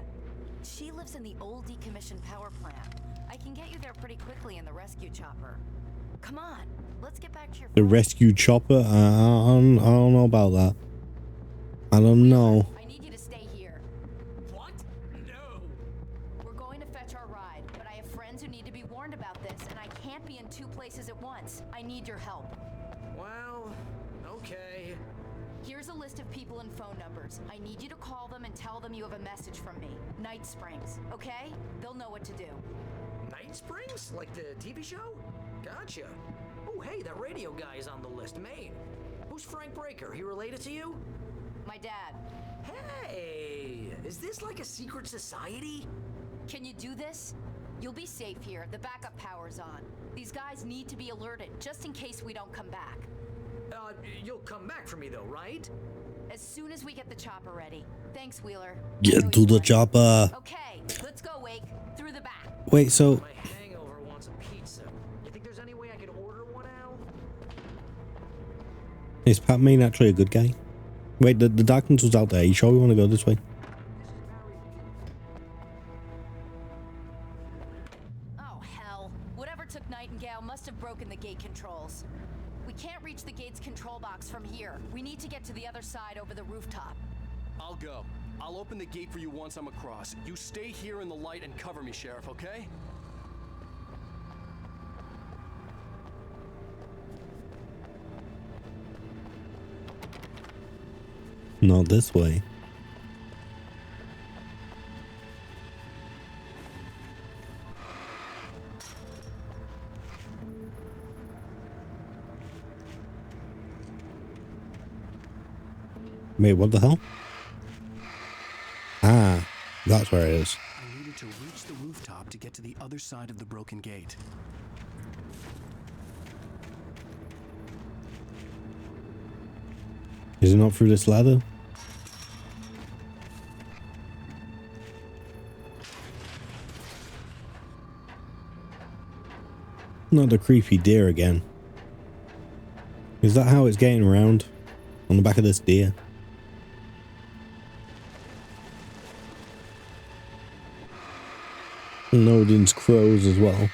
She lives in the old decommissioned power plant. I can get you there pretty quickly in the rescue chopper. Come on, let's get back to your... The rescue chopper? I don't know about that. I don't know. I need you to stay here. What? No. We're going to fetch our ride, but I have friends who need to be warned about this, and I can't be in two places at once. I need your help. Well, okay. Here's a list of people and phone numbers. I need you to call them and tell them you have a message from me. Night Springs, okay? They'll know what to do. Night Springs? Like the TV show? Gotcha. Oh, hey, that radio guy is on the list. Maine. Who's Frank Breaker? He related to you? My dad. Hey, is this like a secret society? Can you do this? You'll be safe here. The backup power's on. These guys need to be alerted, just in case we don't come back. You'll come back for me though, right? As soon as we get the chopper ready. Thanks, Wheeler. Get to the chopper. Okay, let's go, Wake. Through the back. Wait, so... My hangover wants a pizza. You think there's any way I could order one, Al? Is Pat Main actually a good guy? Wait, the darkness was out there. You sure we want to go this way? Oh, hell. Whatever took Nightingale must have broken the gate controls. We can't reach the gate's control box from here. We need to get to the other side over the rooftop. I'll go. I'll open the gate for you once I'm across. You stay here in the light and cover me, Sheriff, okay? Not this way. Wait, what the hell? Ah, that's where it is. I needed to reach the rooftop to get to the other side of the broken gate. Is it not through this ladder? Not the creepy deer again. Is that how it's getting around? On the back of this deer? And Odin's crows as well.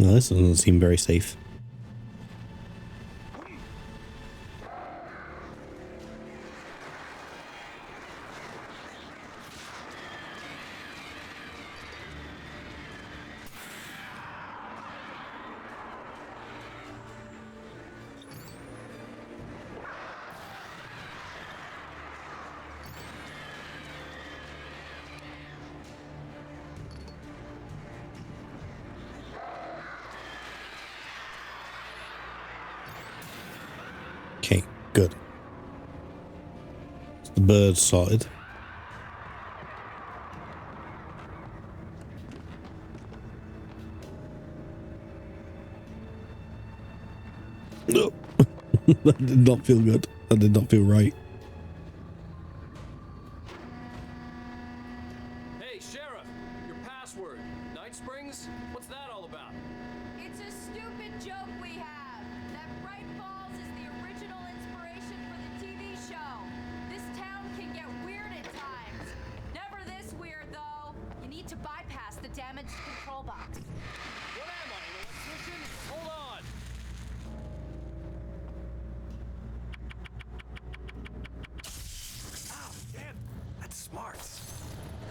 Well, this doesn't seem very safe. Okay, good. The bird's sorted. No. That did not feel good. That did not feel right. Hey, Sheriff! Your password. Night Springs? What's that all about? It's a stupid joke we have. That Bright Falls is the original inspiration for the TV show. This town can get weird at times. Never this weird, though. You need to bypass the damaged control box. What am I, an electrician? Hold on! Oh, damn! That's smart.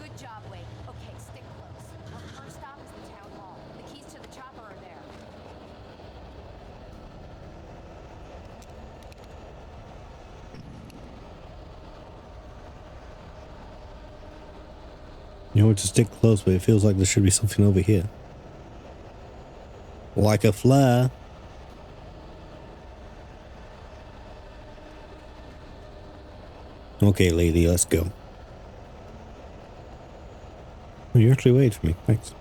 Good job, Wade. Okay, stick close. Our first stop is the town hall. The keys to the chopper are there. You know, to stick close, but it feels like there should be something over here. Like a flare. Okay, lady, let's go. Oh, you actually waited for me. Thanks.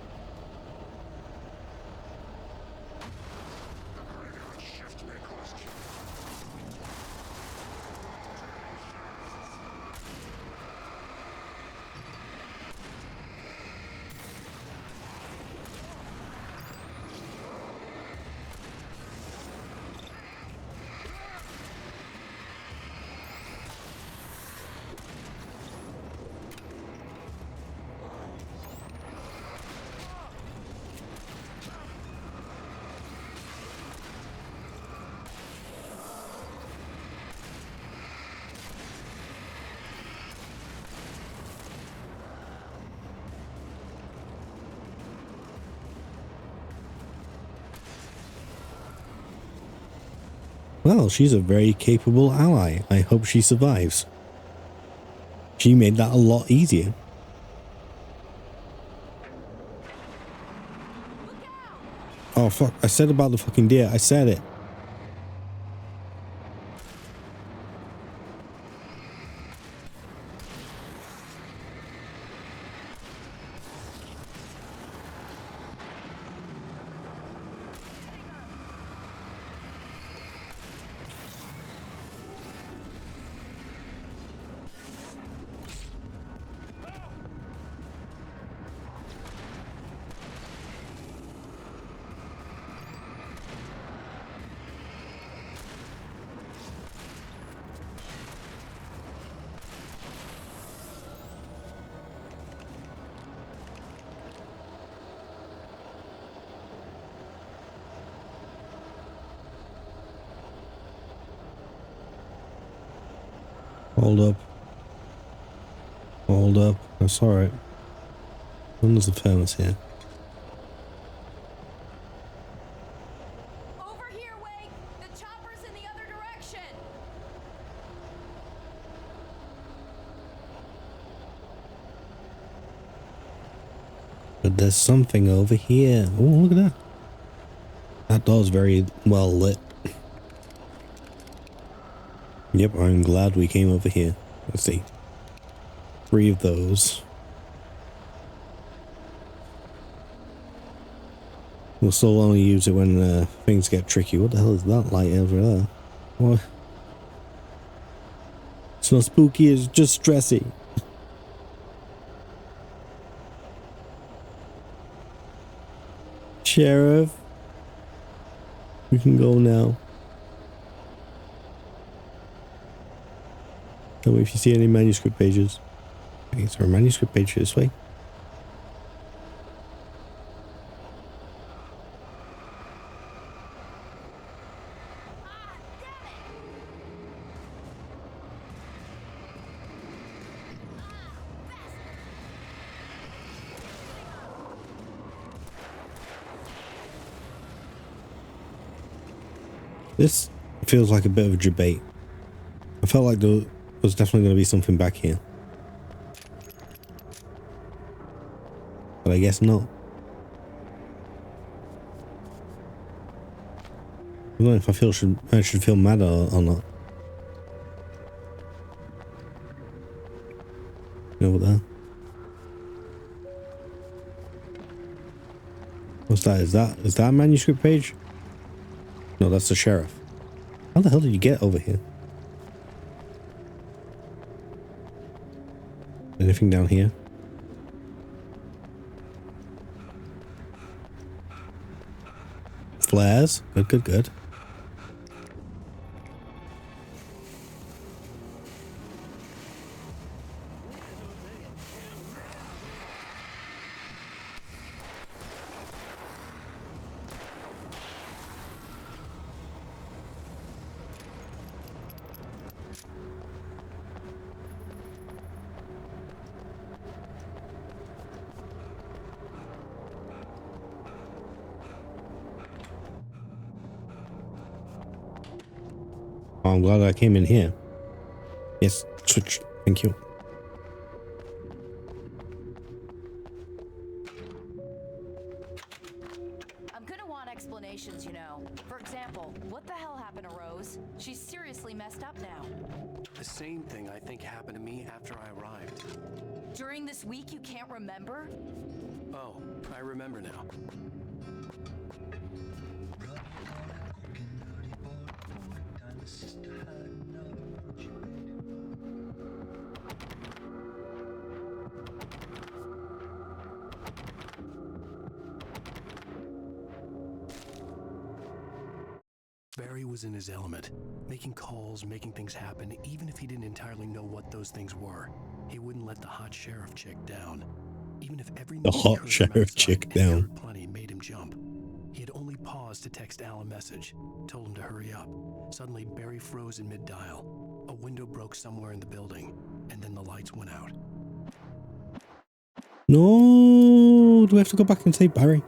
Well, she's a very capable ally. I hope she survives. She made that a lot easier. Oh fuck, I said about the fucking deer. I said it. Hold up. Hold up. That's alright. There's a furnace here. Over here, Wake! The chopper's in the other direction! But there's something over here. Oh, look at that. That door's very well lit. Yep, I'm glad we came over here. Let's see. 3 of those. We'll still only use it when things get tricky. What the hell is that light over there? What? It's not spooky, it's just stressy. Sheriff, we can go now. Tell me if you see any manuscript pages. Okay, is there a manuscript page this way? This feels like a bit of a debate. I felt like there was definitely going to be something back here. But I guess not. I don't know if I should feel mad or not. Over there. What's that? Is that a manuscript page? No, that's the sheriff. How the hell did you get over here? Anything down here? Flares. Good, good, good. Oh, I'm glad I came in here. Yes, switch. Thank you. I'm gonna want explanations, you know. For example, what the hell happened to Rose? She's seriously messed up now. The same thing I think happened to me after I arrived. During this week, you can't remember? Oh, I remember now. Barry was in his element, making calls, making things happen, even if he didn't entirely know what those things were. He wouldn't let the hot sheriff chick down. Even if every The hot sheriff chick down. Plenty made him jump. He had only paused to text Al a message, told him to hurry up. Suddenly, Barry froze in mid-dial. A window broke somewhere in the building, and then the lights went out. No, do we have to go back and save Barry?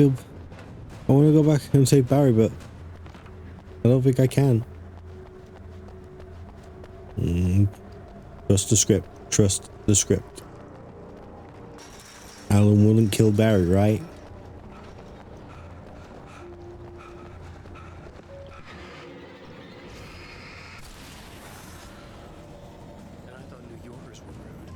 I want to go back and save Barry, but I don't think I can. Trust the script. Trust the script. Alan wouldn't kill Barry, right? And I thought New Yorkers were rude.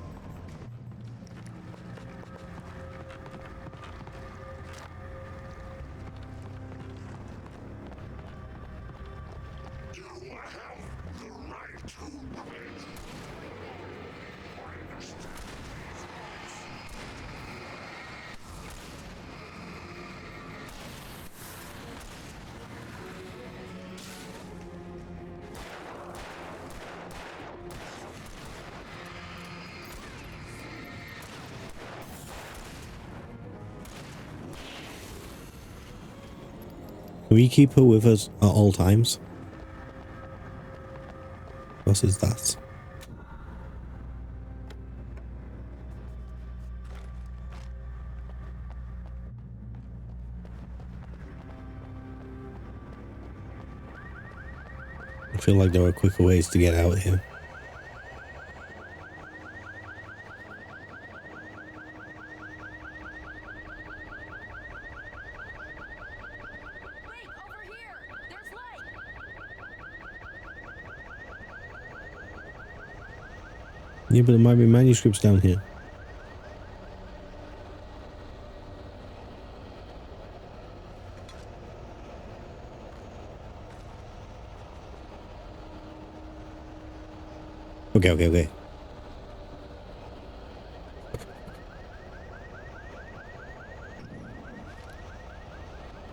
Can we keep her with us at all times? What is that? I feel like there are quicker ways to get out of here. Yeah, but there might be manuscripts down here. Okay.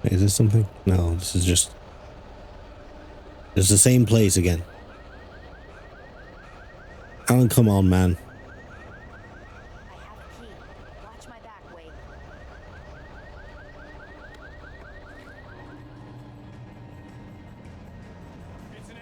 Is this something? No, this is just... It's the same place again. Alan, come on, man. It's an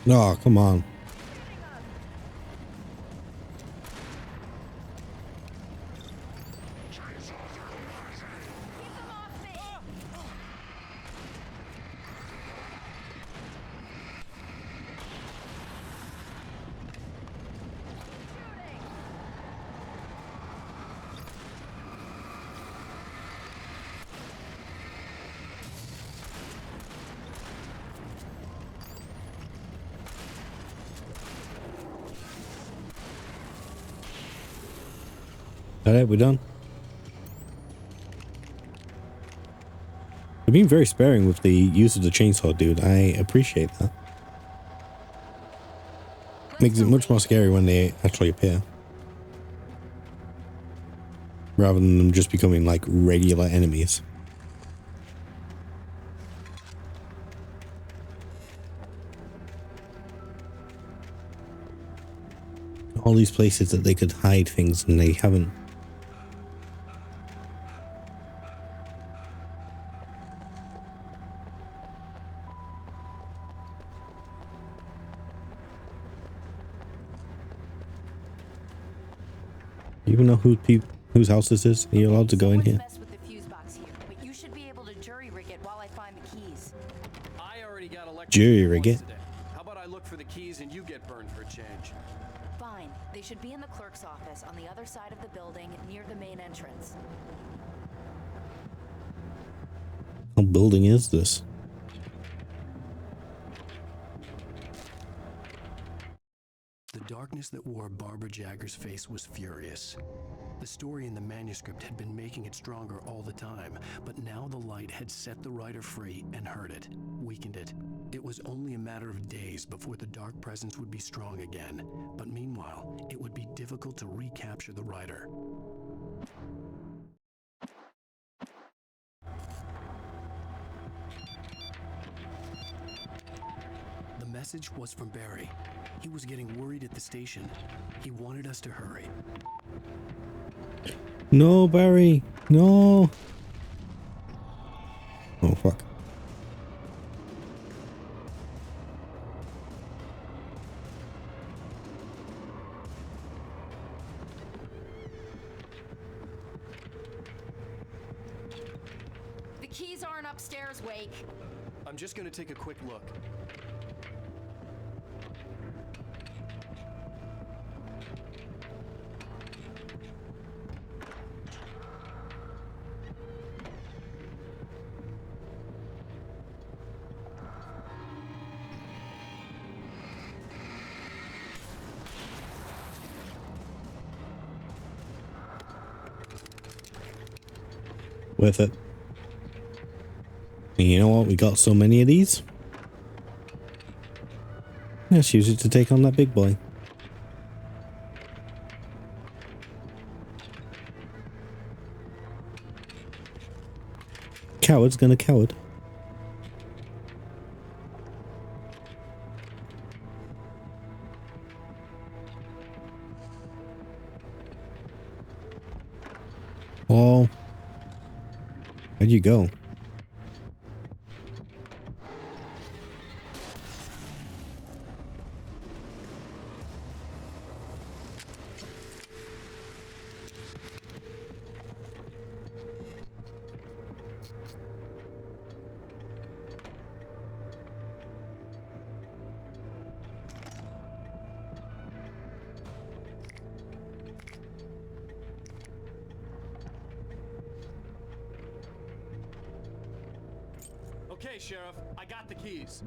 Oh, come on. Alright, we're done. They're being very sparing with the use of the chainsaw, dude. I appreciate that. Makes it much more scary when they actually appear. Rather than them just becoming like regular enemies. All these places that they could hide things and they haven't. You even know whose house this is? Are you allowed to go in here? You should be able to jury rig it while I find the keys. I already got electric Jury rig it? today. How about I look for the keys and you get burned for a change? Fine. They should be in the clerk's office on the other side of the building near the main entrance. What building is this? The darkness that wore Barbara Jagger's face was furious. The story in the manuscript had been making it stronger all the time, but now the light had set the writer free and hurt it, weakened it. It was only a matter of days before the dark presence would be strong again, but meanwhile, it would be difficult to recapture the writer. The message was from Barry. He was getting worried at the station. He wanted us to hurry. No, Barry. No. Oh, fuck. The keys aren't upstairs, Wake. I'm just gonna take a quick look. Worth it. And you know what? We got so many of these. Let's use it to take on that big boy. Coward's gonna coward. Oh. Where'd you go? Okay, Sheriff, I got the keys.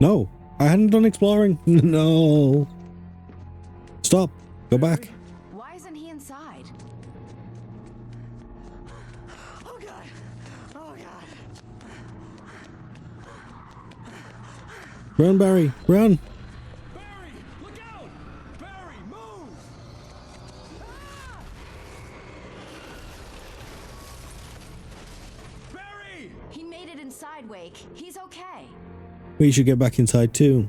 No, I hadn't done exploring. No. Stop. Go back. Why isn't he inside? Oh god! Oh god! Run, Barry. Run. Barry! Look out! Barry, move! Barry! He made it inside, Wake. He's okay. We should get back inside too.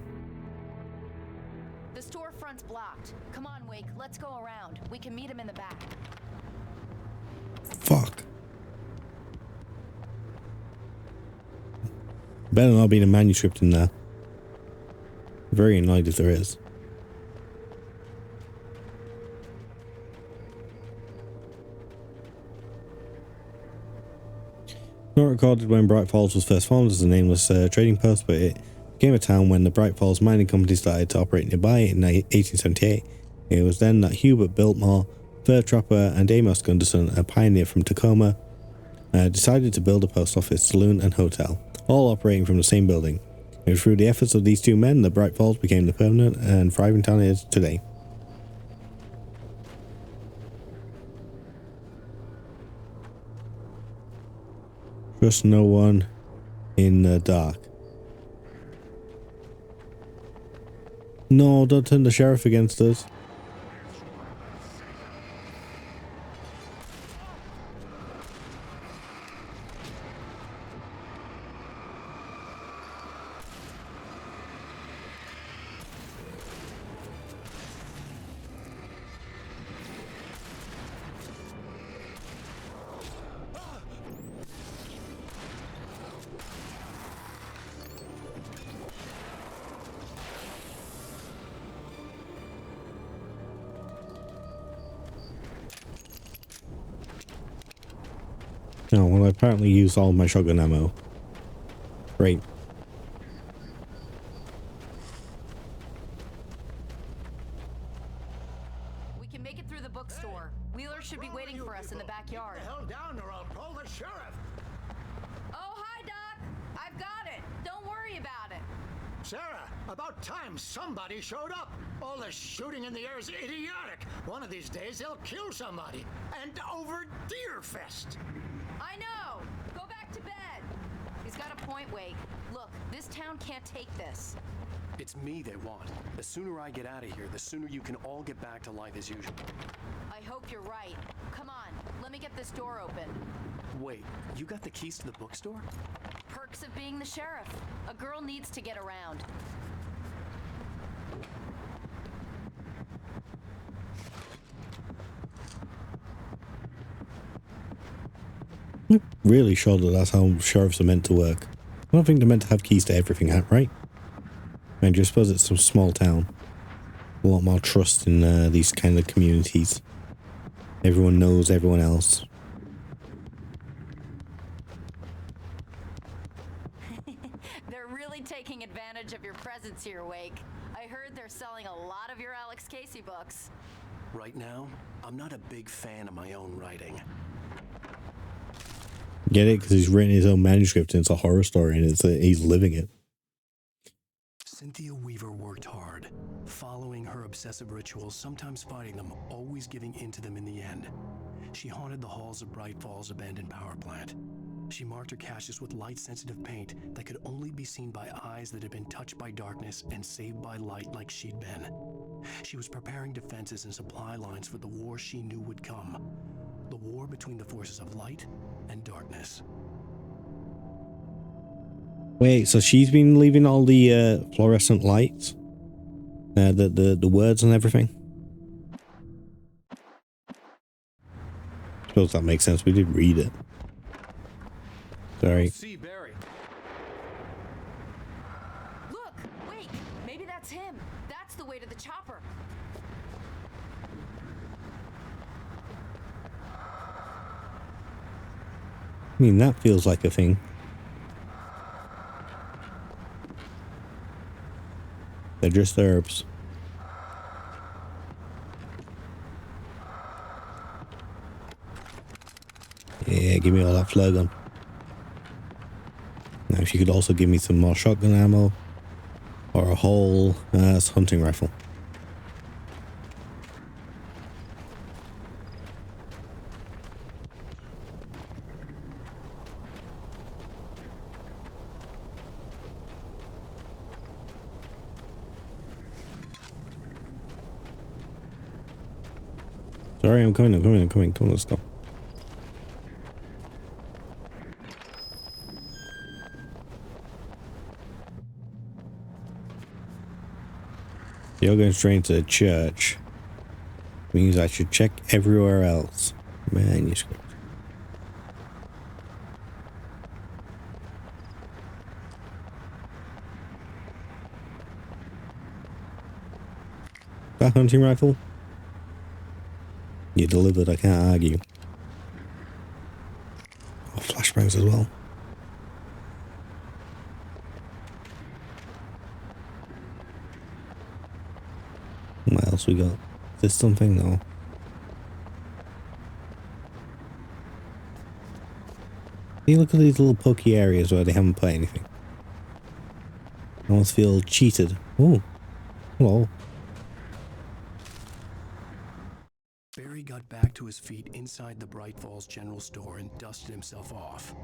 The storefront's blocked. Come on, Wake. Let's go around. We can meet him in the back. Fuck. Better not be a manuscript in there. Very annoyed if there is. Not recorded when Bright Falls was first formed as a nameless trading post, but it became a town when the Bright Falls mining company started to operate nearby in 1878. It was then that Hubert Biltmore, fur trapper and Amos Gunderson, a pioneer from Tacoma, decided to build a post office, saloon and hotel, all operating from the same building. It was through the efforts of these two men that Bright Falls became the permanent and thriving town it is today. Trust no one in the dark. No, don't turn the sheriff against us. Oh, well, I apparently used all my shotgun ammo. Great. We can make it through the bookstore. Wheeler should be waiting for us in the backyard. Get the hell down or I'll call the sheriff. Oh, hi, Doc. I've got it. Don't worry about it. Sarah, about time somebody showed up. All the shooting in the air is idiotic. One of these days they'll kill somebody. And over Deerfest. I know. Go back to bed. He's got a point, Wake. Look, this town can't take this. It's me they want. The sooner I get out of here, the sooner you can all get back to life as usual. I hope you're right. Come on, let me get this door open. Wait, you got the keys to the bookstore? Perks of being the sheriff. A girl needs to get around. Really sure that that's how sheriffs are meant to work. I don't think they're meant to have keys to everything, right? And I suppose it's some small town. A lot more trust in these kind of communities. Everyone knows everyone else. They're really taking advantage of your presence here, Wake. I heard they're selling a lot of your Alex Casey books. Right now, I'm not a big fan of my own writing. Get it? Because he's written his own manuscript and it's a horror story and he's living it. Cynthia Weaver worked hard, following her obsessive rituals, sometimes fighting them, always giving in to them in the end. She haunted the halls of Bright Falls' abandoned power plant. She marked her caches with light-sensitive paint that could only be seen by eyes that had been touched by darkness and saved by light like she'd been. She was preparing defenses and supply lines for the war she knew would come. The war between the forces of light and darkness. Wait, so she's been leaving all the fluorescent lights? The words and everything? I suppose that makes sense. We did read it. Sorry. See Barry. Look, Wake, maybe that's him. That's the way to the chopper. I mean, that feels like a thing. They're just herbs. Yeah, give me all that flare gun. Now, if you could also give me some more shotgun ammo or a whole hunting rifle. Sorry, I'm coming. Come on, let's go. You're going straight to the church. Means I should check everywhere else. Manuscript. That hunting rifle? You delivered, I can't argue. Oh, flashbangs as well. What else we got? Is this something? No. You look at these little pokey areas where they haven't put anything. I almost feel cheated. Oh, hello. Barry got back to his feet inside the Bright Falls General Store and dusted himself off.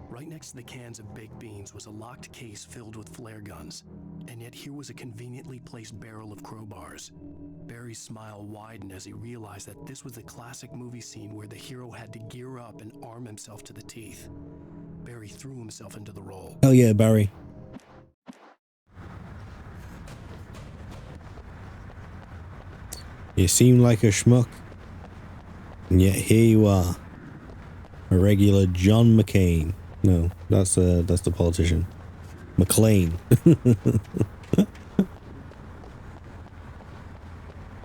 Right next to the cans of baked beans was a locked case filled with flare guns, and yet here was a conveniently placed barrel of crowbars. Barry's smile widened as he realized that this was the classic movie scene where the hero had to gear up and arm himself to the teeth. Barry threw himself into the role. Hell yeah, Barry. You seem like a schmuck, and yet here you are, a regular John McCain. No, that's the politician, McLean.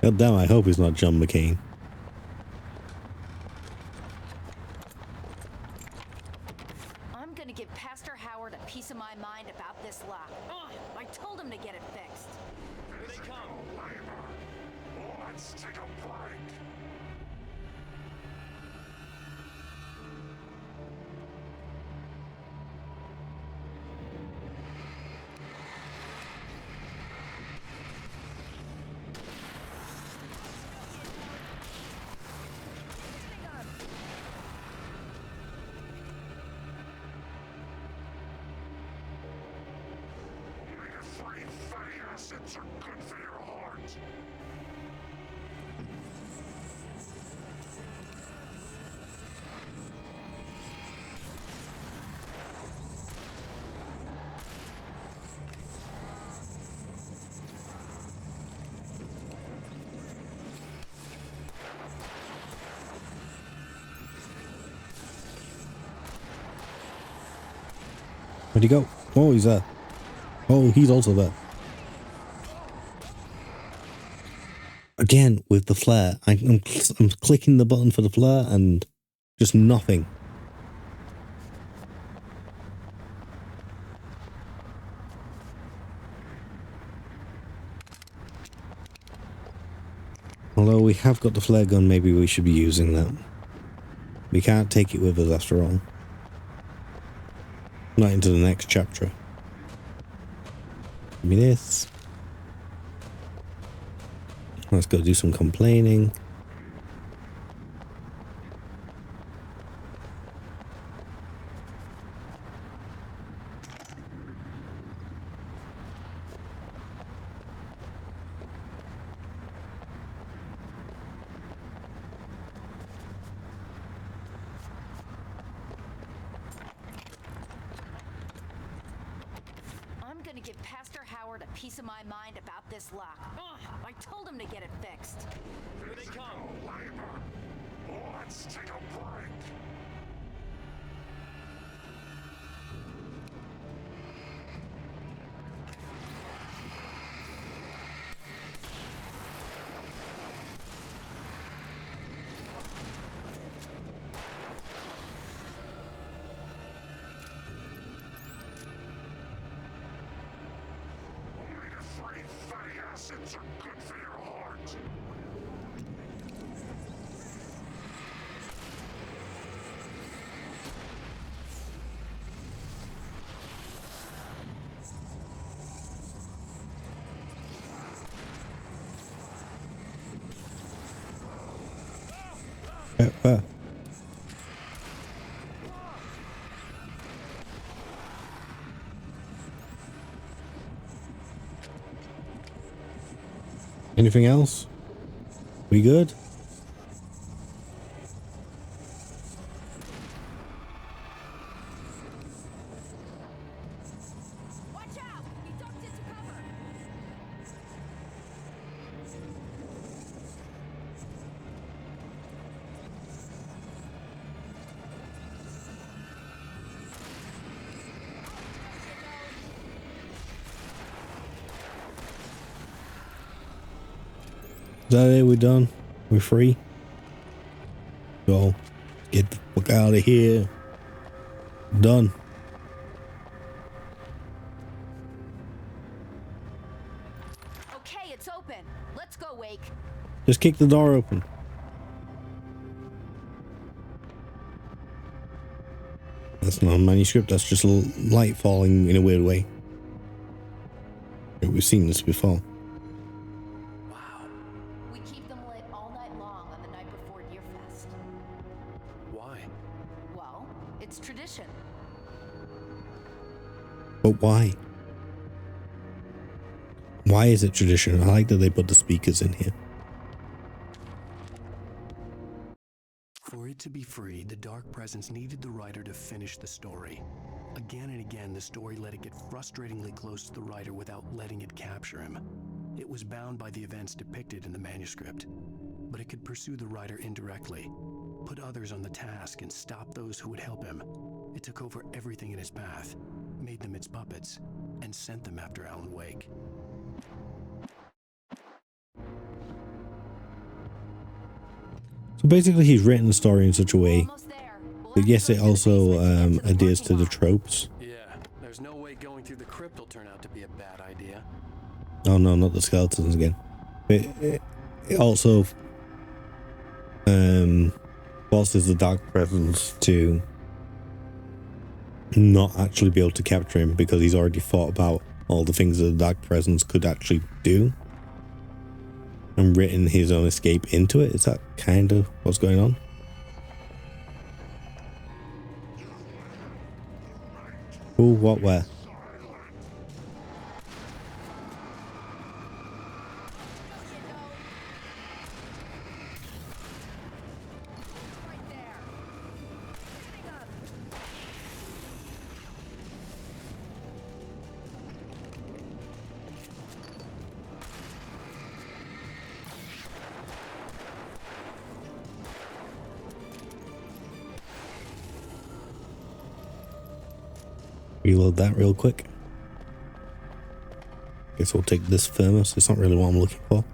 God damn, I hope he's not John McCain. I'm gonna give Pastor Howard a piece of my mind about this lock. Ugh, I told him to get it fixed. Here they come. Let's take a break. Free fatty acids are good for your heart. Where'd he go? Oh, he's there. Oh, he's also there. Again, with the flare. I'm clicking the button for the flare and just nothing. Although we have got the flare gun, maybe we should be using that. We can't take it with us after all. Not into the next chapter. Give me this. Let's go do some complaining. I'm gonna give Pastor Howard a piece of my mind about this lock. Ugh, I told him to get it fixed. Here they come. Let's take a break. Omega-free fatty acids are good for your heart. Anything else? We good? Is that it? We're done? We're free? Go. Get the fuck out of here. Done. Okay, it's open. Let's go, Wake. Just kick the door open. That's not a manuscript, that's just light falling in a weird way. We've seen this before. We keep them lit all night long on the night before Deer Fest. Why? Well, it's tradition. But why? Why is it tradition? I like that they put the speakers in here. For it to be free, the Dark Presence needed the writer to finish the story. Again and again, the story let it get frustratingly close to the writer without letting it capture him. It was bound by the events depicted in the manuscript, but it could pursue the writer indirectly, put others on the task, and stop those who would help him. It took over everything in its path, made them its puppets, and sent them after Alan Wake. So basically he's written the story in such a way that yes, it also adheres to the tropes. Yeah, there's no way going through the crypt will turn out to be a bad idea. Oh no, not the skeletons again. It also forces the Dark Presence to not actually be able to capture him because he's already thought about all the things that the Dark Presence could actually do and written his own escape into it. Is that kind of what's going on? Who, what, where? Reload that real quick. Guess we'll take this thermos. It's not really what I'm looking for.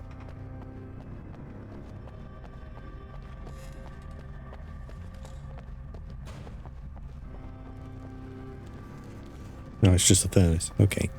No, it's just a furnace. Okay.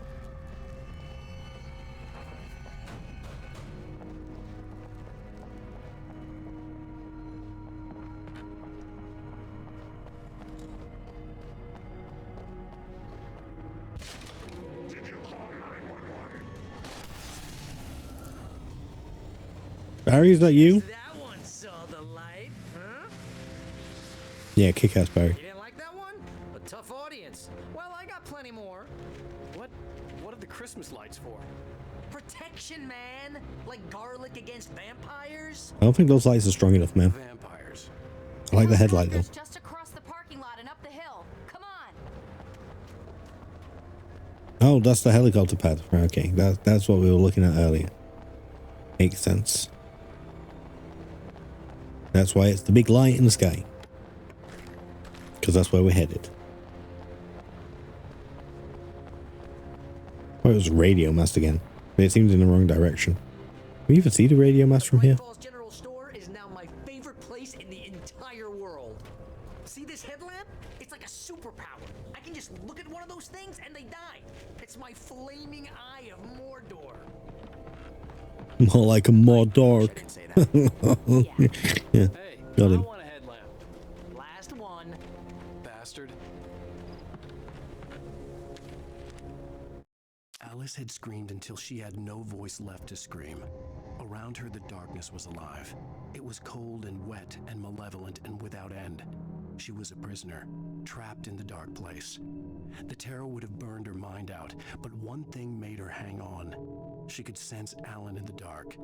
Barry, is that you? That one saw the light, huh? Yeah, kick-ass Barry. You didn't like that one? A tough audience. Well, I got plenty more. What are the Christmas lights for? Protection, man. Like garlic against vampires. I don't think those lights are strong enough, man. Vampires. I like the headlight though. Just across the parking lot and up the hill. Come on. Oh, that's the helicopter pad. Right, okay, that's what we were looking at earlier. Makes sense. That's why it's the big light in the sky. Because that's where we're headed. Oh, it was radio mast again. But it seemed in the wrong direction. Can we even see the radio mast from here? General Store is now my favorite place in the entire world. See this headlamp? It's like a superpower. I can just look at one of those things and they die. It's my flaming eye of Mordor. More like a more dark. Yeah, got him. I want a headlamp. Last one. Bastard. Alice had screamed until she had no voice left to scream. Around her, the darkness was alive. It was cold and wet and malevolent and without end. She was a prisoner, trapped in the dark place. The terror would have burned her mind out, but one thing made her hang on. She could sense Alan in the dark.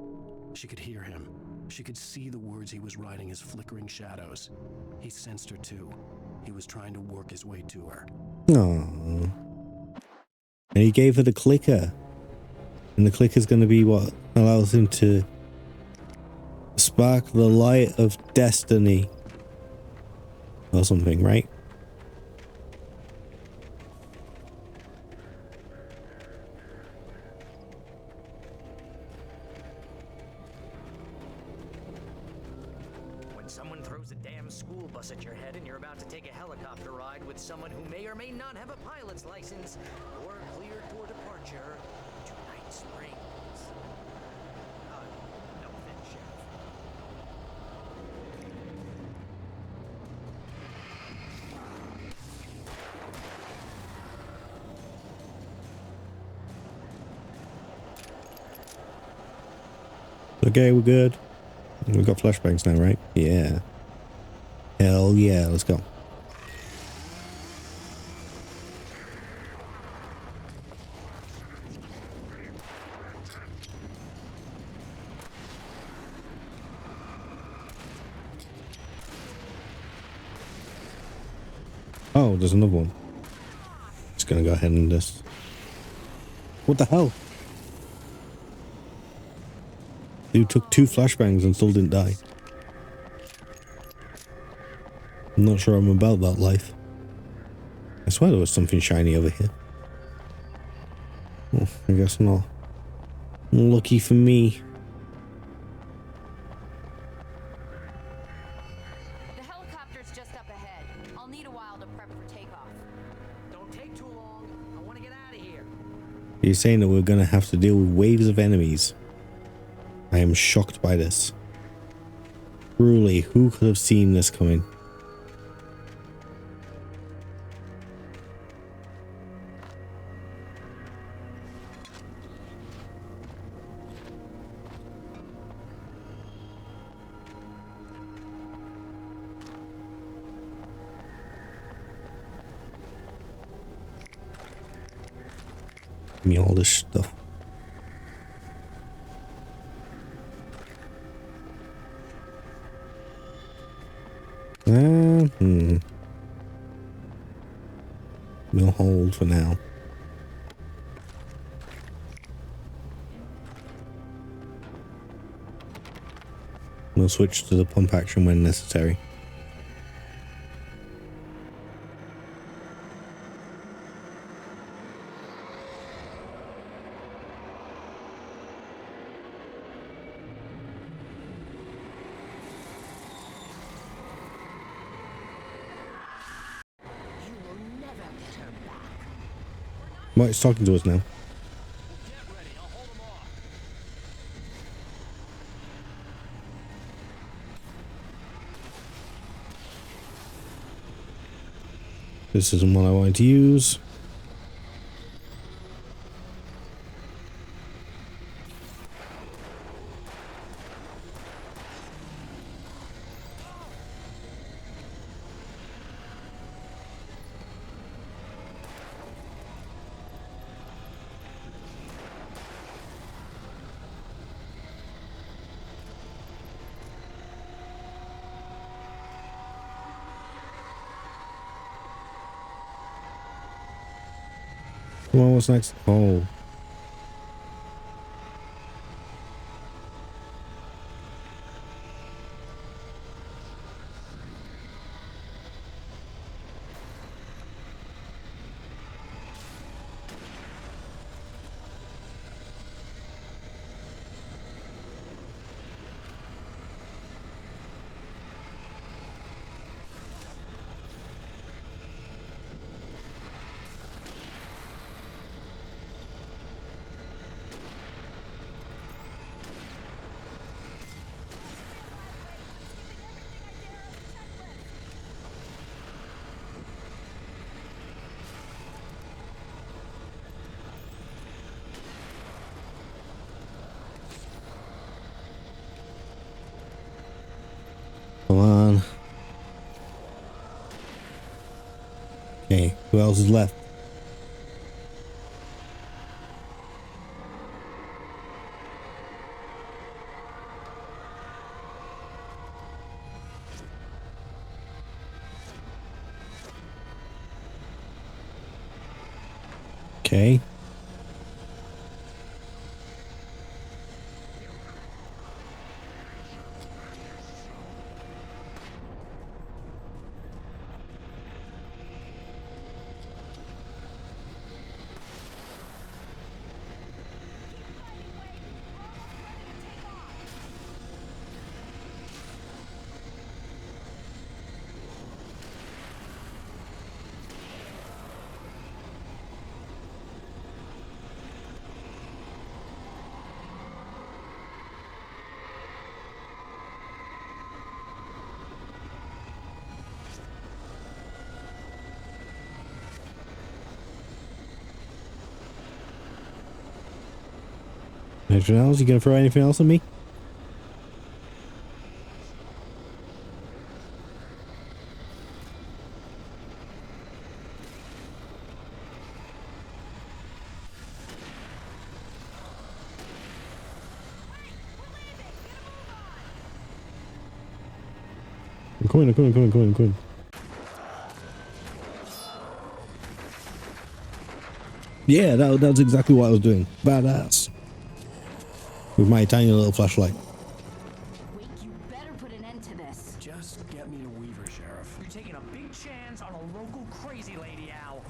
She could hear him. She could see the words he was writing as flickering shadows. He sensed her too. He was trying to work his way to her. Aww. And he gave her the clicker. And the clicker's going to be what allows him to spark the light of destiny. Or something, right? Someone throws a damn school bus at your head and you're about to take a helicopter ride with someone who may or may not have a pilot's license, or cleared for departure to Night Springs. No offense, Sheriff. Okay, we're good. We've got flashbangs now, right? Yeah. Hell yeah, let's go. Oh, there's another one. Just gonna go ahead and just... What the hell? Dude took 2 flashbangs and still didn't die. I'm not sure I'm about that life. I swear there was something shiny over here. Oh, I guess not. Lucky for me. The helicopter's just up ahead. I'll need a while to prep for takeoff. Don't take too long. I want to get out of here. You're saying that we're gonna have to deal with waves of enemies. I am shocked by this. Truly, who could have seen this coming? Give me all this stuff. We'll hold for now. We'll switch to the pump action when necessary. Well, it's talking to us now. This isn't what I wanted to use. Come on, what's next? Oh. Come on. Okay, who else is left? Okay. Anything else? You gonna throw anything else at me? I'm coming. Yeah, that's exactly what I was doing. Badass. With my tiny little flashlight. Wake, you better put an end to this. Just get me to Weaver, Sheriff. You're taking a big chance on a local crazy lady, Al.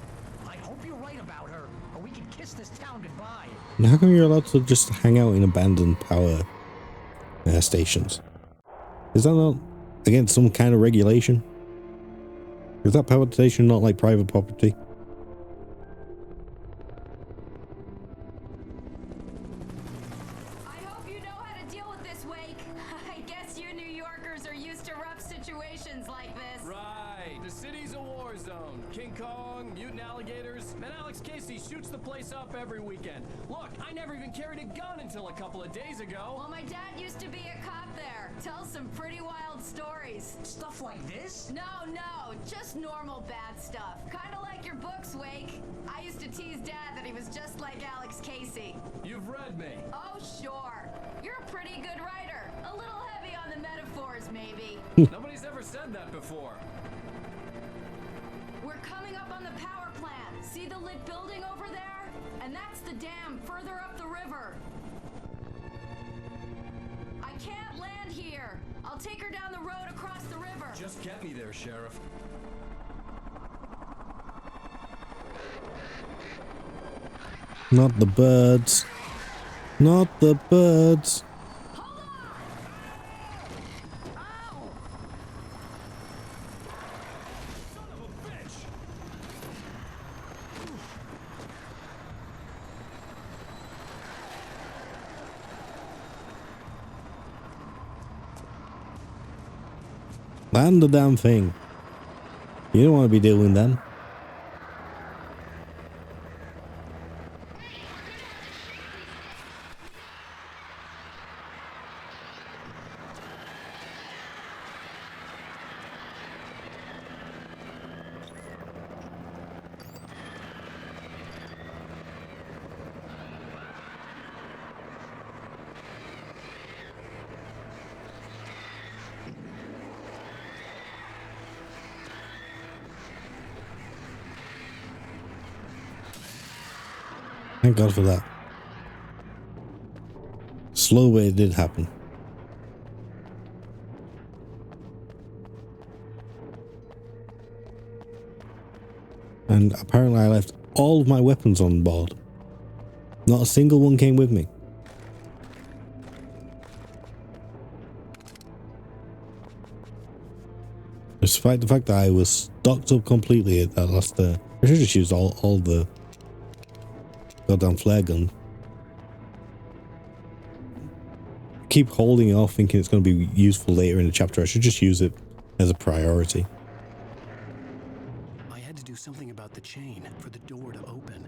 I hope you're right about her, or we can kiss this town goodbye. Now, how come you're allowed to just hang out in abandoned power stations? Is that not against some kind of regulation? Is that power station not like private property? I hope you know how to deal with this, Wake. I guess you New Yorkers are used to rough situations like this. Right. The city's a war zone. King Kong, mutant alligators, and Alex Casey shoots the place up every weekend. Look, I never even carried a gun until a couple of days ago. Well, my dad used to be a cop there. Tells some pretty wild stories. Stuff like this? No, just normal bad stuff. Kind of like your books, Wake. I used to tease Dad that he was just like Alex Casey. You've read me. Oh, sure. You're a pretty good writer. A little heavy on the metaphors, maybe. Nobody's ever said that before. We're coming up on the power plant. See the lit building over there? And that's the dam further up the river. I can't land here. I'll take her down the road across the river. Just get me there, Sheriff. Not the birds. Not the birds. Land the damn thing. You don't want to be doing them. Thank God for that. Slow, but it did happen. And apparently I left all of my weapons on board. Not a single one came with me. Despite the fact that I was stocked up completely at that last I should just use all the goddamn flare gun. Keep holding it off thinking it's going to be useful later in the chapter. I should just use it as a priority. I had to do something about the chain for the door to open.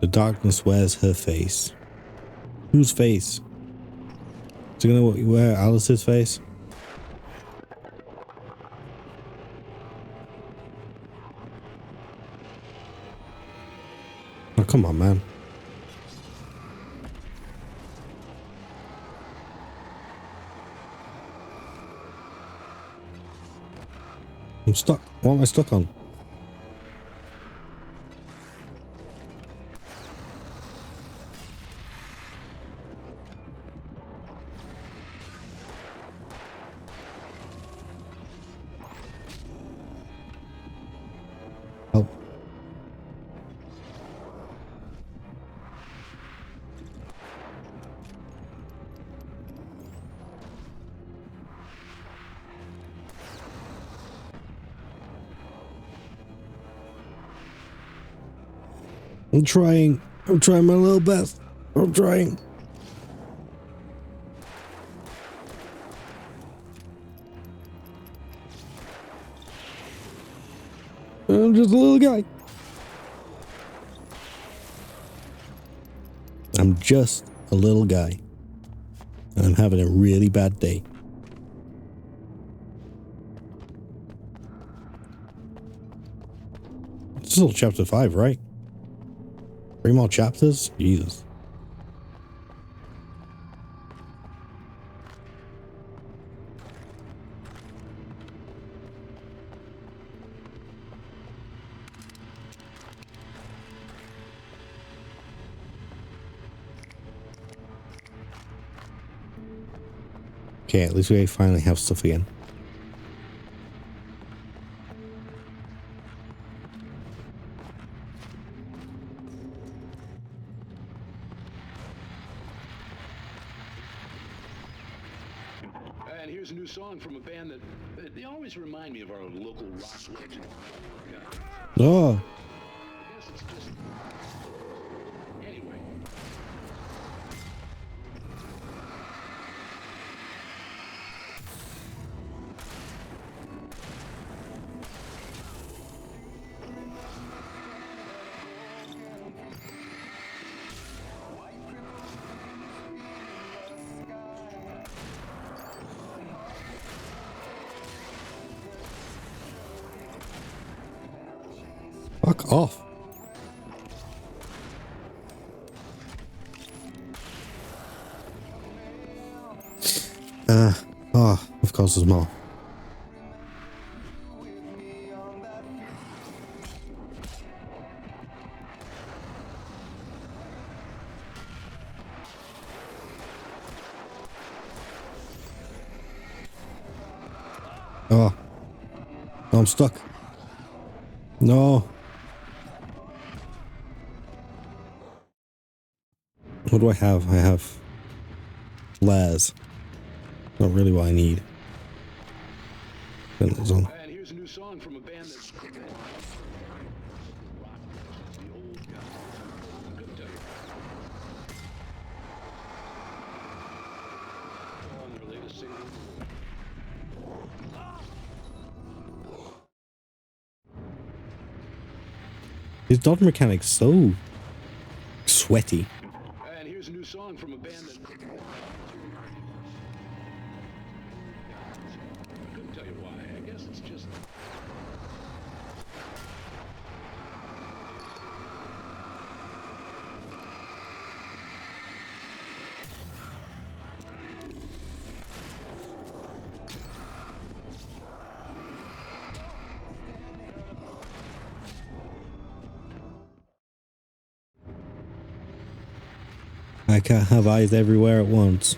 The darkness wears her face. Whose face? Is it gonna wear Alice's face? Oh, come on, man. I'm stuck. What am I stuck on? I'm trying my little best. I'm trying. I'm just a little guy. I'm just a little guy. And I'm having a really bad day. This is all chapter 5, right? 3 more chapters? Jesus. Okay, at least we finally have stuff again. And here's a new song from a band that they always remind me of our local rock legend. Oh. I guess it's just... Anyway. Fuck off. Of course there's more. Oh. I'm stuck. No. What do I have? I have flares. Not really what I need. And here's a new song from a band that's... His dodge mechanic's so sweaty. And here's a new song from a band that... I couldn't tell you why. I guess it's just... I can't have eyes everywhere at once.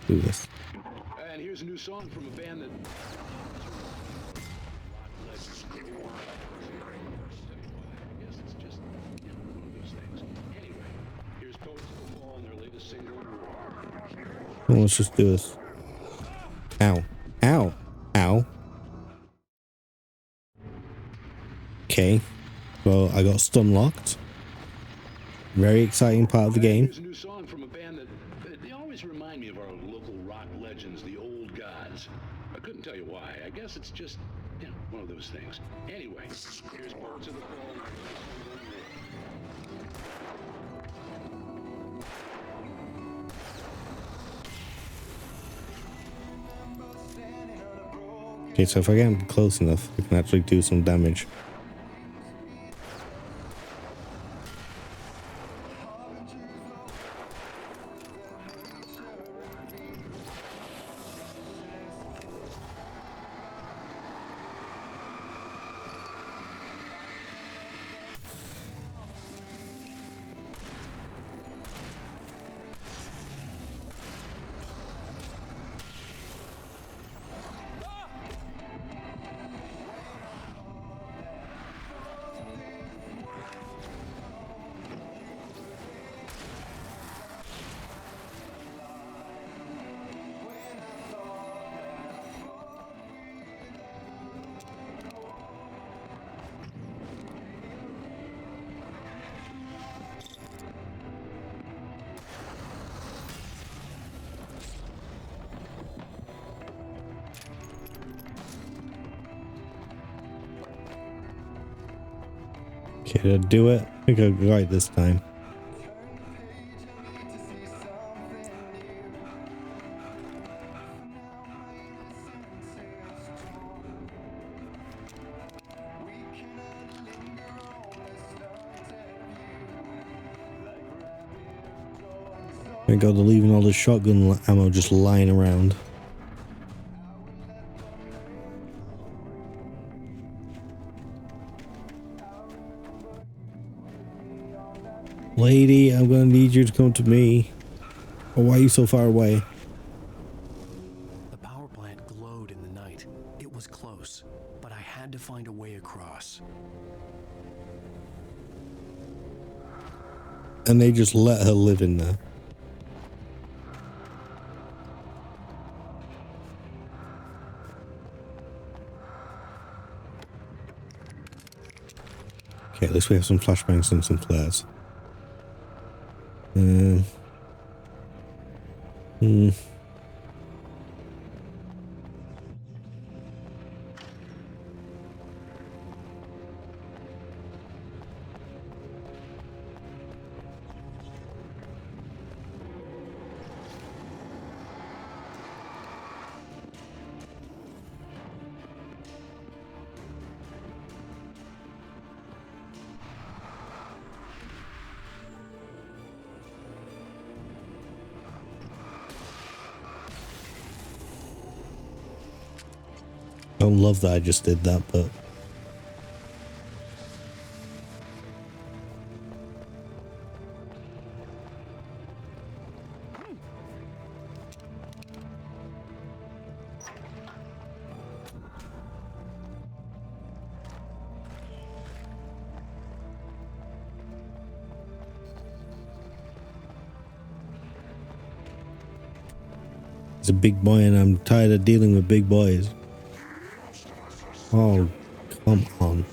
Do this. And here's a new song from a band that... Well, let's just do this. Ow. Ow. Ow. Okay. Well, I got stun locked. Very exciting part of the game. Here's a new song from a band that they always remind me of our local rock legends, the old gods. I couldn't tell you why. I guess it's just, you know, one of those things. Anyway, here's Birds of the Fall. Okay, so if I get close enough, I can actually do some damage. Okay, did I do it? I think I got it right this time. Thank God they're leaving all the shotgun ammo just lying around. Lady, I'm gonna need you to come to me. Oh, why are you so far away? The power plant glowed in the night. It was close, but I had to find a way across. And they just let her live in there. Okay, at least we have some flashbangs and some flares. I don't love that I just did that, but he's a big boy and I'm tired of dealing with big boys. Oh, come on.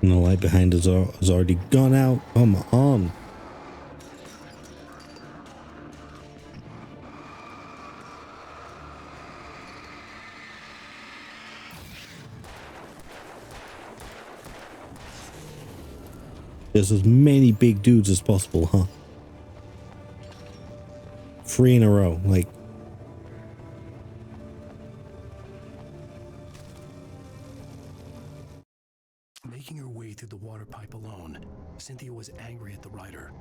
And the light behind us has already gone out. Come on. There's as many big dudes as possible, huh? 3 in a row, like. Making her way through the water pipe alone, Cynthia was angry at the rider.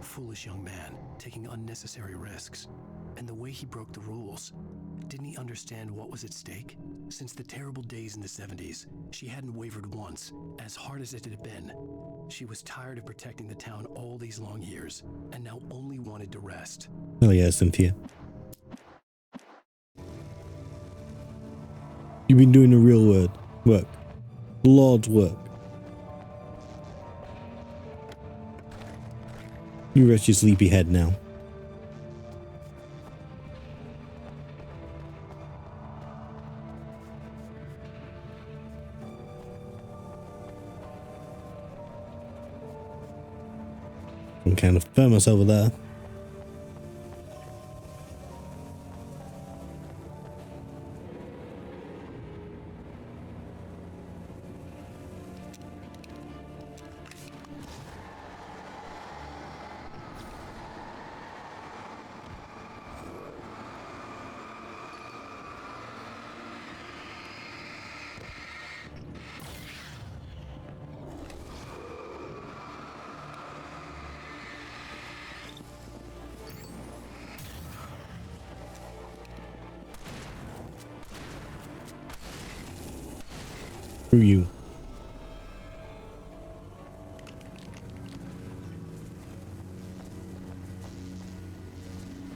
Foolish young man, taking unnecessary risks. And the way he broke the rules. Didn't he understand what was at stake? Since the terrible days in the 70s, she hadn't wavered once, as hard as it had been. She was tired of protecting the town all these long years, and now only wanted to rest. Hell yeah, Cynthia. You've been doing the real work. Lord's work. You rest your sleepy head now. I'm kind of famous over there. Who are you?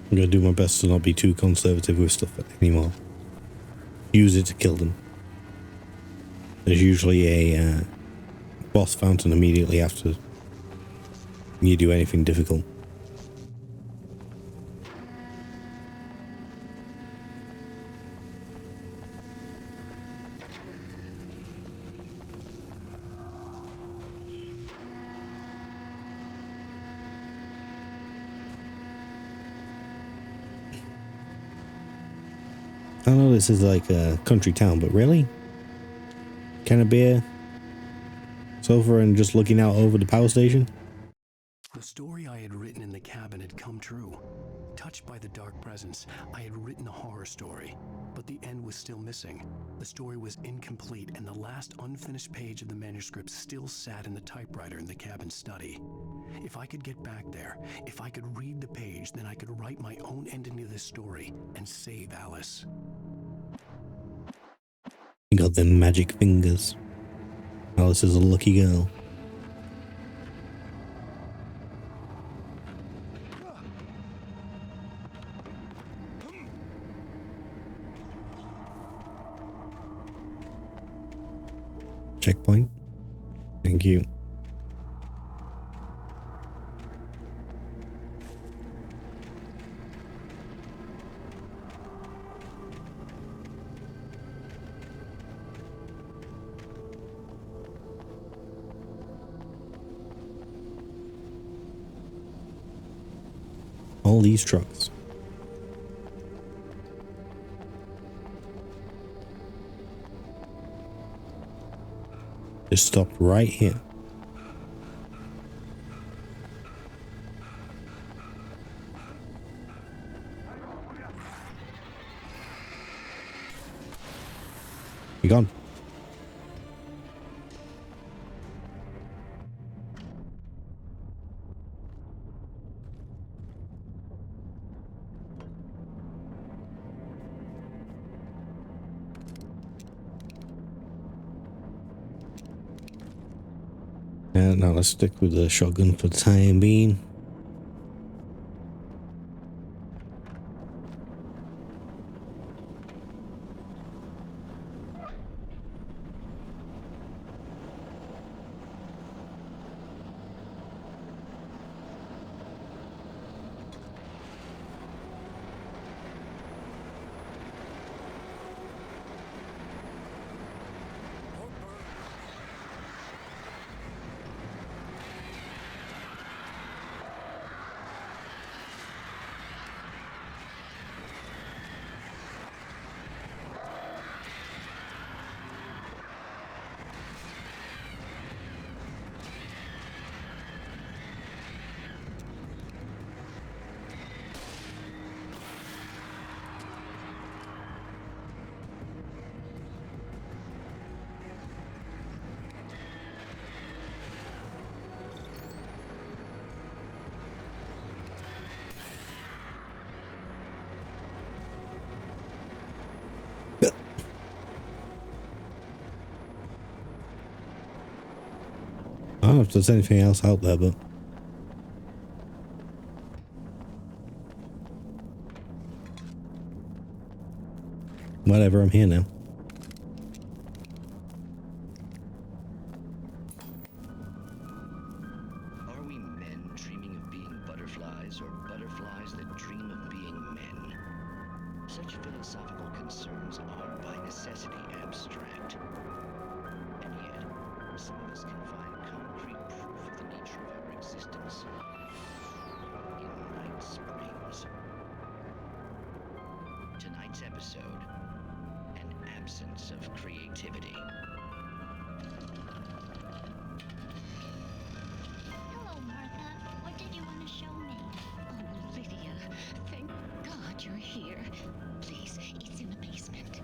I'm gonna do my best to not be too conservative with stuff anymore. Use it to kill them. There's usually a boss fountain immediately after you do anything difficult. I know this is like a country town, but really? Can a beer, sofa, and just looking out over the power station? The story I had written in the cabin had come true. Touched by the dark presence, I had written a horror story, but the end was still missing. The story was incomplete, and the last unfinished page of the manuscript still sat in the typewriter in the cabin study. If I could get back there, if I could read the page, then I could write my own ending to this story and save Alice. You got them magic fingers. Alice is a lucky girl. Checkpoint. Thank you. All these trucks. Just stopped right here. You gone? Now let's stick with the shotgun for the time being. I don't know if there's anything else out there, but whatever, I'm here now. Are we men dreaming of being butterflies, or butterflies that dream of being men? Such philosophical concerns are by necessity abstract. And yet, some of us can find concrete proof of the nature of our existence in Night Springs. Tonight's episode, an absence of creativity. Hello, Martha. What did you want to show me? Oh, Lydia, thank God you're here. Please, it's in the basement.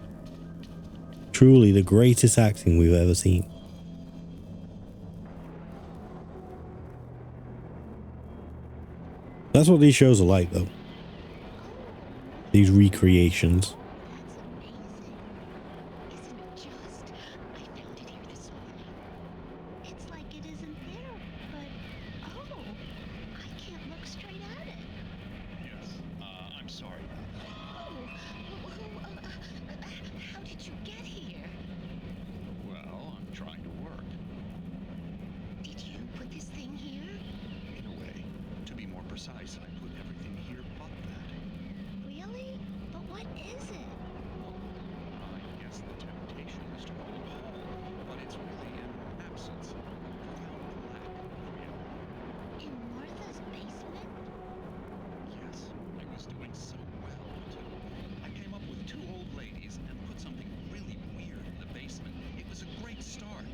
Truly the greatest acting we've ever seen. That's what these shows are like, though. These recreations. It's like it isn't there, but oh, I can't look straight at it. Yes, I'm sorry. Oh, how did you get here? Well, precise. I put everything here but that. Really? But what is it? I guess the temptation is to call it home, but it's really an absence of profound lack of reality. In Martha's basement? Yes, I was doing so well until I came up with two old ladies and put something really weird in the basement. It was a great start,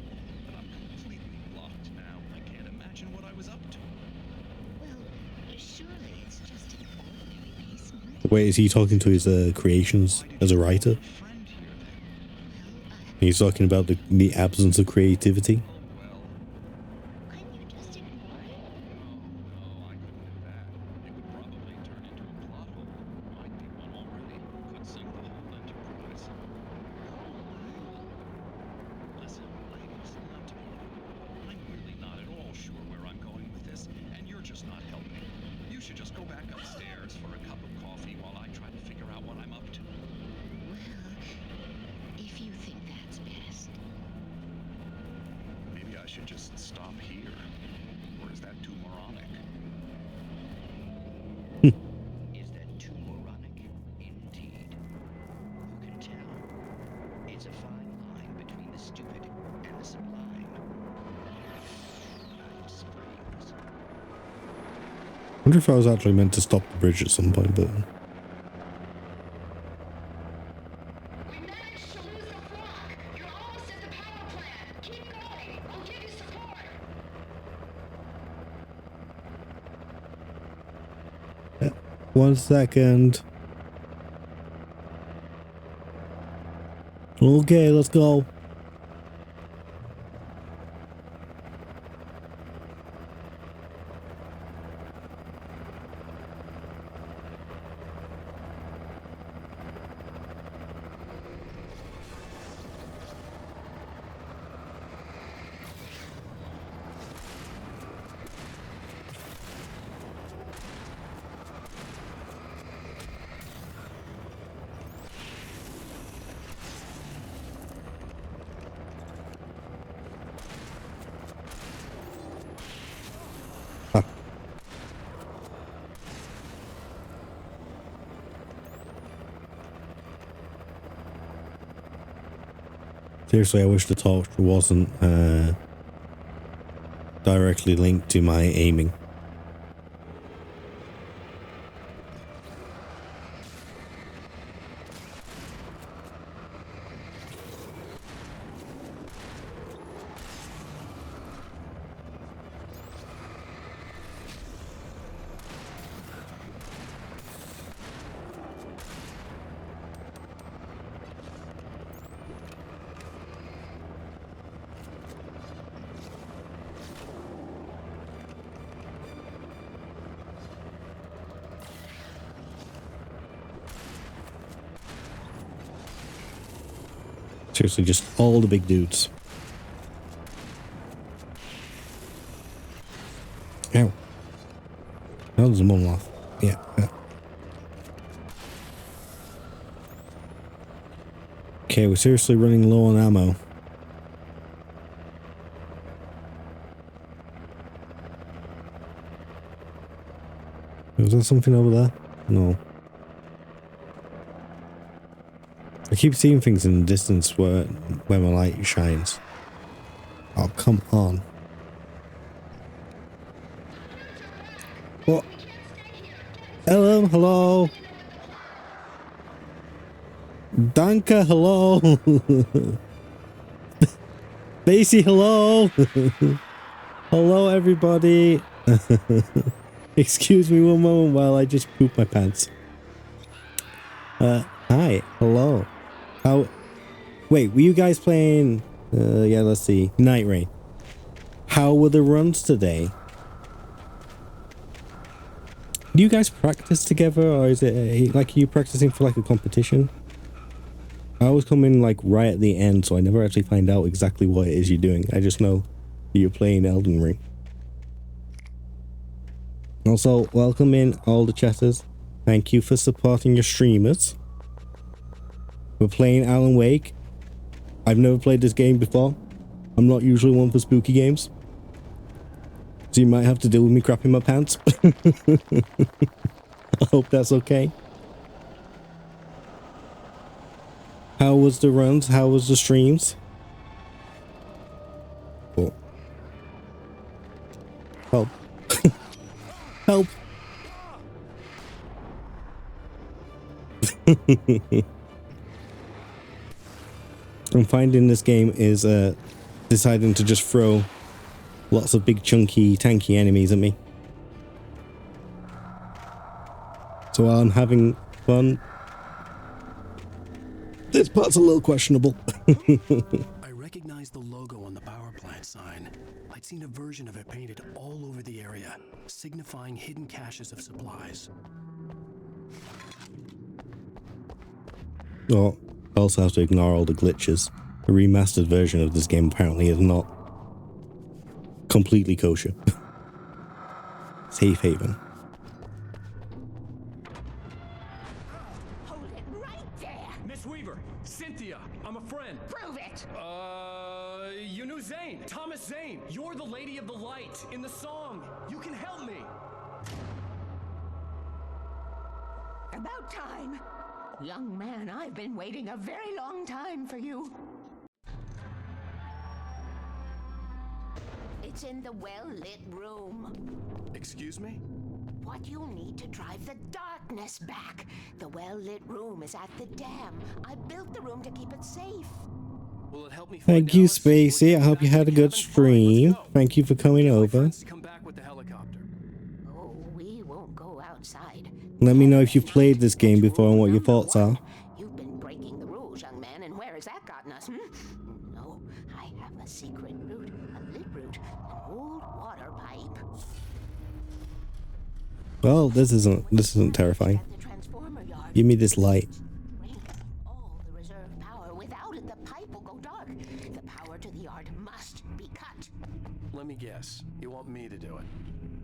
but I'm completely blocked now. I can't imagine what I was up to. Well, surely it's just an ordinary basement. Wait, is he talking to his creations as a writer? He's talking about the absence of creativity. Couldn't you just ignore it? No, I couldn't do that. It would probably turn into a plot hole. Might be one already. Could sink the whole enterprise. Listen, ladies, not to be rude. I'm really not at all sure where I'm going with this, and you're just not helping. You should just go back upstairs for a cup of coffee while I try to figure out what I'm up to. Well, if you think that's best. Maybe I should just stop here. Or is that too moronic? Is that too moronic? Indeed. Who can tell? It's a fine line between the stupid and the sublime. Night springs. I wonder if I was actually meant to stop the bridge at some point, but... We managed to lose the flock. You're almost at the power plant. Keep going. I'll give you support. 1 second. Okay, let's go. Seriously, I wish the torch wasn't directly linked to my aiming. Seriously, just all the big dudes. Ow. Oh, there's a monolith. Yeah. Okay, we're seriously running low on ammo. Was there something over there? No. I keep seeing things in the distance where my light shines. Oh, come on. What? Hello, hello. Danke, hello. Basie, hello. Hello, everybody. Excuse me one moment while I just poop my pants. Hi, hello. How? Wait, were you guys playing? Yeah, let's see. Night Rain. How were the runs today? Do you guys practice together, or is it like are you practicing for like a competition? I always come in like right at the end, so I never actually find out exactly what it is you're doing. I just know you're playing Elden Ring. Also, welcome in all the chatters. Thank you for supporting your streamers. We're playing Alan Wake. I've never played this game before. I'm not usually one for spooky games. So you might have to deal with me crapping my pants. I hope that's okay. How was the runs? How was the streams? Oh. Help. Help. I'm finding this game is deciding to just throw lots of big chunky tanky enemies at me. So while I'm having fun, this part's a little questionable. I recognized the logo on the power plant sign. I'd seen a version of it painted all over the area, signifying hidden caches of supplies. Oh, I also have to ignore all the glitches. A remastered version of this game apparently is not completely kosher. Safe haven. Hold it right there! Miss Weaver, Cynthia, I'm a friend. Prove it! You knew Zane, Thomas Zane. You're the Lady of the Light in the song. You can help me. About time. Young man, I've been waiting a very long time for you. It's in the well-lit room. Excuse me? What you'll need to drive the darkness back. The well-lit room is at the dam. I built the room to keep it safe. Will it help me find Thank you, Alice? Spacey. I hope you had a good stream. Thank you for coming over. Come back with the helicopter. Oh, we won't go outside. Let me know if you've played this game before and what your thoughts are. You've been breaking the rules, young man, and where has that gotten us, No, I have a secret route, a lit route, an old water pipe. Well, this isn't terrifying. Give me this light. All the reserve power. Without it, the pipe will go dark. The power to the yard must be cut. Let me guess. You want me to do it?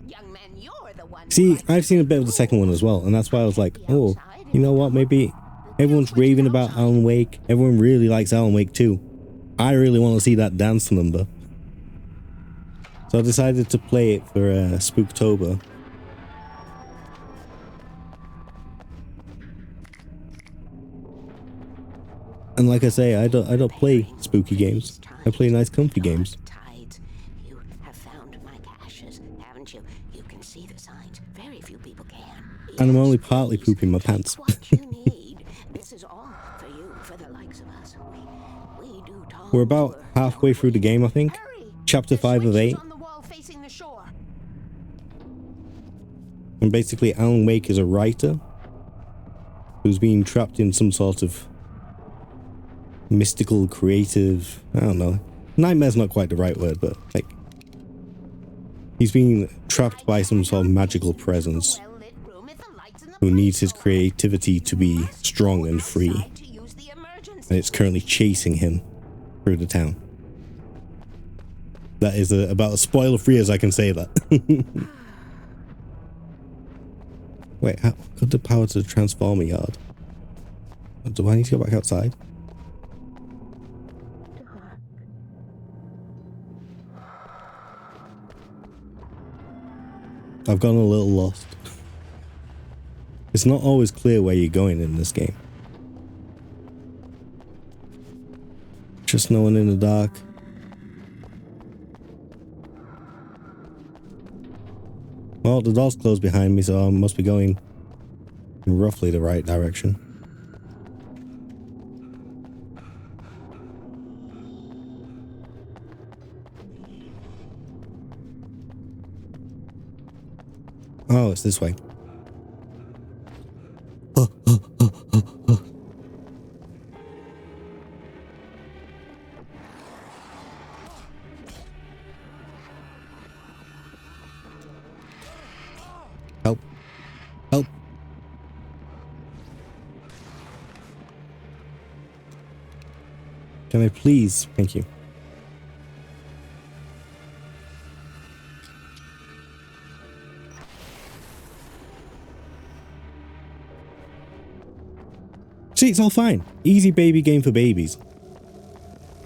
Young man, you're the one. See, I've seen a bit of the second one as well, and that's why I was like, oh, you know what, maybe everyone's raving about Alan Wake. Everyone really likes Alan Wake 2. I really want to see that dance number. So I decided to play it for Spooktober. And like I say, I don't play spooky games. I play nice comfy games. You have found my caches, haven't you? You can see the signs. Very few people can. And I'm only partly pooping my pants. This is all for you, for the likes of us. We do talk. We're about halfway through the game, I think. Chapter 5 of 8. On the wall facing the shore. And basically Alan Wake is a writer who's been trapped in some sort of mystical, creative, I don't know. Nightmare's not quite the right word, but like he's being trapped by some sort of magical presence who needs his creativity to be strong and free. And it's currently chasing him through the town. That is about as spoiler-free as I can say that. Wait, how got the power to the transformer yard? Do I need to go back outside? I've gone a little lost. It's not always clear where you're going in this game. Just no one in the dark. Well, the door's closed behind me, so I must be going in roughly the right direction. Oh, it's this way. Help. Help. Can I please? Thank you. See, it's all fine. Easy baby game for babies.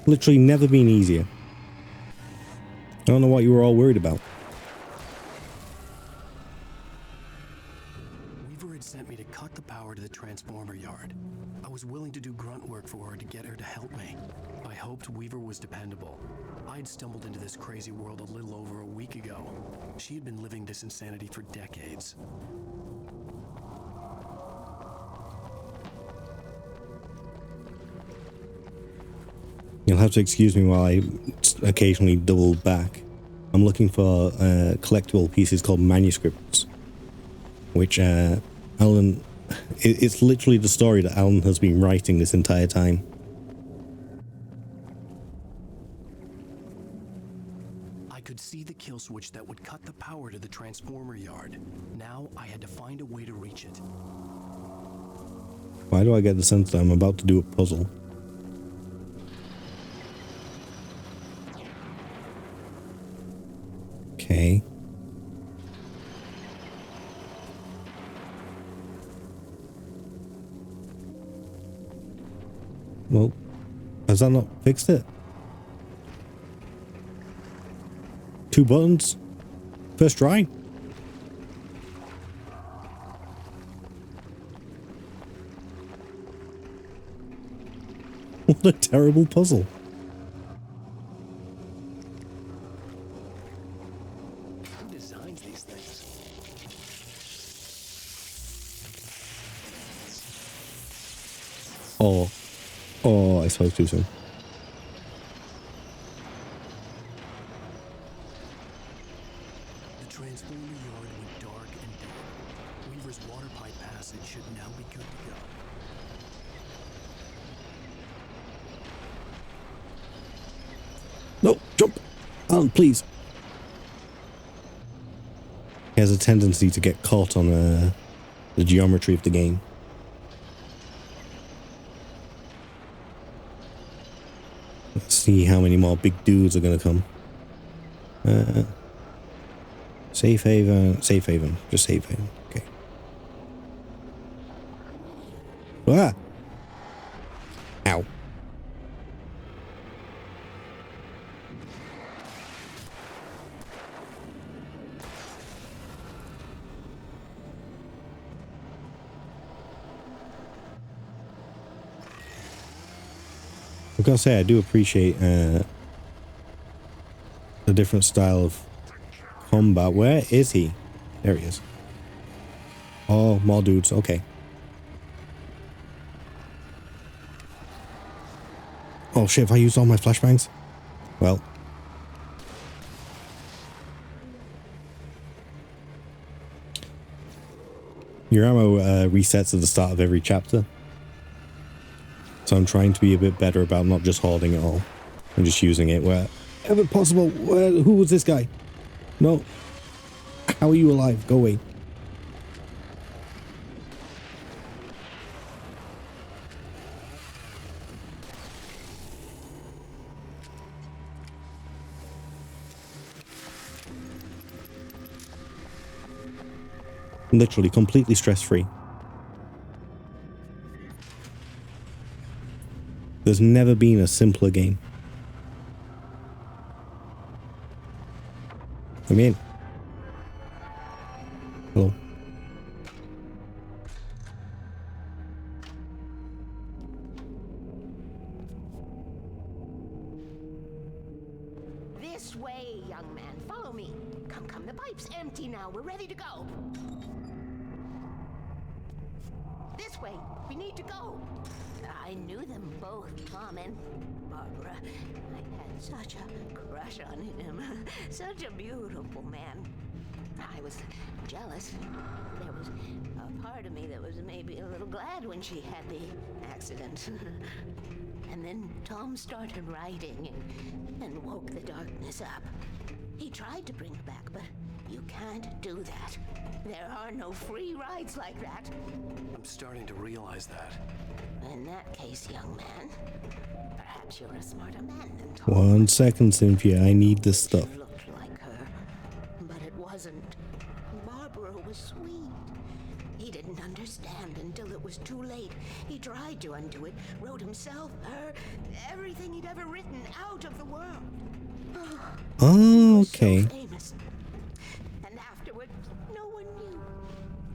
Literally never been easier. I don't know what you were all worried about. had sent me to cut the power to the transformer yard. I was willing to do grunt work for her to get her to help me. I hoped Weaver was dependable. I'd stumbled into this crazy world a little over a week ago. She had been living this insanity for decades. You'll have to excuse me while I occasionally double back. I'm looking for collectible pieces called manuscripts, which Alan... It's literally the story that Alan has been writing this entire time. I could see the kill switch that would cut the power to the transformer yard. Now I had to find a way to reach it. Why do I get the sense that I'm about to do a puzzle? Okay. Well, has that not fixed it? 2 buttons? First try? What a terrible puzzle. Who designs these things? Oh, I spoke too soon. The transformer yard went dark and damp. Weaver's water pipe passage should now be good to go. No, jump! Alan, please. He has a tendency to get caught on the geometry of the game. Let's see how many more big dudes are going to come. Safe haven, just safe haven. Okay. Ah! Ow. I've got to say, I do appreciate the different style of combat. Where is he? There he is. Oh, more dudes. Okay. Oh shit, have I used all my flashbangs? Well. Your ammo resets at the start of every chapter. So I'm trying to be a bit better about not just hoarding it all and just using it wherever possible. Who was this guy? No. How are you alive? Go away. Literally completely stress-free. There's never been a simpler game. I'm in. Hello. This way, young man. Follow me. Come. The pipe's empty now. We're ready to go. This way. We need to go. I knew them both, Tom and Barbara. I had such a crush on him. Such a beautiful man. I was jealous. There was a part of me that was maybe a little glad when she had the accident. And then Tom started writing and woke the darkness up. He tried to bring it back, but you can't do that. There are no free rides like that. I'm starting to realize that. In that case, young man, perhaps you're a smarter man than Tom. 1 second, Cynthia. I need this stuff. She looked like her, but it wasn't. Barbara was sweet. He didn't understand until it was too late. He tried to undo it, wrote himself, her, everything he'd ever written out of the world. Oh, okay. So famous. And afterward, no one knew.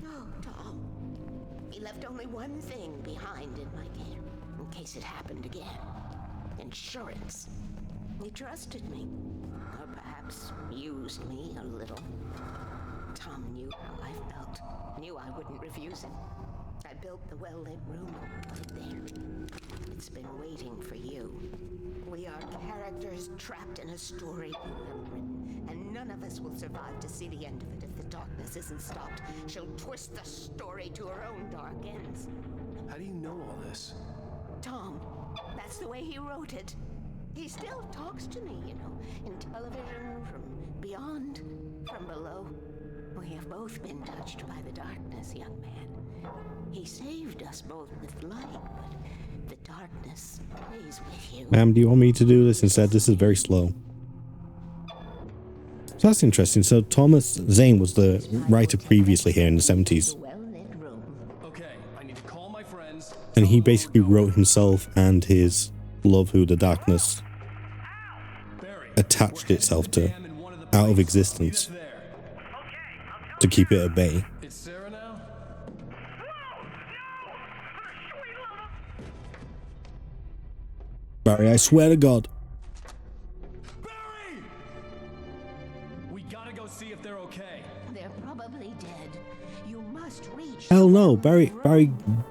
Oh, Tom. left only one thing behind in my care, in case it happened again. Insurance. He trusted me, or perhaps used me a little. Tom knew how I felt, knew I wouldn't refuse him. I built the well-lit room, put it there. It's been waiting for you. We are characters trapped in a story you have written, and none of us will survive to see the end of it if the darkness isn't stopped. She'll twist the story to her own dark ends. How do you know all this? Tom, that's the way he wrote it. He still talks to me, you know, in television, from beyond, from below. We have both been touched by the darkness, young man. He saved us both with light, but the darkness plays with you. Ma'am, do you want me to do this instead? This is very slow. So that's interesting. So Thomas Zane was the writer previously here in the 70s. Okay, I need to call my friends. And he basically wrote himself and his love who the darkness attached itself to out of existence to keep it at bay. It's Sarah now? Barry, I swear to God. We gotta go see if they're okay. They're probably dead. You must reach. Hell no, Barry.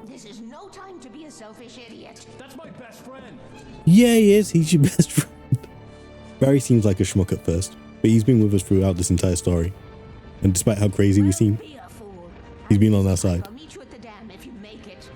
This is no time to be a selfish idiot. That's my best friend. Yeah, he is. He's your best friend. Barry seems like a schmuck at first, but he's been with us throughout this entire story. And despite how crazy we seem, he's been on our side. I'll meet you at the dam if you make it.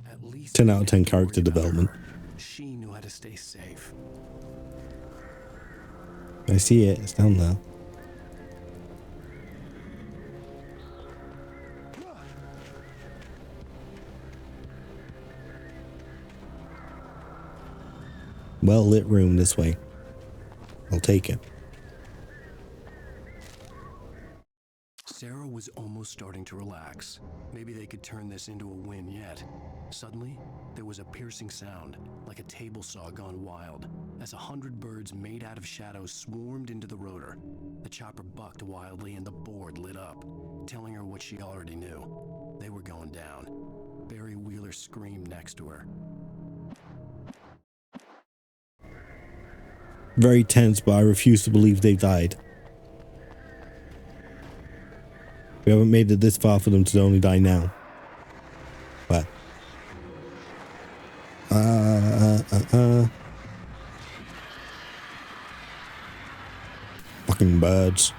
At least 10 out of 10 character development. she knew how to stay safe. I see it. It's down there. Well-lit room this way. I'll take it. Sarah was almost starting to relax. Maybe they could turn this into a win yet. Suddenly, there was a piercing sound, like a table saw gone wild, as 100 birds made out of shadows swarmed into the rotor. The chopper bucked wildly and the board lit up, telling her what she already knew. They were going down. Barry Wheeler screamed next to her. Very tense, but I refuse to believe they've died. We haven't made it this far for them to only die now. But fucking birds.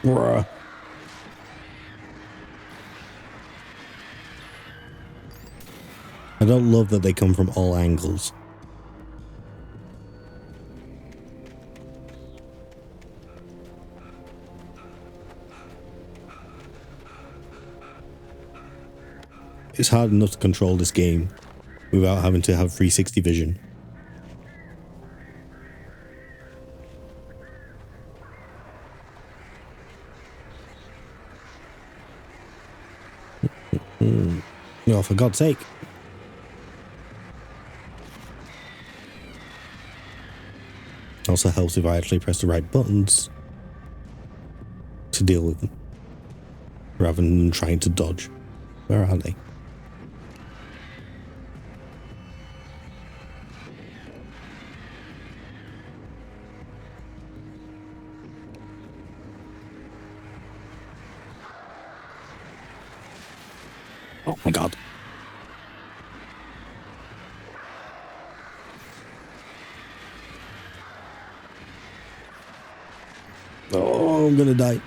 Bruh. I don't love that they come from all angles. It's hard enough to control this game without having to have 360 vision. Oh, for God's sake. Also helps if I actually press the right buttons to deal with them, rather than trying to dodge. Where are they? Oh my God. Oh, I'm gonna die.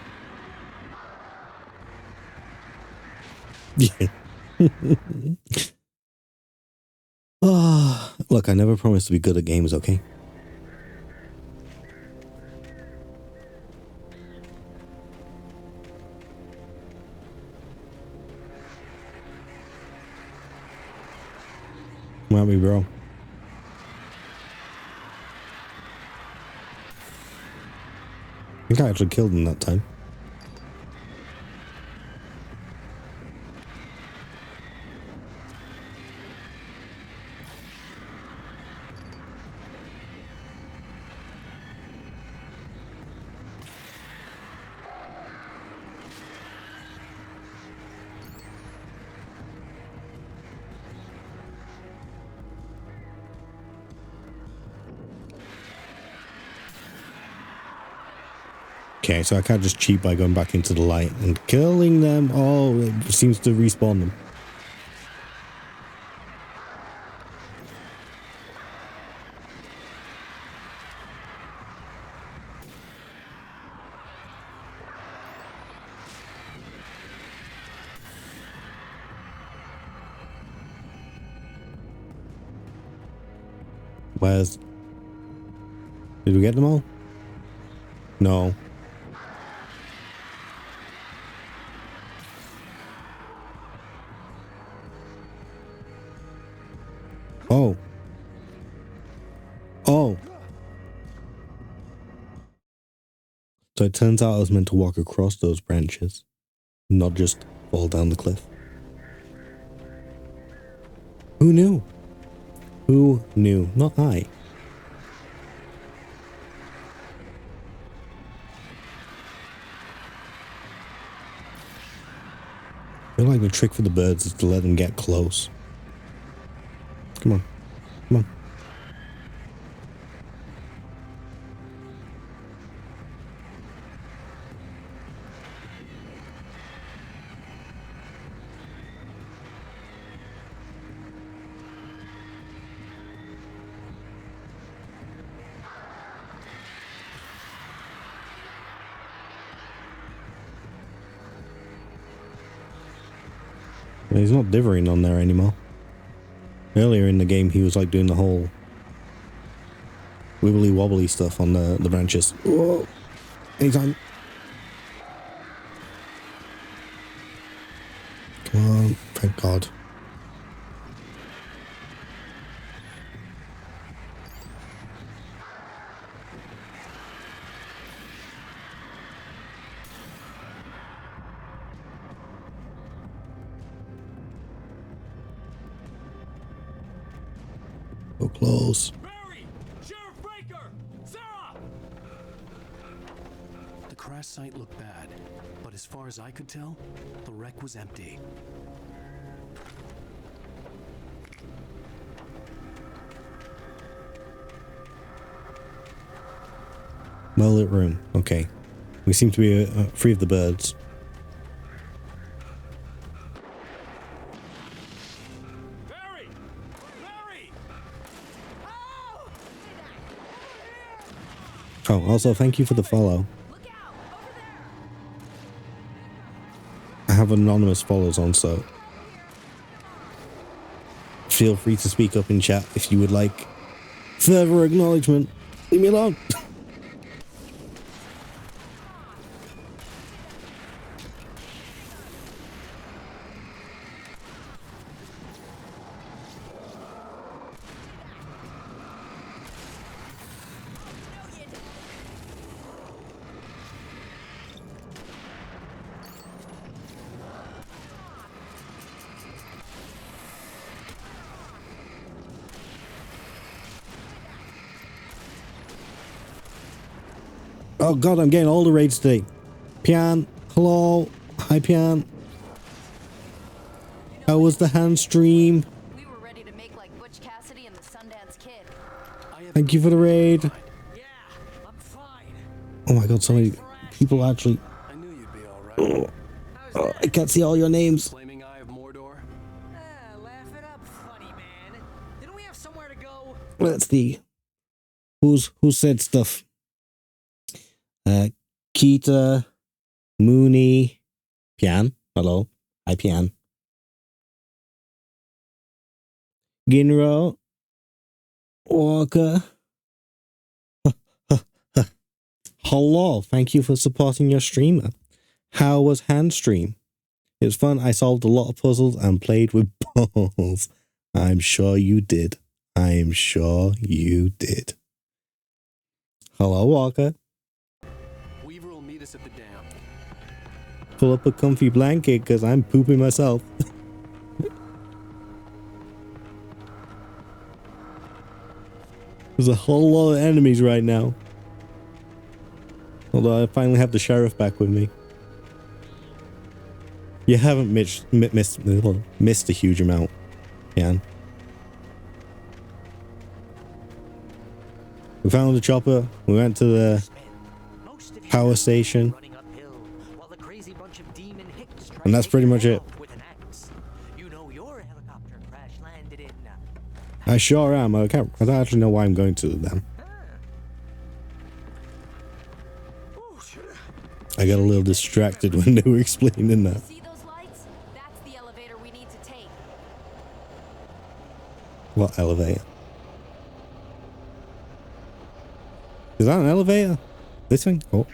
Yeah. Look, I never promised to be good at games, okay? Come at me, bro. think I actually killed him that time. Okay, so I can't just cheat by going back into the light and killing them. Oh, it seems to respawn them. Where's... Did we get them all? No. Oh. Oh. So it turns out I was meant to walk across those branches, not just fall down the cliff. Who knew? Who knew? Not I. I feel like the trick for the birds is to let them get close. Come on. Come on. He's not dithering on there anymore. Earlier in the game, he was like doing the whole wibbly wobbly stuff on the branches. Whoa! Anytime. Come on, thank God. So close. The crash site looked bad, but as far as I could tell, the wreck was empty. Well-lit room. Okay. We seem to be free of the birds. Oh, also thank you for the follow. I have anonymous followers on, so feel free to speak up in chat if you would like further acknowledgement. Leave me alone. Oh God, I'm getting all the raids today. Pian, hello. Hi, Pian. How was the hand stream? We were ready to make like Butch Cassidy and the Sundance Kid. Thank you for the raid. Oh my God, so many people actually. Oh, I can't see all your names. Laugh it up, funny man. Didn't we have somewhere to go? Let's see. Who said stuff? Kita, Mooney, Pian. Hello. Hi, Pian. Ginro, Walker. Hello. Thank you for supporting your streamer. How was hand stream? It was fun. I solved a lot of puzzles and played with balls. I'm sure you did. I'm sure you did. Hello, Walker. Pull up a comfy blanket because I'm pooping myself. There's a whole lot of enemies right now. Although I finally have the sheriff back with me. You haven't missed a huge amount, Jan. We found the chopper. We went to the power station. And that's pretty much it. I sure am. I don't actually know why I'm going to them. I got a little distracted when they were explaining that. See those lights? That's the elevator we need to take. What elevator? Is that an elevator? This thing? Oh.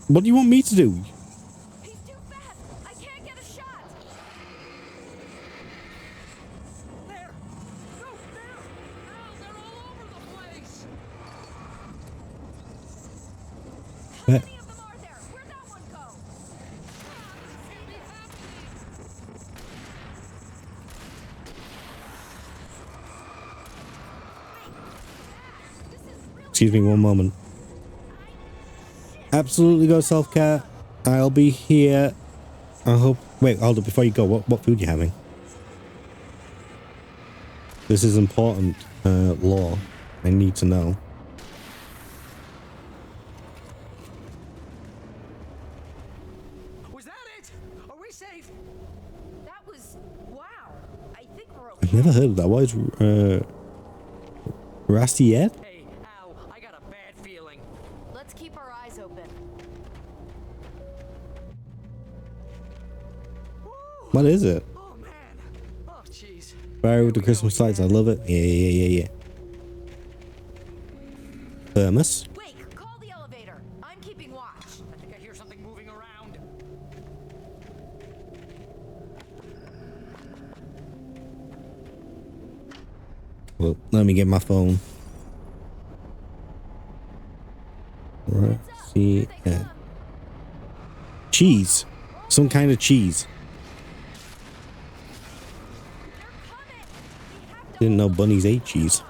What do you want me to do? He's too fast. I can't get a shot. There. No, there. Al, they're all over the place. How many of them are there? Where'd that one go? This can't be happening. Excuse me one moment. Absolutely go self-care. I'll be here. I hope. Wait, hold up. Before you go, what food are you having? This is important lore. I need to know. Was that it? Are we safe? That was wow. I think we're okay. I've never heard of that. What is Rusty yet? Hey, Al, I got a bad feeling. Let's keep our eyes open. What is it? Oh man. Oh jeez. Fire with the Christmas lights. I love it. Yeah. Thermos. Wake, call the elevator. I'm keeping watch. I think I hear something moving around. Well, let me get my phone. Right. See. Cheese. Some kind of cheese. Didn't know bunnies ate cheese.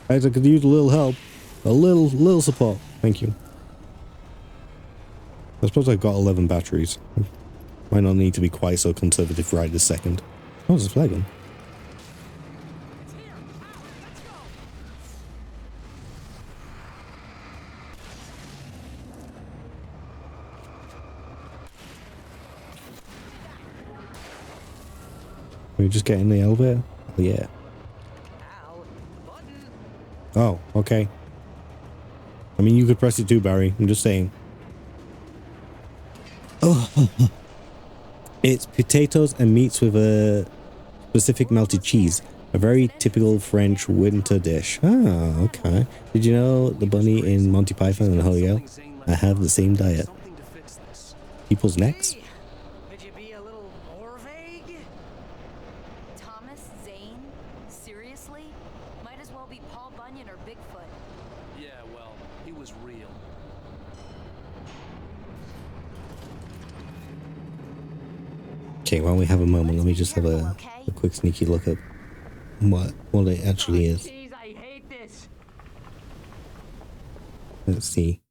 Guys, I could use a little help. A little support. Thank you. I suppose I've got 11 batteries. Might not need to be quite so conservative right this second. Oh, there's a flag on. Can we just get in the elevator? Oh, yeah. Oh, okay. I mean, you could press it too, Barry. I'm just saying. Oh. It's potatoes and meats with a specific melted cheese. A very typical French winter dish. Ah, okay. Did you know the bunny in Monty Python and the Holy Grail? I have the same diet. People's necks? Could you be a little more vague? Thomas Zane? Seriously? Might as well be Paul Bunyan or Bigfoot. Yeah, well, he was real. Okay, while we have a moment, let me just have a quick sneaky look at what it actually is. Jeez, I hate this. Let's see.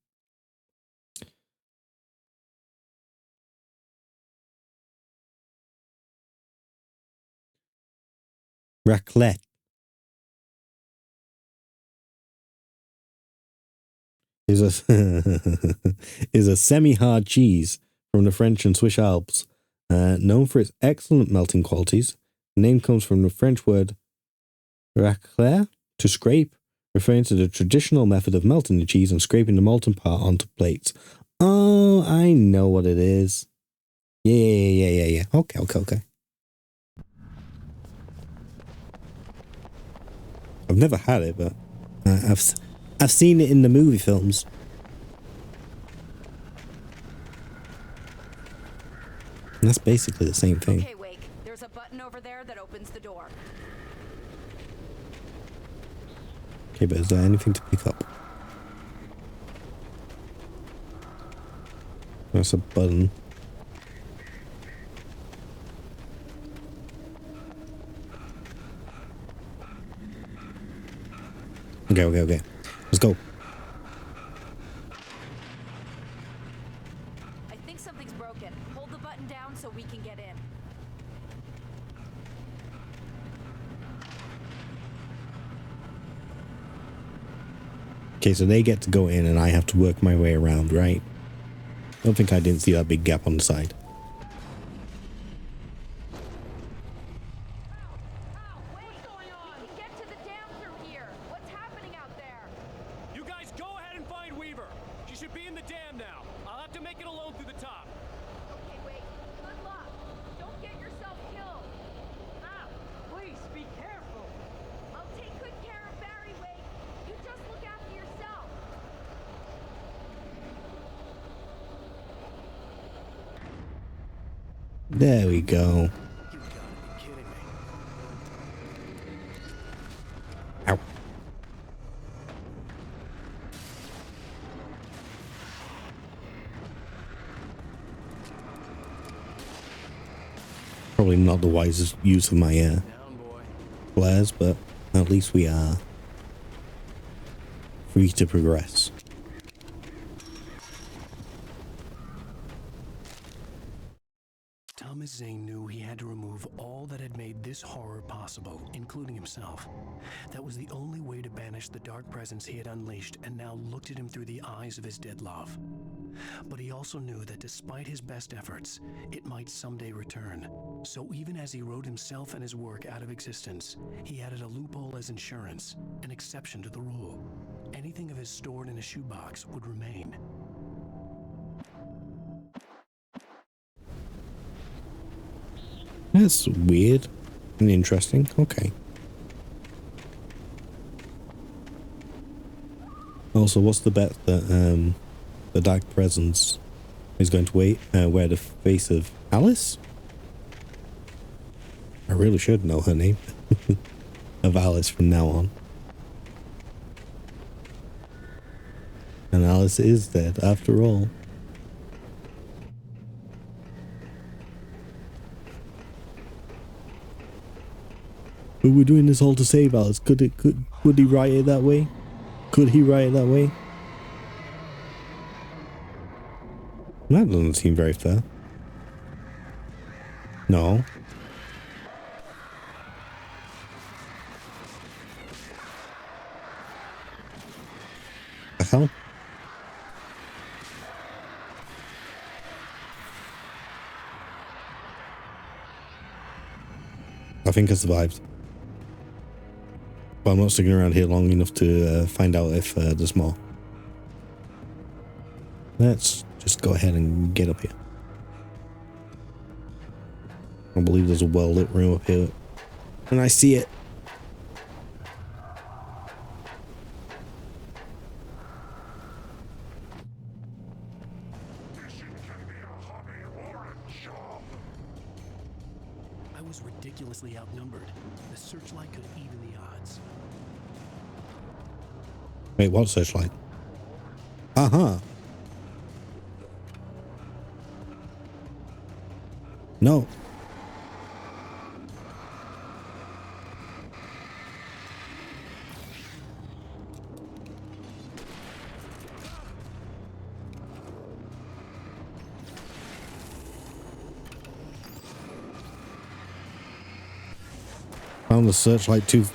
Raclette. Is a semi-hard cheese from the French and Swiss Alps, known for its excellent melting qualities. The name comes from the French word racler, to scrape, referring to the traditional method of melting the cheese and scraping the molten part onto plates. Oh, I know what it is. Yeah. Okay. I've never had it, but I've seen it in the movie films. And that's basically the same thing. Okay, Wake. There's a button over there that opens the door. Okay, but is there anything to pick up? That's a button. Okay. Let's go. I think something's broken. Hold the button down so we can get in. Okay, so they get to go in and I have to work my way around, right? I don't think I didn't see that big gap on the side. You guys go ahead and find Weaver. She should be in the dam now. I'll have to make it alone through the top. Okay, wait. Good luck. Don't get yourself killed. Ow! Please, be careful. I'll take good care of Barry, Wake. You just look after yourself. There we go. Ow. Probably not the wisest use of my flares, but at least we are free to progress. Thomas Zane knew he had to remove all that had made this horror possible, including himself. That was the only way to banish the dark presence he had unleashed and now looked at him through the eyes of his dead love. But he also knew that despite his best efforts, it might someday return. So even as he wrote himself and his work out of existence, he added a loophole as insurance, an exception to the rule. Anything of his stored in a shoebox would remain. That's weird and interesting. Okay. Also, what's the bet that the dark presence is going to wear the face of Alice? I really should know her name. Of Alice from now on. And Alice is dead after all. But we're doing this all to save Alice. Could he write it that way? Could he write it that way? That doesn't seem very fair. No. The hell? I think I survived. But I'm not sticking around here long enough to find out if there's more. Let's just go ahead and get up here. I believe there's a well-lit room up here. And I see it. I was ridiculously outnumbered. The searchlight could even the odds. Wait, what searchlight? Uh-huh. No. down the searchlight too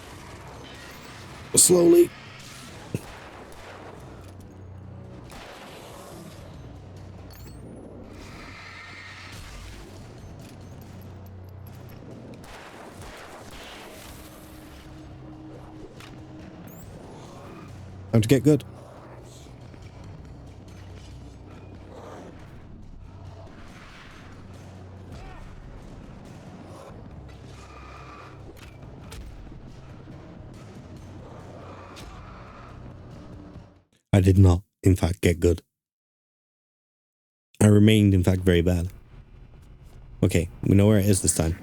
slowly. Time to get good. I did not, in fact, get good. I remained, in fact, very bad. Okay, we know where it is this time.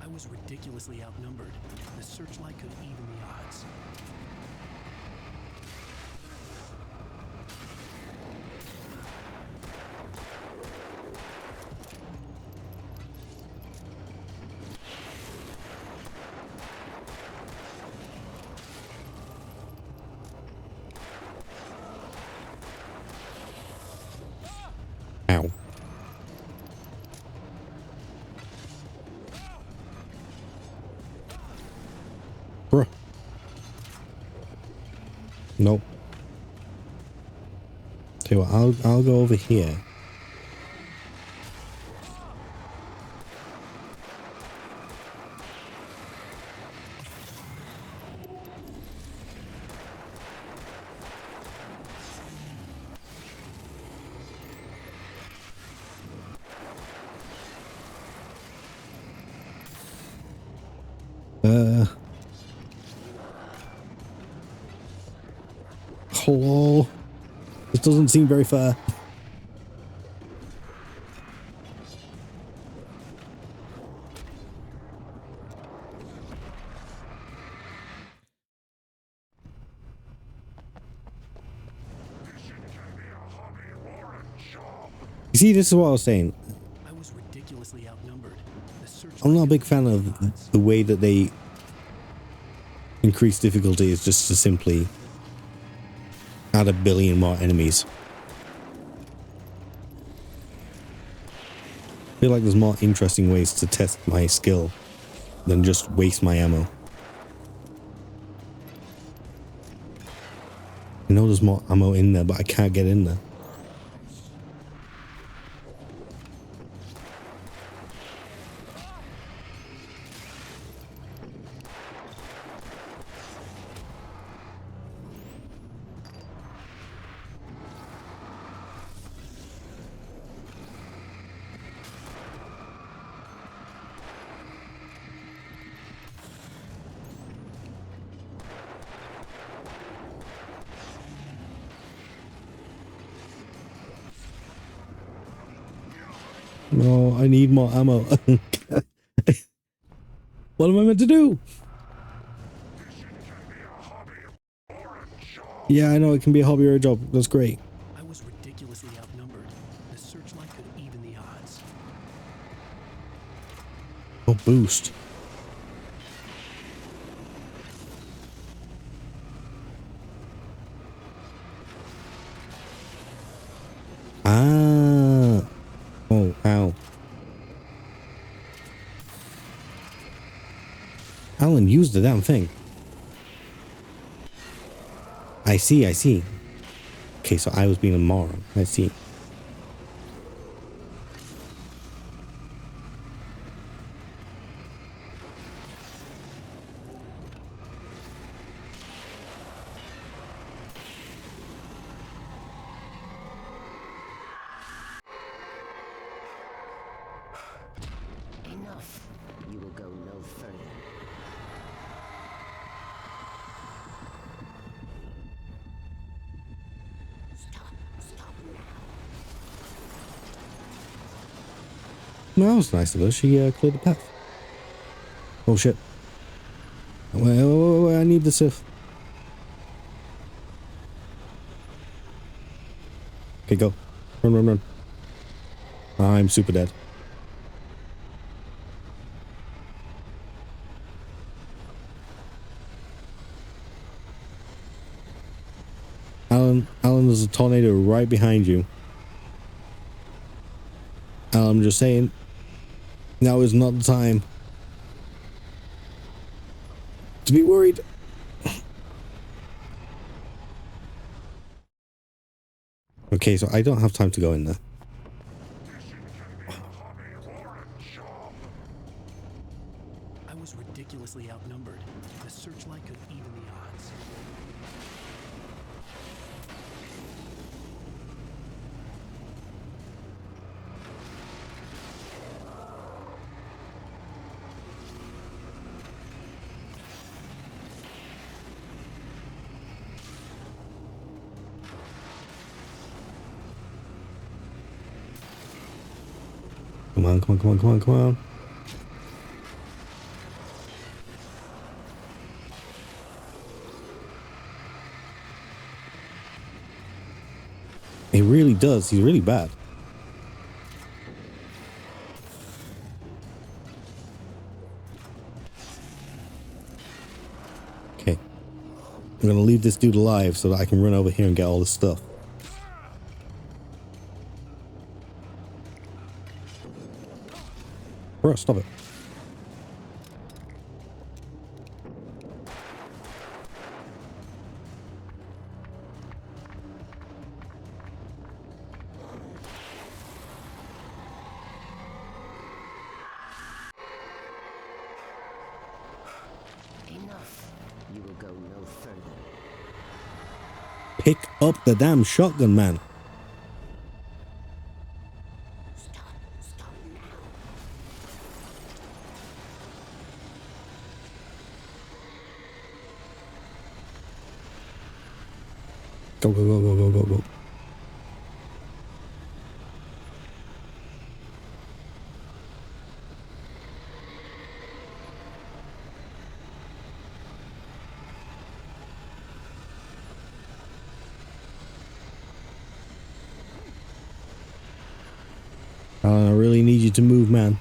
I was ridiculously outnumbered. The searchlight could even the odds. Ow. Bruh. Nope. Tell you what, I'll go over here. Hello. This doesn't seem very fair. You see, this is what I was saying. I was ridiculously outnumbered. I'm not a big fan of the way that they increase difficulty is just to simply add a billion more enemies. I feel like there's more interesting ways to test my skill than just waste my ammo. I know there's more ammo in there, but I can't get in there. No, I need more ammo. What am I meant to do? Yeah, I know it can be a hobby or a job. That's great. I was ridiculously outnumbered. The searchlight could even the odds. Oh, boost. Ah. Oh, ow. Alan used the damn thing. I see, I see. Okay, so I was being a moron. I see. Enough. You will go no further. Stop now. Well, that was nice of her. She cleared the path. Oh shit. Wait, I need the Sith. Okay, go. Run, run, run. I'm super dead. Alan, there's a tornado right behind you. I'm just saying. Now is not the time to be worried. Okay, so I don't have time to go in there. I was ridiculously outnumbered. The searchlight could even the odds. Come on, come on, come on, come on, come on. He really does. He's really bad. Okay. I'm gonna leave this dude alive so that I can run over here and get all this stuff. Bro, stop it. Enough. You will go no further. Pick up the damn shotgun, man. Go, go, go, go, go, go, go. I really need you to move, man.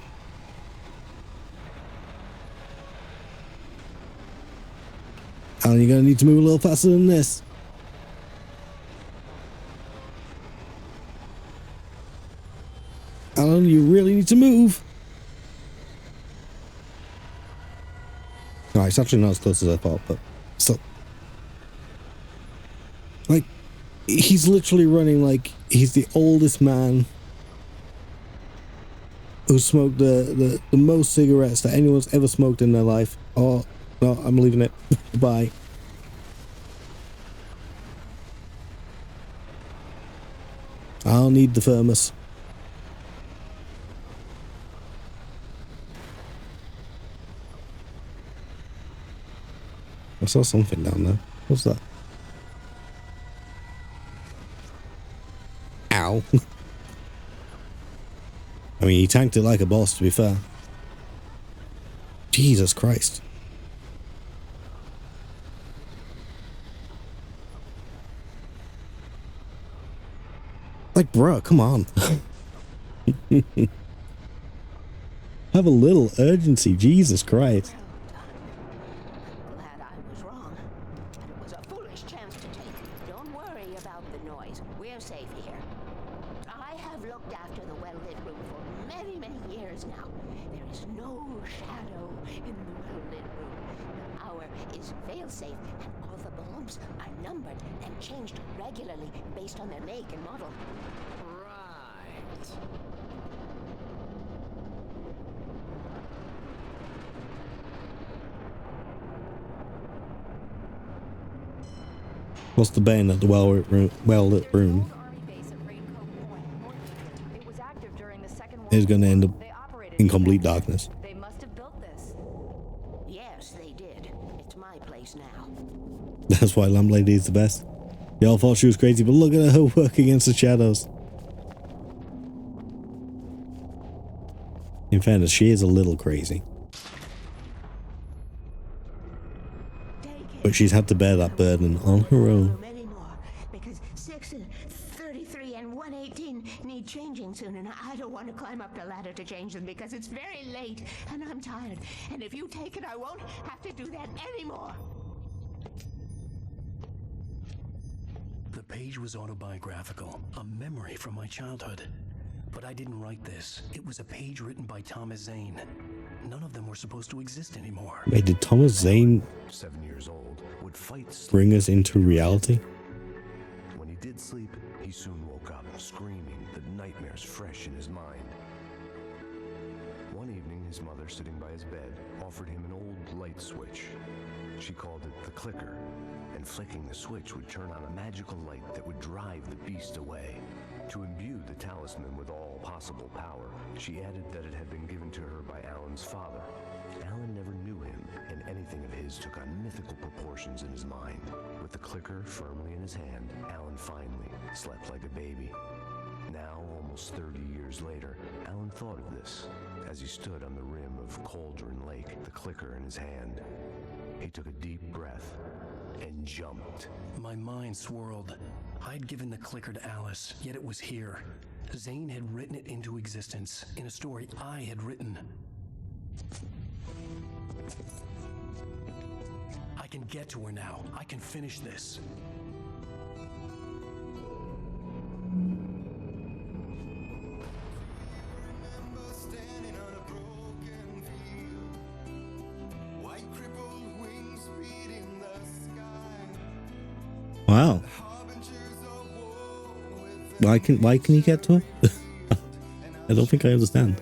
Alan, you're gonna need to move a little faster than this. Alan, you really need to move. No, it's actually not as close as I thought, but still. Like, he's literally running like he's the oldest man who smoked the most cigarettes that anyone's ever smoked in their life. Oh, no, I'm leaving it. Bye. I'll need the thermos. I saw something down there. What's that? Ow. I mean, he tanked it like a boss, to be fair. Jesus Christ. Like, bro, come on. Have a little urgency, Jesus Christ. Glad I was wrong. But it was a foolish chance to take. Don't worry about the noise. We're safe here. I have looked after the well-lit room for many, many years now. There is no shadow in the well-lit room. The power is fail-safe, and all the bulbs are numbered and changed regularly based on their make and model. Right. What's the bane at the well-lit room? Is going to end up in complete darkness. They must have built this. Yes, they did. It's my place now. That's why Lamp Lady is the best. Y'all thought she was crazy, but look at her work against the shadows. In fairness, she is a little crazy. But she's had to bear that burden on her own. Because 6 and 33 and 118 need changing soon, and I don't want to climb up the ladder to change them because it's very late and I'm tired. And if you take it, I won't have to do that anymore. The page was autobiographical, a memory from my childhood. But I didn't write this. It was a page written by Thomas Zane. None of them were supposed to exist anymore. Wait, did Thomas Zane 7 years old, would fight sleep. bring us into reality? When he did sleep, he soon woke up, screaming, the nightmares fresh in his mind. One evening, his mother, sitting by his bed, offered him an old light switch. She called it the clicker, and flicking the switch would turn on a magical light that would drive the beast away. To imbue the talisman with all possible power, she added that it had been given to her by Alan's father. Alan never knew him, and anything of his took on mythical proportions in his mind. With the clicker firmly in his hand, Alan finally slept like a baby. Now, almost 30 years later, Alan thought of this as he stood on the rim of Cauldron Lake, the clicker in his hand. He took a deep breath and jumped. My mind swirled. I'd given the clicker to Alice, yet it was here. Zane had written it into existence in a story I had written. I can get to her now. I can finish this. Wow. Why can you get to her? I don't think I understand.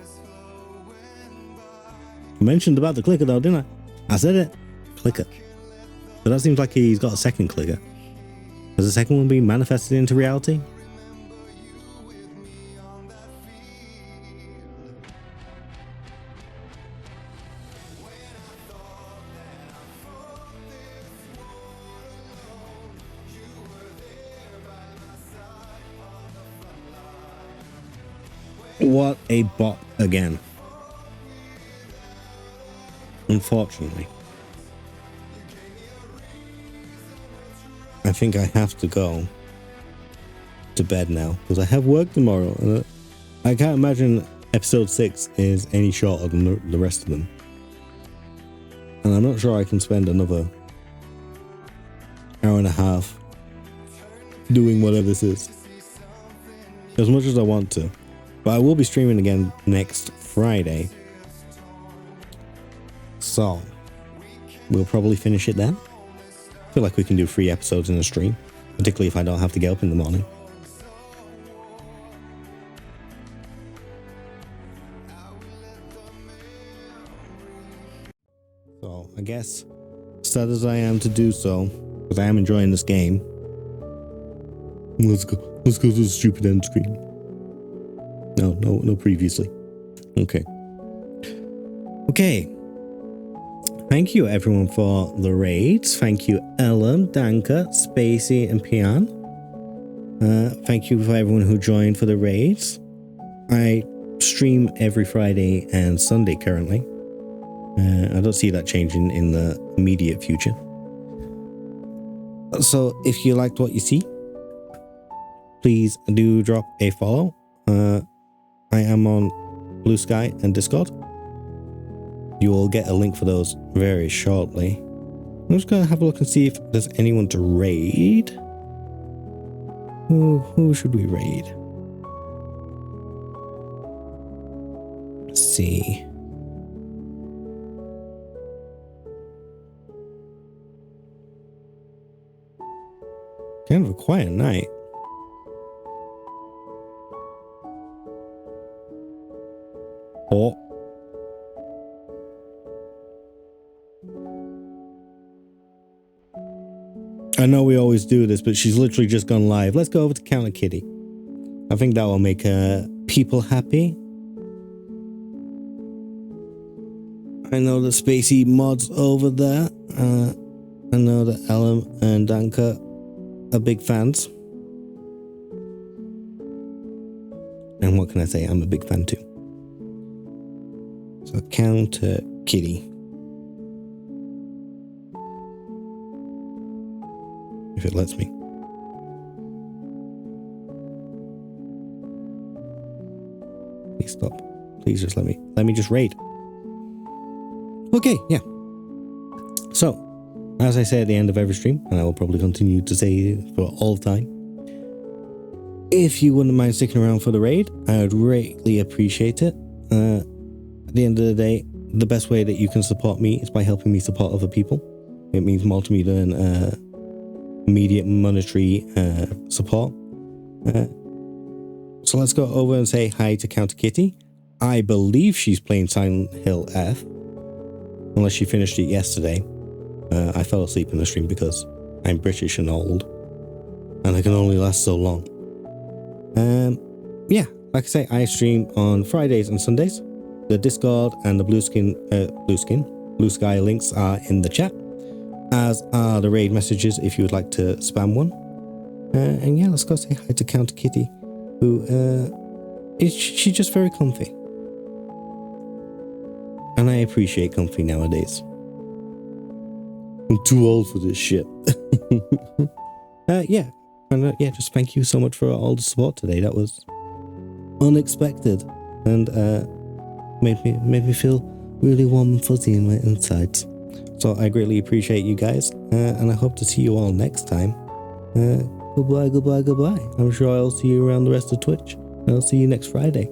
I mentioned about the clicker though, didn't I? I said it. Clicker. So that seems like he's got a second clicker. Has the second one been manifested into reality? What a bop again. Unfortunately. I think I have to go to bed now because I have work tomorrow. And I can't imagine episode 6 is any shorter than the rest of them. And I'm not sure I can spend another hour and a half doing whatever this is. As much as I want to. But I will be streaming again next Friday. So, we'll probably finish it then. I feel like we can do 3 episodes in a stream. Particularly if I don't have to get up in the morning. So, I guess, sad as I am to do so, because I am enjoying this game. Let's go to the stupid end screen. No, previously. Okay. Thank you everyone for the raids. Thank you Ellen, Danka, Spacey, and Pian. Thank you for everyone who joined for the raids. I stream every Friday and Sunday currently. I don't see that changing in the immediate future. So if you liked what you see, please do drop a follow. I am on Blue Sky and Discord. You will get a link for those very shortly. I'm just going to have a look and see if there's anyone to raid. Who should we raid? Let's see. Kind of a quiet night. Oh. I know we always do this, but she's literally just gone live. Let's go over to Counter Kitty. I think that will make people happy. I know that Spacey Mod's over there. I know that Ellen and Danka are big fans. And what can I say? I'm a big fan too. So Counter Kitty. If it lets me. Please stop. Please just let me just raid. Okay, yeah. So, as I say at the end of every stream, and I will probably continue to say for all time, If you wouldn't mind sticking around for the raid, I would greatly appreciate it. At the end of the day, the best way that you can support me is by helping me support other people. It means more to me than immediate monetary support. So let's go over and say hi to Counter Kitty. I believe she's playing Silent Hill F, unless she finished it yesterday. I fell asleep in the stream because I'm British and old, and I can only last so long. Yeah, like I say, I stream on Fridays and Sundays. The Discord and the Blue Sky links are in the chat, as are the raid messages if you would like to spam one. And yeah, let's go say hi to Counter Kitty, who she's just very comfy. And I appreciate comfy nowadays. I'm too old for this shit. Yeah. And yeah, just thank you so much for all the support today. That was unexpected and made me feel really warm and fuzzy in my insides. So I greatly appreciate you guys, and I hope to see you all next time. Goodbye. I'm sure I'll see you around the rest of Twitch. I'll see you next Friday.